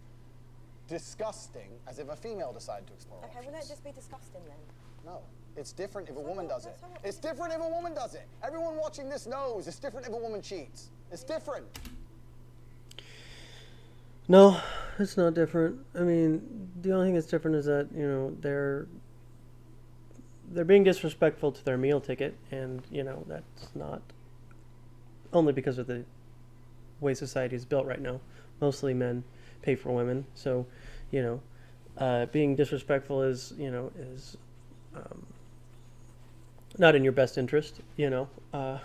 disgusting as if a female decided to explore options. Okay, well, let it just be disgusting then. No. It's different if a woman does it. It's different if a woman does it. Everyone watching this knows it's different if a woman cheats. It's different. No, it's not different. I mean, the only thing that's different is that, you know, they're being disrespectful to their meal ticket, and, you know, that's not only because of the way society is built right now. Mostly men pay for women, so, you know, being disrespectful is, you know, not in your best interest, you know,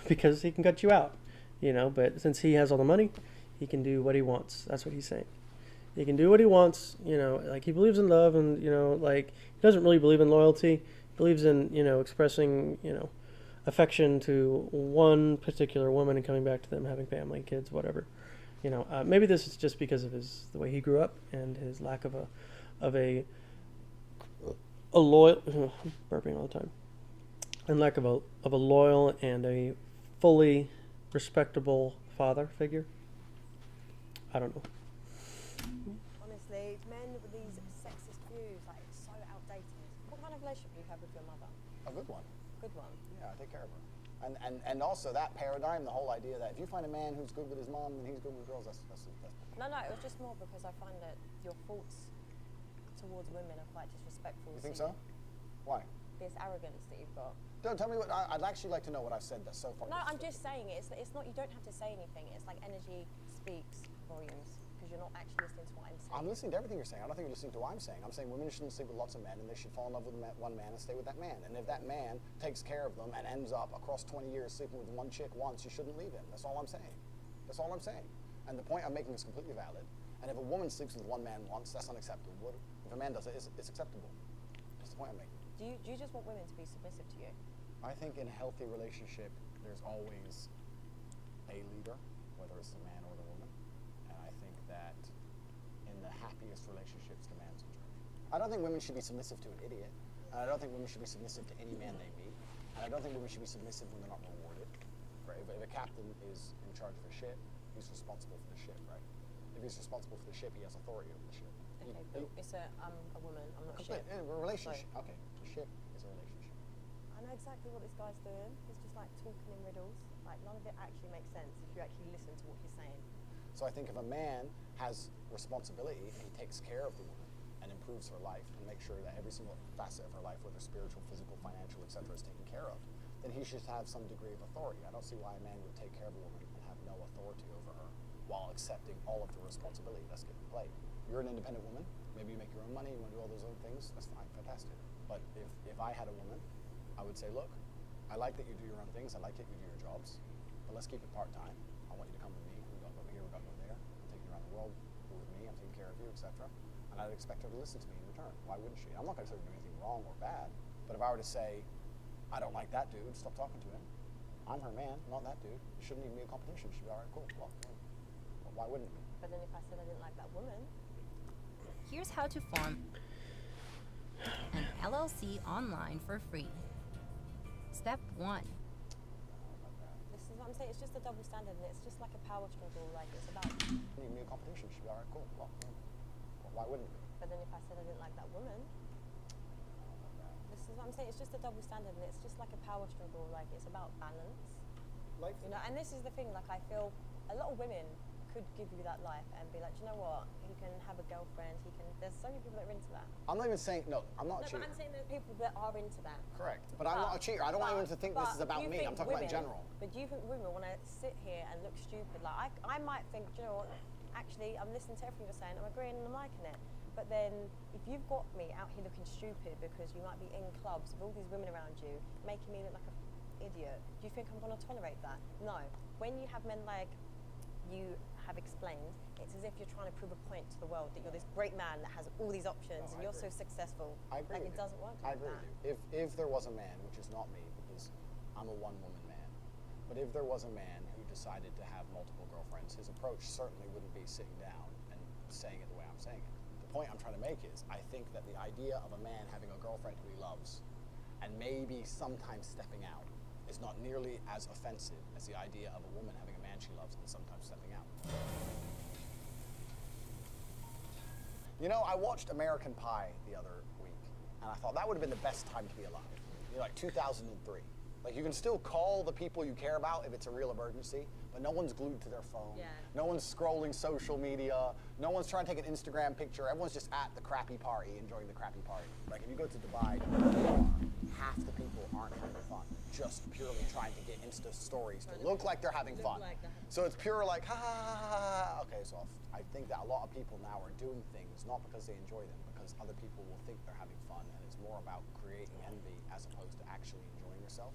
because he can cut you out, you know, but since he has all the money, he can do what he wants. That's what he's saying. He can do what he wants, you know, like he believes in love, and, you know, like he doesn't really believe in loyalty. He believes in, you know, expressing, you know, affection to one particular woman and coming back to them, having family, kids, whatever. You know, maybe this is just because of the way he grew up and his lack of a loyal, burping all the time, and lack of a loyal and a fully respectable father figure. I don't know. Honestly, men with these sexist views, like, it's so outdated. What kind of relationship do you have with your mother? A good one. Good one. Yeah, I take care of her. And also that paradigm, the whole idea that if you find a man who's good with his mom, then he's good with girls, that's No, it was just more because I find that your thoughts towards women are quite disrespectful. You think so? Why? This arrogance that you've got. Don't tell me what, I'd actually like to know what I've said that's so far. No, I'm just saying it's not, you don't have to say anything. It's like energy speaks volumes because you're not actually listening to what I'm saying. I'm listening to everything you're saying. I don't think you're listening to what I'm saying. I'm saying women shouldn't sleep with lots of men and they should fall in love with one man and stay with that man. And if that man takes care of them and ends up across 20 years sleeping with one chick once, you shouldn't leave him. That's all I'm saying. That's all I'm saying. And the point I'm making is completely valid. And if a woman sleeps with one man once, that's unacceptable. If a man does it, it's acceptable. That's the point I'm making. Do you just want women to be submissive to you? I think in a healthy relationship, there's always a leader, whether it's the man or the woman. And I think that in the happiest relationships, the man's in charge. I don't think women should be submissive to an idiot. And I don't think women should be submissive to any man they meet. And I don't think women should be submissive when they're not rewarded. Right? If a captain is in charge of a ship, he's responsible for the ship, right? If he's responsible for the ship, he has authority over the ship. Okay, but it's I'm a woman, I'm not a ship. A relationship. So. Okay, the ship is a relationship. I know exactly what this guy's doing. He's just like talking in riddles. Like none of it actually makes sense if you actually listen to what he's saying. So I think if a man has responsibility and he takes care of the woman and improves her life and makes sure that every single facet of her life, whether spiritual, physical, financial, etc., is taken care of, then he should have some degree of authority. I don't see why a man would take care of a woman and have no authority over her while accepting all of the responsibility that's given play. You're an independent woman. Maybe you make your own money, you want to do all those other things. That's fine, fantastic. But if I had a woman, I would say, look, I like that you do your own things. I like that you do your jobs. But let's keep it part-time. I want you to come with me. We've got to go here, we've got to go there. I'm taking you around the world. Go with me. I'm taking care of you, etc. And I'd expect her to listen to me in return. Why wouldn't she? I'm not going to say her do anything wrong or bad. But if I were to say, I don't like that dude, stop talking to him. I'm her man, not that dude. It shouldn't even be a competition. It should be all right, cool. Well, why wouldn't it be? But then if I said I didn't like that woman. Here's how to form an LLC online for free. Step 1. This is what I'm saying. It's just a double standard, and it's just like a power struggle. Like it's about. Need me a competition. Should be all right, cool. Well, why wouldn't it be? But then if I said I didn't like that woman. This is what I'm saying. It's just a double standard, and it's just like a power struggle. Like it's about balance. Like you know, and this is the thing. Like I feel a lot of women could give you that life and be like, do you know what? He can have a girlfriend. He can. There's so many people that are into that. I'm not even saying no. I'm not a cheater. But I'm saying there's people that are into that. Correct. But I'm not a cheater. I don't want anyone to think this is about me. I'm talking about in general. But do you think women want to sit here and look stupid? Like I might think, do you know what? Actually, I'm listening to everything you're saying. I'm agreeing and I'm liking it. But then, if you've got me out here looking stupid because you might be in clubs with all these women around you, making me look like an idiot, do you think I'm going to tolerate that? No. When you have men like you have explained, it's as if you're trying to prove a point to the world that you're this great man that has all these options and you're so successful. I agree. Like it doesn't work like that. I agree with you. If there was a man, which is not me because I'm a one-woman man, but if there was a man who decided to have multiple girlfriends, his approach certainly wouldn't be sitting down and saying it the way I'm saying it. The point I'm trying to make is I think that the idea of a man having a girlfriend who he loves and maybe sometimes stepping out is not nearly as offensive as the idea of a woman having a man she loves and sometimes stepping out. You know, I watched American Pie the other week, and I thought that would have been the best time to be alive. You know, like 2003. Like, you can still call the people you care about if it's a real emergency, but no one's glued to their phone. Yeah. No one's scrolling social media. No one's trying to take an Instagram picture. Everyone's just at the crappy party, enjoying the crappy party. Like, if you go to Dubai, half the people aren't having fun, just purely trying to get Insta stories to look like they're having fun. So it's pure like, ha, ha, ha, ha, ha. Okay, so I think that a lot of people now are doing things not because they enjoy them, because other people will think they're having fun, and it's more about creating envy as opposed to actually enjoying yourself.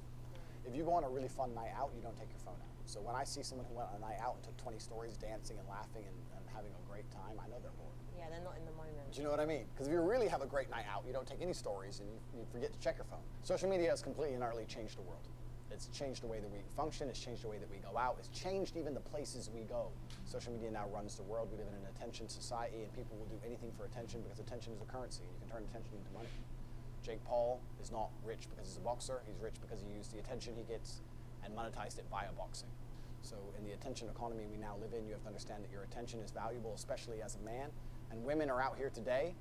If you go on a really fun night out, you don't take your phone out. So when I see someone who went on a night out and took 20 stories dancing and laughing and having a great time, I know they're bored. Yeah, they're not in the moment. Do you know what I mean? Because if you really have a great night out, you don't take any stories and you forget to check your phone. Social media has completely and utterly changed the world. It's changed the way that we function. It's changed the way that we go out. It's changed even the places we go. Social media now runs the world. We live in an attention society, and people will do anything for attention because attention is a currency. You can turn attention into money. Jake Paul is not rich because he's a boxer. He's rich because he used the attention he gets and monetized it via boxing. So in the attention economy we now live in, you have to understand that your attention is valuable, especially as a man. And women are out here today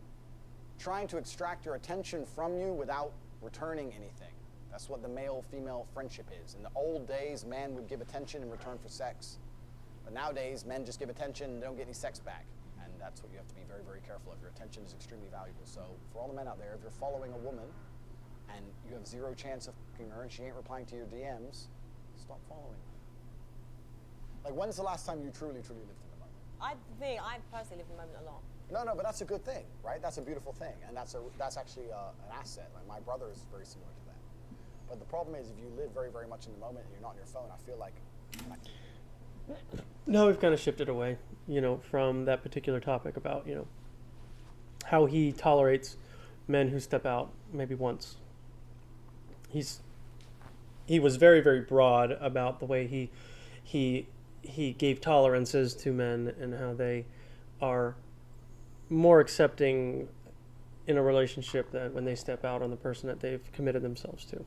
trying to extract your attention from you without returning anything. That's what the male-female friendship is. In the old days, man would give attention in return for sex. But nowadays, men just give attention and don't get any sex back. And that's what you have to be very, very careful of. Your attention is extremely valuable. So for all the men out there, if you're following a woman and you have zero chance of fucking her and she ain't replying to your DMs, stop following her. Like, when's the last time you truly, truly lived in the moment? I personally live in the moment a lot. No, but that's a good thing, right? That's a beautiful thing, and that's actually an asset. Like, my brother is very similar to that. But the problem is, if you live very, very much in the moment and you're not on your phone, I feel like. No, we've kind of shifted away, you know, from that particular topic about, you know, how he tolerates men who step out maybe once. He was very, very broad about the way he gave tolerances to men and how they are more accepting in a relationship that when they step out on the person that they've committed themselves to.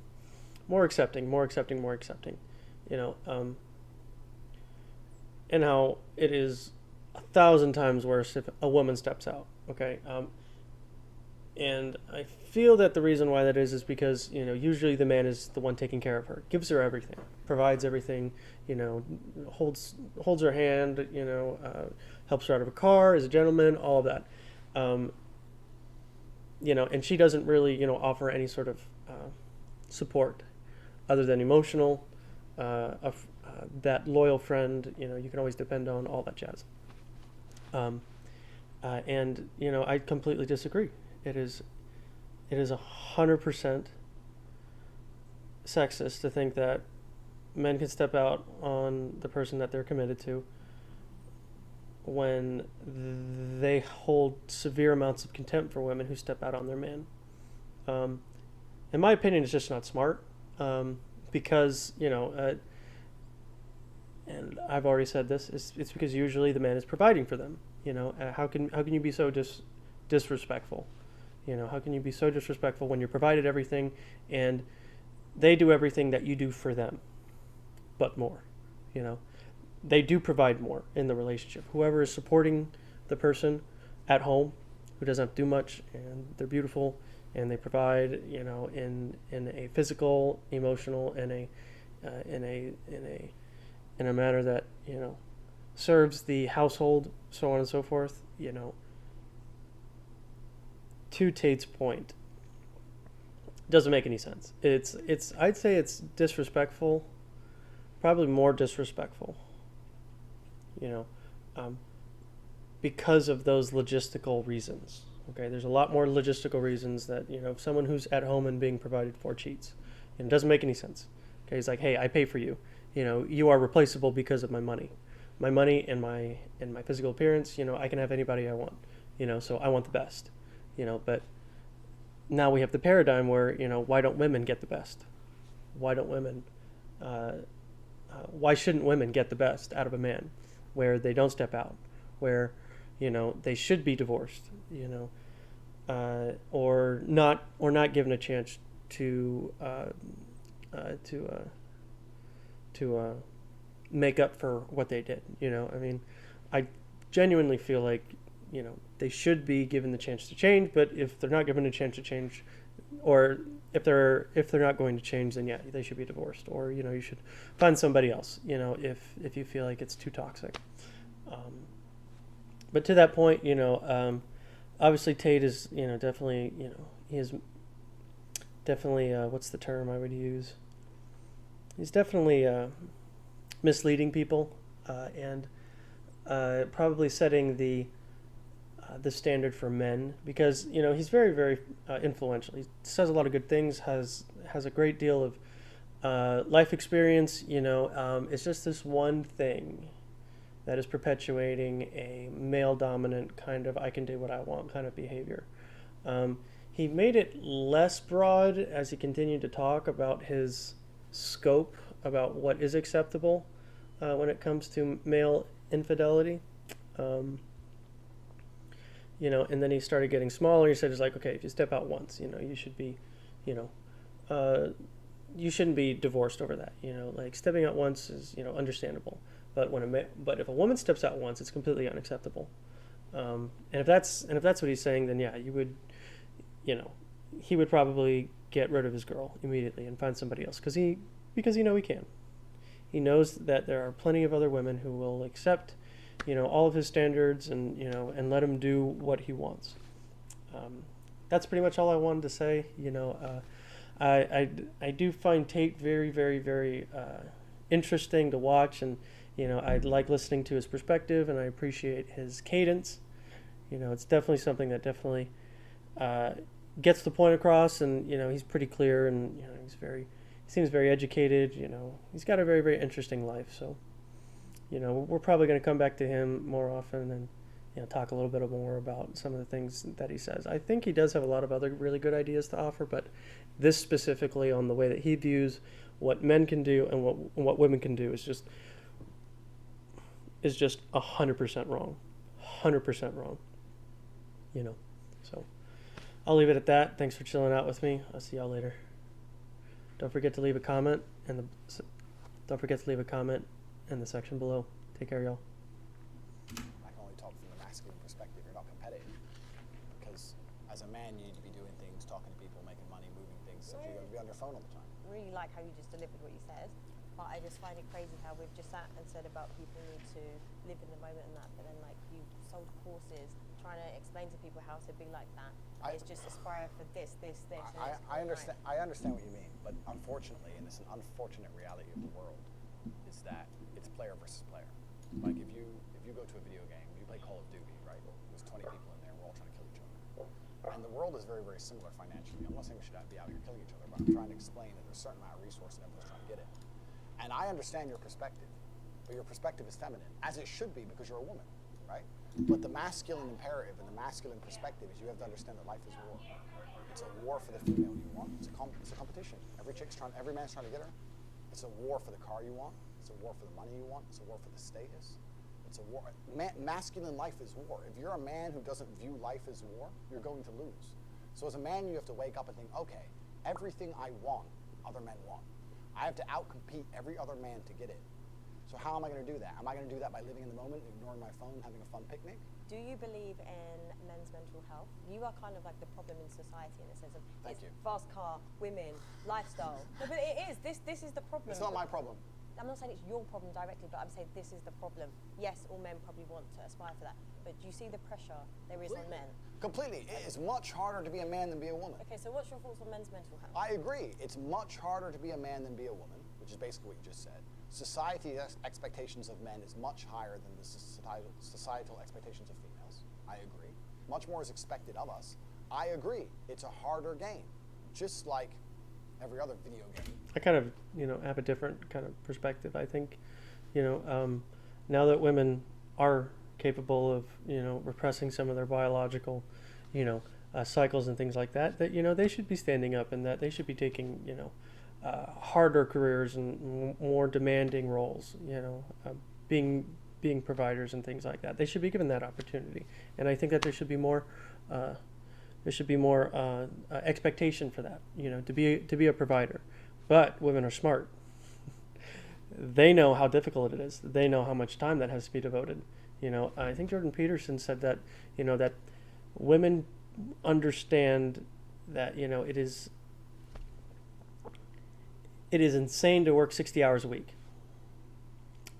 More accepting, you know, and how it is 1,000 times worse if a woman steps out, okay? And I feel that the reason why that is because, you know, usually the man is the one taking care of her, gives her everything, provides everything, you know, holds her hand, you know, helps her out of a car, is a gentleman, all of that. You know, and she doesn't really, you know, offer any sort of support other than emotional, that loyal friend, you know, you can always depend on, all that jazz. And, you know, I completely disagree. It is 100% sexist to think that men can step out on the person that they're committed to when they hold severe amounts of contempt for women who step out on their man. In my opinion, it's just not smart, because, you know, and I've already said this, it's because usually the man is providing for them. You know, how can you be so disrespectful? You know, how can you be so disrespectful when you're provided everything and they do everything that you do for them, but more? You know, they do provide more in the relationship. Whoever is supporting the person at home who doesn't have to do much and they're beautiful and they provide, you know, in a physical, emotional, and in a manner that, you know, serves the household, so on and so forth, you know. To Tate's point, doesn't make any sense. I'd say it's disrespectful, probably more disrespectful, you know, because of those logistical reasons. Okay, there's a lot more logistical reasons that, you know, someone who's at home and being provided for cheats, and it doesn't make any sense. Okay, he's like, hey, I pay for you. You know, you are replaceable because of my money and my physical appearance. You know, I can have anybody I want. You know, so I want the best. You know, but now we have the paradigm where, you know, why don't women get the best? Why don't women? Why shouldn't women get the best out of a man, where they don't step out, where, you know, they should be divorced, you know, or not given a chance to make up for what they did. You know, I mean, I genuinely feel like, you know, they should be given the chance to change, but if they're not given a chance to change, or if they're not going to change, then yeah, they should be divorced, or, you know, you should find somebody else, you know, if you feel like it's too toxic. But to that point, you know, obviously Tate is, you know, definitely, you know, he is definitely, what's the term I would use? He's definitely misleading people, and probably setting the standard for men, because, you know, he's very, very influential. He says a lot of good things, has a great deal of life experience. You know, it's just this one thing that is perpetuating a male-dominant kind of I can do what I want kind of behavior. He made it less broad as he continued to talk about his scope, about what is acceptable when it comes to male infidelity. You know, and then he started getting smaller. He said, it's like, okay, if you step out once, you know, you should be, you know, you shouldn't be divorced over that. You know, like stepping out once is, you know, understandable, but but if a woman steps out once, it's completely unacceptable. And if that's what he's saying, then yeah, you would, you know, he would probably get rid of his girl immediately and find somebody else because he know he can. He knows that there are plenty of other women who will accept, you know, all of his standards and, you know, and let him do what he wants. That's pretty much all I wanted to say. You know, I do find Tate very, very, very interesting to watch, and you know, I like listening to his perspective, and I appreciate his cadence. You know, it's definitely something that definitely gets the point across, and you know, he's pretty clear, and you know, he seems very educated. You know, he's got a very, very interesting life. So, you know, we're probably going to come back to him more often and, you know, talk a little bit more about some of the things that he says. I think he does have a lot of other really good ideas to offer, but this specifically on the way that he views what men can do and what women can do is just 100% wrong. 100% wrong. You know, so I'll leave it at that. Thanks for chilling out with me. I'll see y'all later. Don't forget to leave a comment in the section below. Take care, y'all. I can only talk from the masculine perspective. You're not competitive because as a man, you need to be doing things, talking to people, making money, moving things. So you're going to be on your phone all the time. Really like how you just delivered what you said, but I just find it crazy how we've just sat and said about people need to live in the moment and that, but then like you sold courses trying to explain to people how to be like that. It's just aspire for this. I understand. I understand what you mean, but unfortunately, and it's an unfortunate reality of the world, is that it's player versus player. Like if you go to a video game, you play Call of Duty, right? There's 20 people in there, we're all trying to kill each other. And the world is very, very similar financially. I'm not saying we should be out here killing each other, but I'm trying to explain that there's a certain amount of resource and everyone's trying to get it. And I understand your perspective, but your perspective is feminine, as it should be because you're a woman, right? But the masculine imperative and the masculine perspective is you have to understand that life is war. It's a war for the female you want. It's a competition. Every man's trying to get her. It's a war for the car you want. It's a war for the money you want. It's a war for the status. It's a war. Masculine life is war. If you're a man who doesn't view life as war, you're going to lose. So as a man, you have to wake up and think, okay, everything I want, other men want. I have to outcompete every other man to get it. So how am I going to do that? Am I going to do that by living in the moment, ignoring my phone, having a fun picnic? Do you believe in men's mental health? You are kind of like the problem in society in the sense of fast car, women, lifestyle. No, but it is. This is the problem. It's not my problem. I'm not saying it's your problem directly, but I'm saying this is the problem. Yes, all men probably want to aspire for that, but do you see the pressure there is on men? Completely. It is much harder to be a man than be a woman. Okay, so what's your thoughts on men's mental health? I agree. It's much harder to be a man than be a woman, which is basically what you just said. Society's expectations of men is much higher than the societal expectations of females. I agree. Much more is expected of us. I agree. It's a harder game, just like every other video game. I kind of, you know, have a different kind of perspective. I think, you know, now that women are capable of, you know, repressing some of their biological, you know, cycles and things like that, that, you know, they should be standing up and that they should be taking, you know, harder careers and more demanding roles, you know, being providers and things like that. They should be given that opportunity, and I think that there should be more expectation for that, you know, to be a provider. But women are smart. They know how difficult it is. They know how much time that has to be devoted. You know, I think Jordan Peterson said that, you know, that women understand that, you know, it is insane to work 60 hours a week.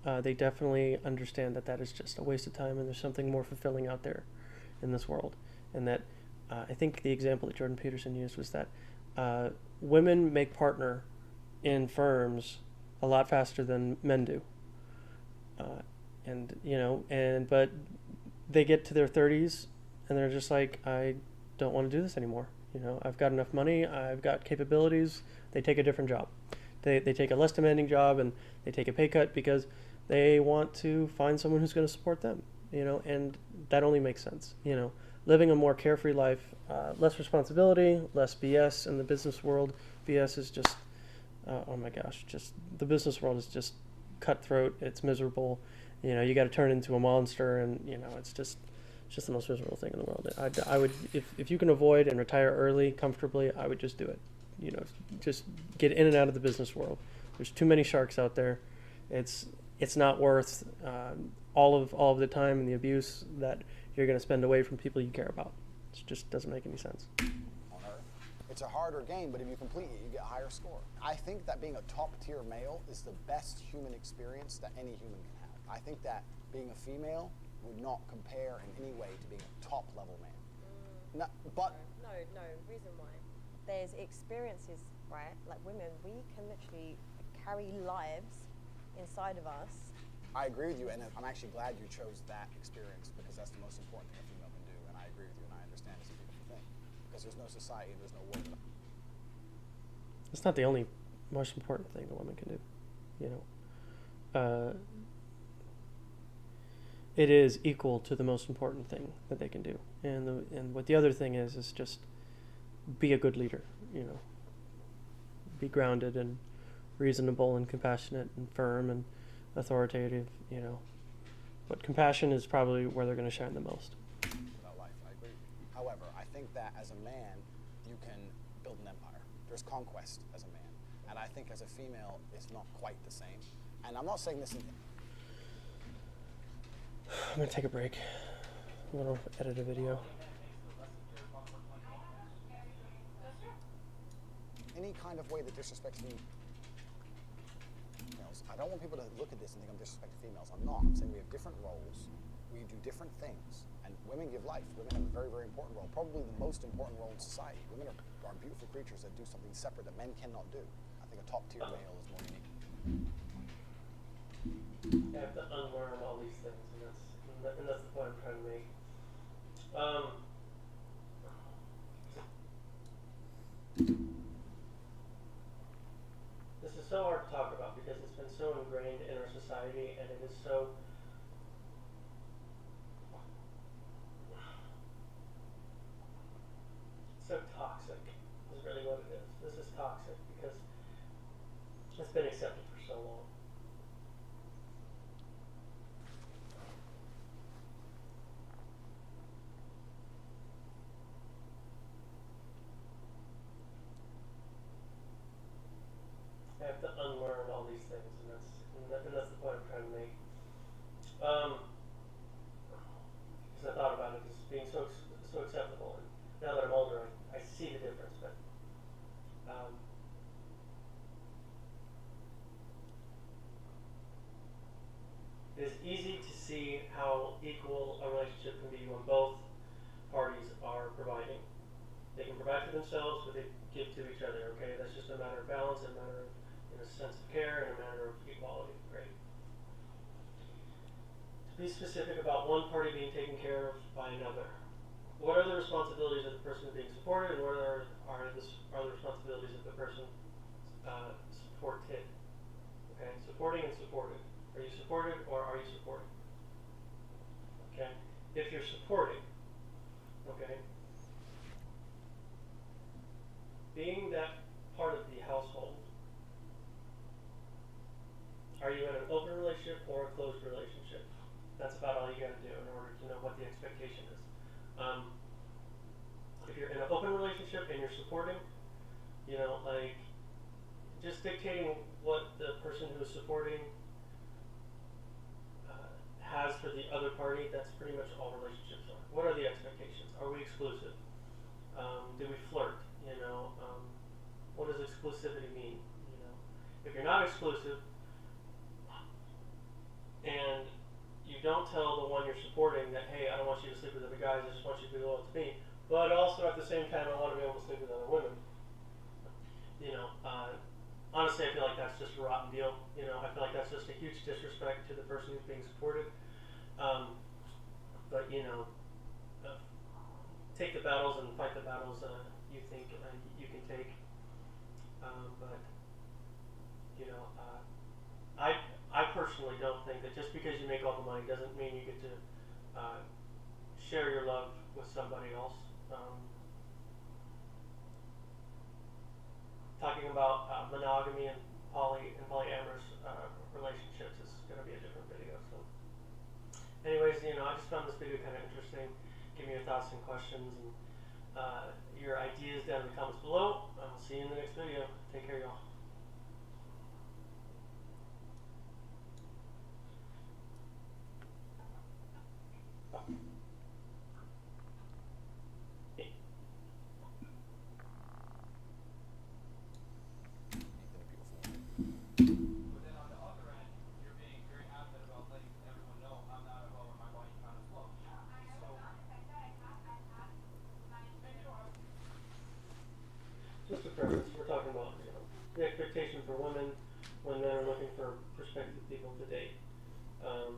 They definitely understand that that is just a waste of time and there's something more fulfilling out there in this world. And that I think the example that Jordan Peterson used was that women make partner in firms a lot faster than men do. And, you know, but they get to their 30s and they're just like, I don't want to do this anymore. You know, I've got enough money, I've got capabilities. They take a different job. They take a less demanding job and they take a pay cut because they want to find someone who's going to support them, you know, and that only makes sense. You know, living a more carefree life, less responsibility, less BS in the business world. BS is just, oh my gosh, just the business world is just cutthroat. It's miserable. You know, you got to turn into a monster, and you know, it's just the most miserable thing in the world. I would, if you can avoid and retire early comfortably, I would just do it. just get in and out of the business world. There's too many sharks out there. It's not worth all of the time and the abuse that you're going to spend away from people you care about. It just doesn't make any sense. It's a harder game, but if you complete it, you get a higher score. I think that being a top-tier male is the best human experience that any human can have. I think that being a female would not compare in any way to being a top-level man. No, but... No, reason why. There's experiences, right? Like women, we can literally carry lives inside of us. I agree with you, and I'm actually glad you chose that experience because that's the most important thing a female can do, and I agree with you, and I understand it's a beautiful thing. Because there's no society, there's no world. It's not the only most important thing a woman can do, it is equal to the most important thing that they can do. And what the other thing is just be a good leader, Be grounded and reasonable and compassionate and firm and authoritative, But compassion is probably where they're going to shine the most. About life, I agree with you. However, I think that as a man, you can build an empire. There's conquest as a man. And I think as a female, it's not quite the same. And I'm not saying this in... I'm going to take a break. I'm going to edit a video. Any kind of way that disrespects females, I don't want people to look at this and think I'm disrespecting females. I'm not. I'm saying we have different roles. We do different things. And women give life. Women have a very, very important role. Probably the most important role in society. Women are beautiful creatures that do something separate that men cannot do. I think a top-tier male is more unique. I have to unlearn all these things, and that's the point I'm trying to make. This is so hard to talk about because it's been so ingrained in our society, and it is so toxic is really what it is. This is toxic because it's been accepted for so long. I have to unlearn all these things, and that's the point I'm trying to make. Because I thought about it as being so acceptable, and now that I'm older, I see the difference. But it is easy to see how equal a relationship can be when both parties are providing. They can provide for themselves, but they give to each other. Okay, that's just a matter of balance, a matter of a sense of care, and a matter of equality. Great. To be specific about one party being taken care of by another. What are the responsibilities of the person being supported, and what are the responsibilities of the person supported? Okay, supporting and supported. Are you supported or are you supporting? Okay, if you're supporting, okay, being that part of the household, are you in an open relationship or a closed relationship? That's about all you got to do in order to know what the expectation is. If you're in an open relationship and you're supporting, like just dictating what the person who is supporting has for the other party, that's pretty much all relationships are. What are the expectations? Are we exclusive? Do we flirt? What does exclusivity mean? If you're not exclusive and you don't tell the one you're supporting that, hey, I don't want you to sleep with other guys, I just want you to be loyal to me, but also at the same time I want to be able to sleep with other women. Honestly, I feel like that's just a rotten deal. I feel like that's just a huge disrespect to the person who's being supported. But take the battles and fight the battles you think you can take. I personally don't think that just because you make all the money doesn't mean you get to share your love with somebody else. Talking about monogamy and polyamorous relationships is going to be a different video. So, anyways, I just found this video kind of interesting. Give me your thoughts and questions, and your ideas down in the comments below. I'll see you in the next video. Take care, y'all. Just a preference. We're talking about, you know, the expectation for women when men are looking for prospective people to date. I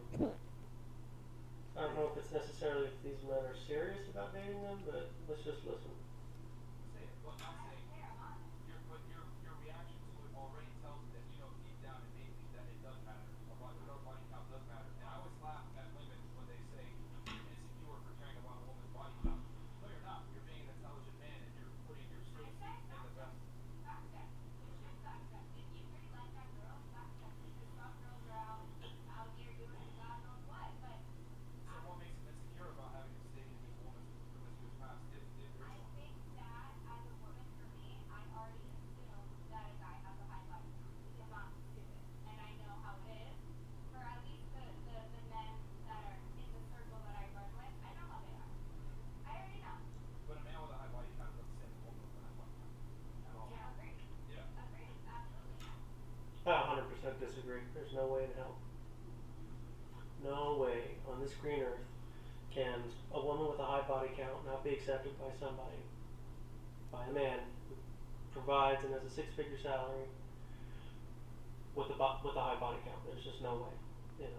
don't know if it's necessarily if these men are serious about dating them, but let's just listen. Your reaction to it already tells me that you know deep down innately that it does matter. What body count does matter. And I always laugh at women when they say you're insecure for caring about a woman's body count. No, you're not. You're being an intelligent man and you're putting your safety in the best. So what makes him insecure about having to stay in his woman's promiscuous past? I think that as a woman, for me, I already assume that a guy has a high body count because I'm stupid and I know how it is. For at least the men that are in the circle that I run with, I know how they are. I already know. But a man with a high body count doesn't say a woman with a high body count at all. Yeah, agreed. Yeah. Agreed, absolutely. I 100% disagree. There's no way in hell. No way on this green earth can a woman with a high body count not be accepted by somebody, by a man who provides and has a six-figure salary with a high body count. There's just no way. You know,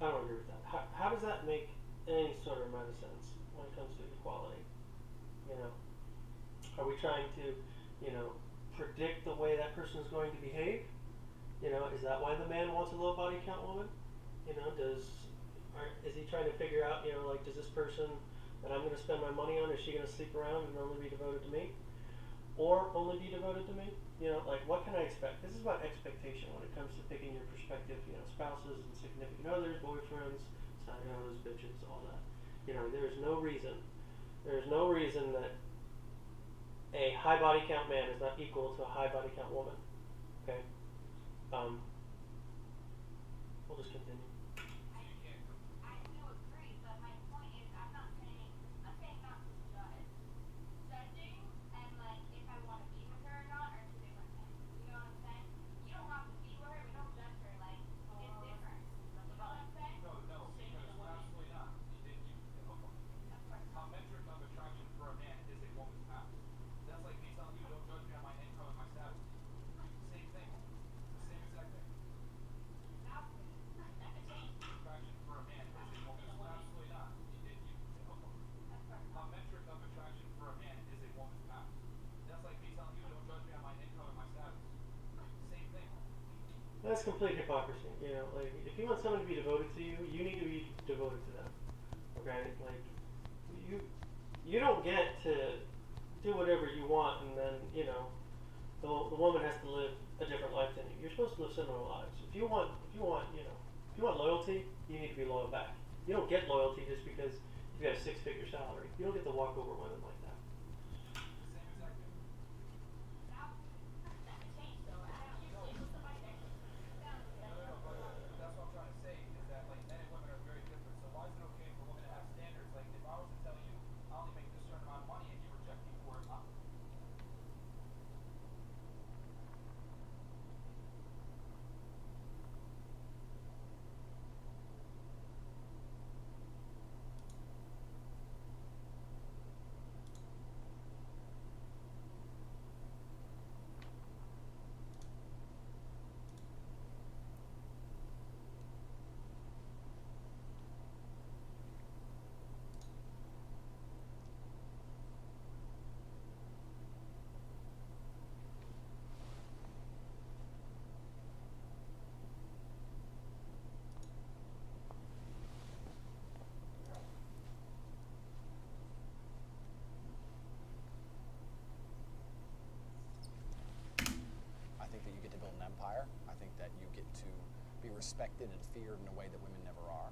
I don't agree with that. How does that make any sort of amount of sense when it comes to equality? You know, are we trying to, you know, predict the way that person is going to behave? You know, is that why the man wants a low body count woman? You know, is he trying to figure out, you know, like, does this person that I'm going to spend my money on, is she going to sleep around and only be devoted to me? Or only be devoted to me? You know, like, what can I expect? This is about expectation when it comes to picking your prospective, you know, spouses and significant others, boyfriends, side hoes, bitches, all that. You know, there's no reason that a high body count man is not equal to a high body count woman. Okay? We'll just continue. I do agree, but my point is I'm saying not to judge. Judging and like if I want to be with her or not are two different things. You know what I'm saying? You don't have to be with her, but don't judge her. Like it's different. You know what I'm saying? No, absolutely not. A metric of attraction for a man is a woman's past. That's like me telling you, don't judge me on my income and my status. Same thing. The same exact thing. Attraction for a man is a woman's past. Absolutely not. A metric of attraction for a man is a woman's past. That's like me telling you, don't judge me on my income and my status. Same thing. That's complete hypocrisy. You know, like, if you want someone to be devoted to you, you need to be devoted to them. Okay? Like, you don't get to do whatever you want and then, you know, the woman has to live a different life than you. You're supposed to live similar lives. If you want loyalty, you need to be loyal back. You don't get loyalty just because you've got a six-figure salary. You don't get to walk over women like that. Same exact thing. That's what I'm trying to say is that like men and women are very different. So why is it okay for women to have standards? Like if I was to tell you I only make this certain amount of money and you reject me for it, I think that you get to build an empire. I think that you get to be respected and feared in a way that women never are.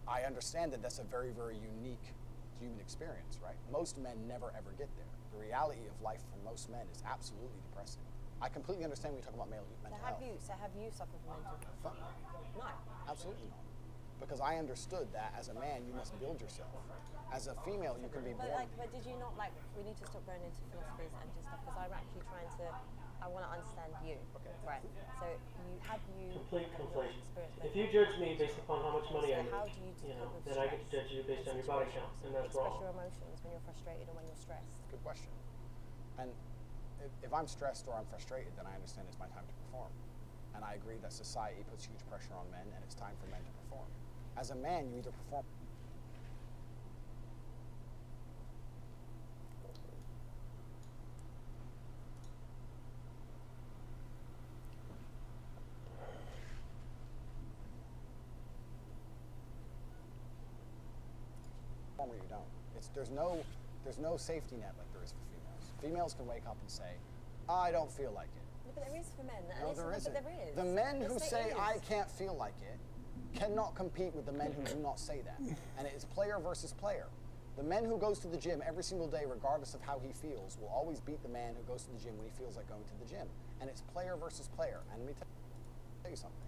I understand that that's a very, very unique human experience, right? Most men never ever get there. The reality of life for most men is absolutely depressing. I completely understand when you talk about mental health. So have you suffered from mental health? No. Absolutely not. Because I understood that as a man, you must build yourself. As a female, you can be born. But did you not we need to stop going into philosophies and just stuff because I'm actually trying to. I want to understand you. Okay. Right. So Complete conflation. If you judge me based upon how much money I make, how do you then I get to judge you based on your body count, and that's wrong. Express your emotions when you're frustrated or when you're stressed. Good question. And if I'm stressed or I'm frustrated, then I understand it's my time to perform. And I agree that society puts huge pressure on men, and it's time for men to perform. As a man, you either perform. Or you don't. There's no safety net like there is for females. Females can wake up and say, I don't feel like it. No, but there is for men. No, there isn't. But there is. The men who Yes, say there I is. can't feel like it cannot compete with the men who do not say that. And it is player versus player. The man who goes to the gym every single day, regardless of how he feels, will always beat the man who goes to the gym when he feels like going to the gym. And it's player versus player. And let me tell you something.